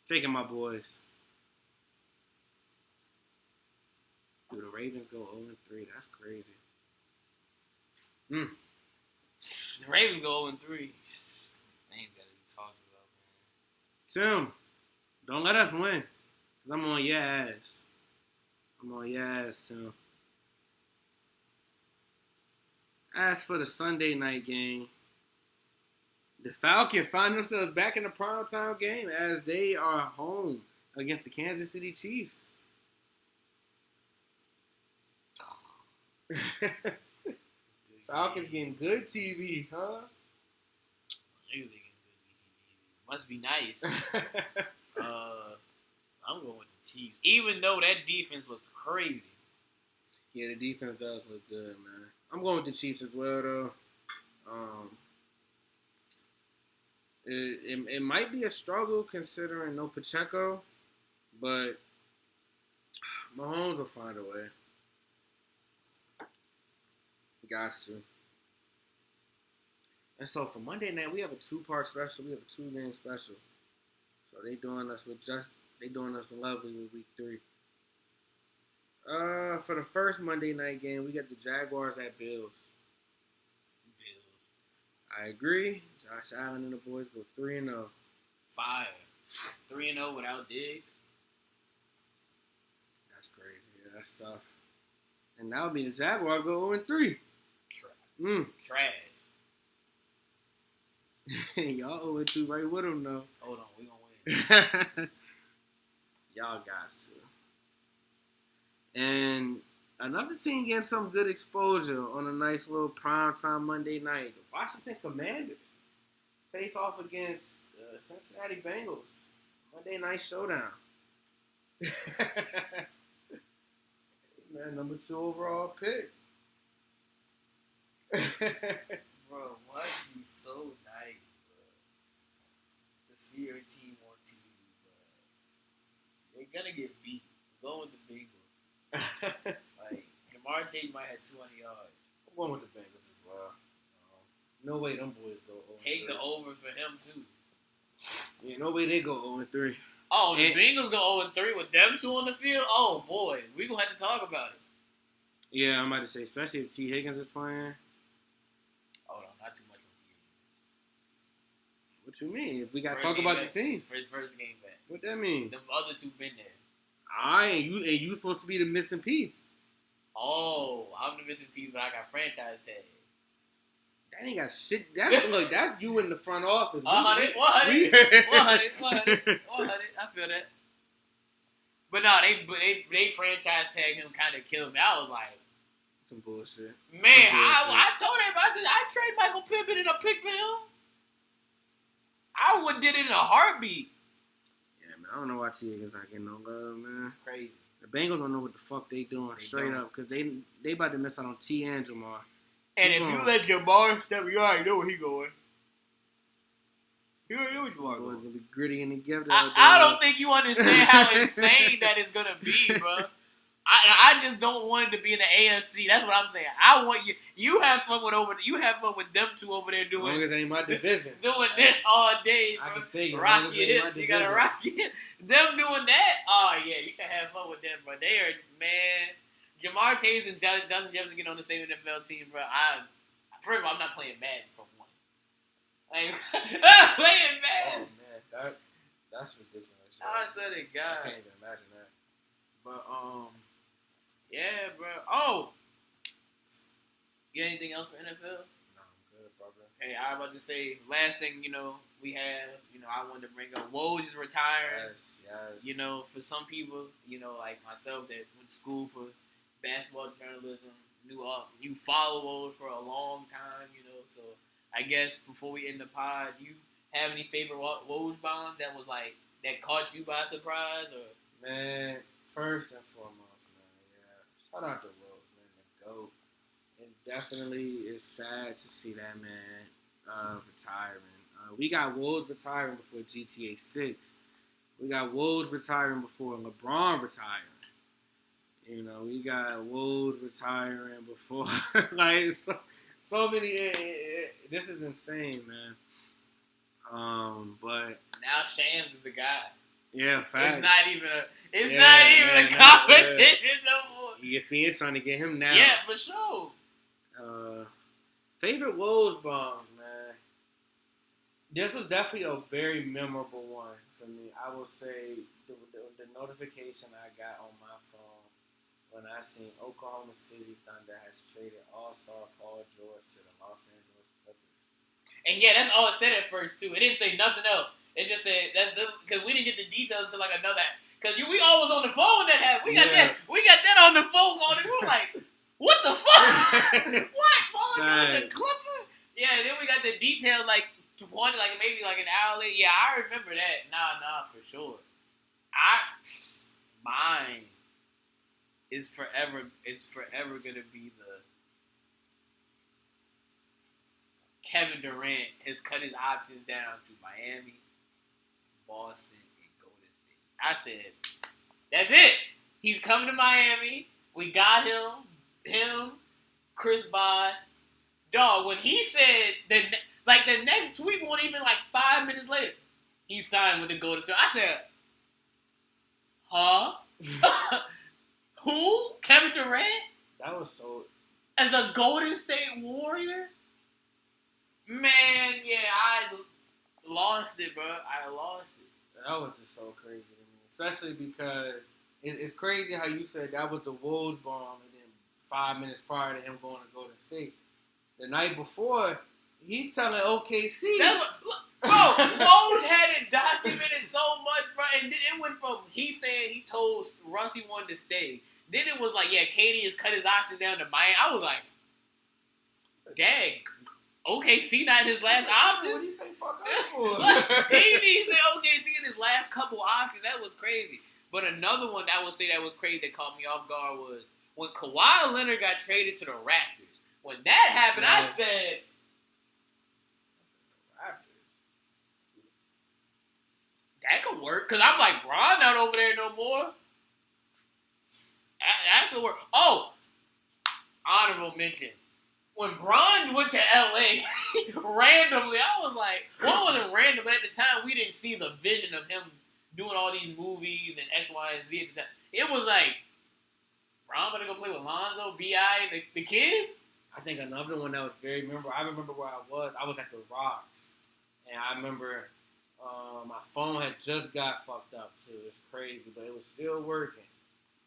Speaker 2: Taking my boys. Dude, the Ravens go 0-3. That's crazy.
Speaker 1: The Ravens go 0-3. I ain't got to be talking about, man.
Speaker 2: Tim, don't let us win. 'Cause I'm on your ass. Tim. As for the Sunday night game, the Falcons find themselves back in the primetime game as they are home against the Kansas City Chiefs. Falcons getting good TV, huh?
Speaker 1: Must be nice. I'm going with the Chiefs. Even though that defense looks crazy.
Speaker 2: Yeah, the defense does look good, man. I'm going with the Chiefs as well, though. It might be a struggle considering no Pacheco, but Mahomes will find a way. Got to. And so for Monday night, we have a 2-part special. We have a 2-game special. So they doing us lovely with week 3. For the first Monday night game, we got the Jaguars at Bills. I agree. Josh Allen and the boys go 3-0.
Speaker 1: Fire. 3-0 without Diggs.
Speaker 2: That's crazy. Yeah, that's tough. And that would be the Jaguars go 0-3.
Speaker 1: Trash.
Speaker 2: Y'all 0-2 right with them, though.
Speaker 1: Hold on, we gonna win.
Speaker 2: Y'all got to. And another team getting some good exposure on a nice little primetime Monday night. The Washington Commanders face off against Cincinnati Bengals. Monday night showdown. Man, number 2 overall pick.
Speaker 1: Bro, why be so nice, bro? To see your team on TV, bro. They're gonna get beat. Go with the Bengals. Like, Jamar Chase might have 200 yards.
Speaker 2: I'm going with the Bengals as well. No way them boys go 0-3.
Speaker 1: Take the over for him, too.
Speaker 2: Yeah, no way they go 0-3.
Speaker 1: Oh, the Bengals go 0-3 with them 2 on the field? Oh, boy. We're going to have to talk about it.
Speaker 2: Yeah, I'm about to say, especially if T. Higgins is playing.
Speaker 1: Hold on, not too much on T.
Speaker 2: What you mean? If we got to talk about the team.
Speaker 1: For his first game back.
Speaker 2: What that mean?
Speaker 1: The other 2 been there.
Speaker 2: You supposed to be the missing piece.
Speaker 1: Oh, I'm the missing piece, but I got franchise tag.
Speaker 2: That ain't got shit. Look, that's you in the front office.
Speaker 1: 100. I feel that. But no, they franchise tagged him, kind of killed me. I was like,
Speaker 2: some bullshit.
Speaker 1: Man, I told everybody, I said, I trade Michael Pittman in a pick for him. I would did it in a heartbeat.
Speaker 2: Yeah, man, I don't know why T. Higgins not getting no love, man.
Speaker 1: Crazy.
Speaker 2: The Bengals don't know what the fuck they doing straight up because they about to miss out on T and Jamar.
Speaker 1: And if you let Jamar step, you already know where he going. You already know what Jamar
Speaker 2: Boys
Speaker 1: going.
Speaker 2: gonna be gritty together.
Speaker 1: I don't think you understand how insane that is gonna be, bro. I just don't want it to be in the AFC. That's what I'm saying. I want you. You have fun with them 2 over there doing.
Speaker 2: As long as it ain't my division.
Speaker 1: Doing this all day, bro.
Speaker 2: I can take it.
Speaker 1: Rock your hips. You gotta rock it. Them doing that. Oh yeah, you can have fun with them, bro. They are, man. Jamar Chase and Justin Jefferson get on the same NFL team, bro. First of all, I'm not playing Madden for one. I'm playing Madden.
Speaker 2: Oh man, that's ridiculous.
Speaker 1: I said it, God.
Speaker 2: I can't even imagine that.
Speaker 1: But yeah, bro. Oh, you got anything else for NFL?
Speaker 2: No, I'm good, brother.
Speaker 1: Hey, I was about to say last thing. We have. I wanted to bring up Woj is retiring.
Speaker 2: Yes.
Speaker 1: For some people, like myself that went to school for basketball journalism, you follow Woj for a long time. So I guess before we end the pod, you have any favorite Woj bombs that was like that caught you by surprise or?
Speaker 2: Man, first and foremost, man, yeah. Shout out to Woj, man, the GOAT. It definitely is sad to see that man retiring. We got Woj retiring before GTA 6. We got Woj retiring before LeBron retired. We got Woj retiring before like so many. This is insane, man. But
Speaker 1: now Shams is the guy.
Speaker 2: Yeah, fact.
Speaker 1: It's not even a competition no more.
Speaker 2: ESPN trying to get him now.
Speaker 1: Yeah, for sure.
Speaker 2: Favorite Woj bombs, man. This was definitely a very memorable one for me. I will say the notification I got on my phone when I seen Oklahoma City Thunder has traded All-Star Paul George to the Los Angeles Clippers.
Speaker 1: And yeah, that's all it said at first too. It didn't say nothing else. It just said that because we didn't get the details until like another. Because we all was on the phone when that happened. We got that on the phone going, and we were like, "What the fuck? What? Paul the Clipper. Yeah, then we got the detail like one, like maybe like an hour later. Yeah, I remember that. Nah, for sure. Mine is forever gonna be the Kevin Durant has cut his options down to Miami, Boston, and Golden State. I said, that's it. He's coming to Miami. We got him, Chris Bosh. Dog, when he said that, the next tweet wasn't even like 5 minutes later, he signed with the Golden State. I said, huh? Who? Kevin Durant?
Speaker 2: That was so.
Speaker 1: As a Golden State Warrior? Man, yeah, I lost it, bro. I lost it.
Speaker 2: That was just so crazy to me, especially because it's crazy how you said that was the Wolves bomb, and then 5 minutes prior to him going to Golden State, the night before, he telling OKC.
Speaker 1: Bro, Woj had it documented so much, bro, and then it went from he saying he told Russ he wanted to stay. Then it was like, yeah, KD has cut his options down to Miami. I was like, dang. OKC not in his last option.
Speaker 2: What did he say fuck us for?
Speaker 1: He didn't say OKC in his last couple options. That was crazy. But another one that I would say that was crazy that caught me off guard was when Kawhi Leonard got traded to the Raptors. When that happened, I said, that could work. Because I'm like, Bron not over there no more. That could work. Oh, honorable mention. When Bron went to LA randomly, I was like, well, it wasn't random, but at the time we didn't see the vision of him doing all these movies and X, Y, and Z at the time. It was like, Bron better go play with Lonzo, B.I., and the kids?
Speaker 2: I think another one that was very memorable. I remember where I was. I was at the Rocks. And I remember my phone had just got fucked up, so it was crazy, but it was still working.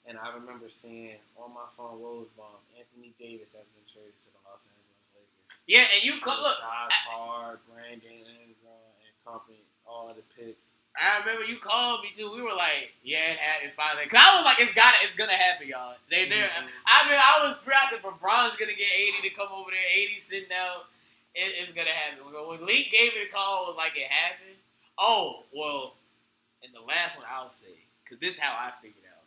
Speaker 2: And I remember seeing on my phone Rose Bomb, Anthony Davis has been traded to the Los Angeles Lakers.
Speaker 1: Yeah, and you look.
Speaker 2: Josh Hart, Brandon Ingram, and company, all of the picks.
Speaker 1: I remember you called me too. We were like, yeah, it happened finally. Cause I was like, it's gonna happen, y'all. They there. I was proud that Bron's gonna get 80 to come over there. 80 sitting out. It's gonna happen. So when Leak gave me the call, it was like it happened. Oh well, and the last one I'll say, cause this is how I figured out.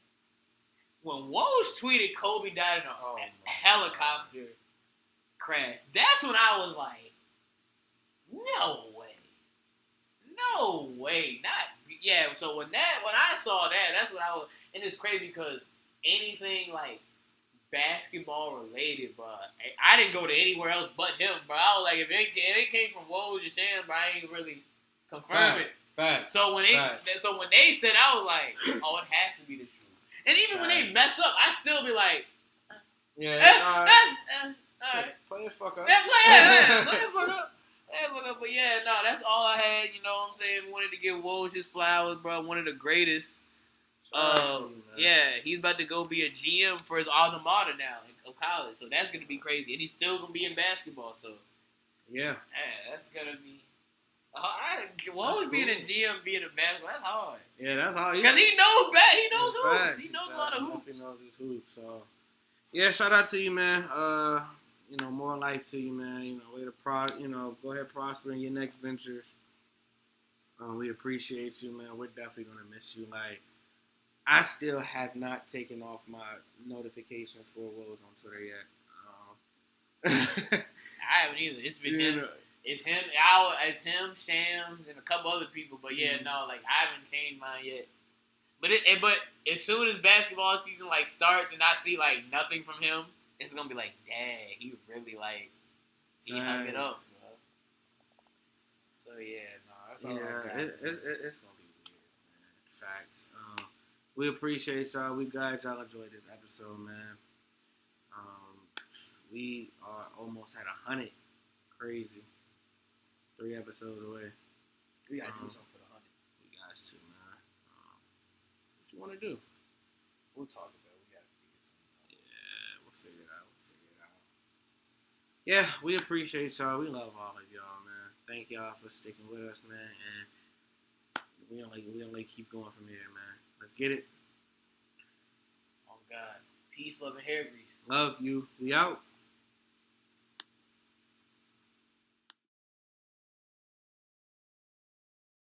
Speaker 1: When Woj tweeted Kobe died in a helicopter crash, that's when I was like, no way, So when I saw that, that's what I was, and it's crazy because anything like basketball related, bro, I didn't go to anywhere else but him, bro. I was like, if it came from Woj or Sham, bro, I ain't really confirm it.
Speaker 2: Fact.
Speaker 1: So when they said, I was like, oh, it has to be the truth. And even when they mess up, I still be like, all right.
Speaker 2: Play the fuck up.
Speaker 1: Play the fuck up. But yeah, no, that's all I had. You know what I'm saying? Wanted to give Woj his flowers, bro. One of the greatest. He's about to go be a GM for his alma mater now of college. So that's going to be crazy. And he's still going to be in basketball. So,
Speaker 2: yeah.
Speaker 1: That's going to be. Woj being a GM, being a basketball, that's hard.
Speaker 2: Yeah, that's hard.
Speaker 1: Because he knows hoops. He knows a lot of hoops.
Speaker 2: He knows his hoops. So, yeah, shout out to you, man. More life to you, man. Way to go ahead, prosper in your next ventures. We appreciate you, man. We're definitely gonna miss you. Like, I still have not taken off my notifications for Rose on Twitter yet.
Speaker 1: I haven't either. It's been him. It's him, Shams, and a couple other people. But yeah, no, like I haven't changed mine yet. But as soon as basketball season like starts and I see like nothing from him, it's gonna be like, dang, he really like hung it up, bro. So yeah, no, that's all I got.
Speaker 2: It's gonna be weird, man. Facts. We appreciate y'all. We glad y'all enjoyed this episode, man. We are almost at 100. Crazy. 3 episodes away.
Speaker 3: We gotta do something for the 100.
Speaker 2: We got to, man. What you want to do?
Speaker 3: We'll talk about it. We gotta figure something out.
Speaker 2: Yeah, we'll figure it out. Yeah, we appreciate y'all. We love all of y'all, man. Thank y'all for sticking with us, man. And we gonna keep going from here, man. Let's get it.
Speaker 1: Oh God, peace, love, and hair grease.
Speaker 2: Love you. We out.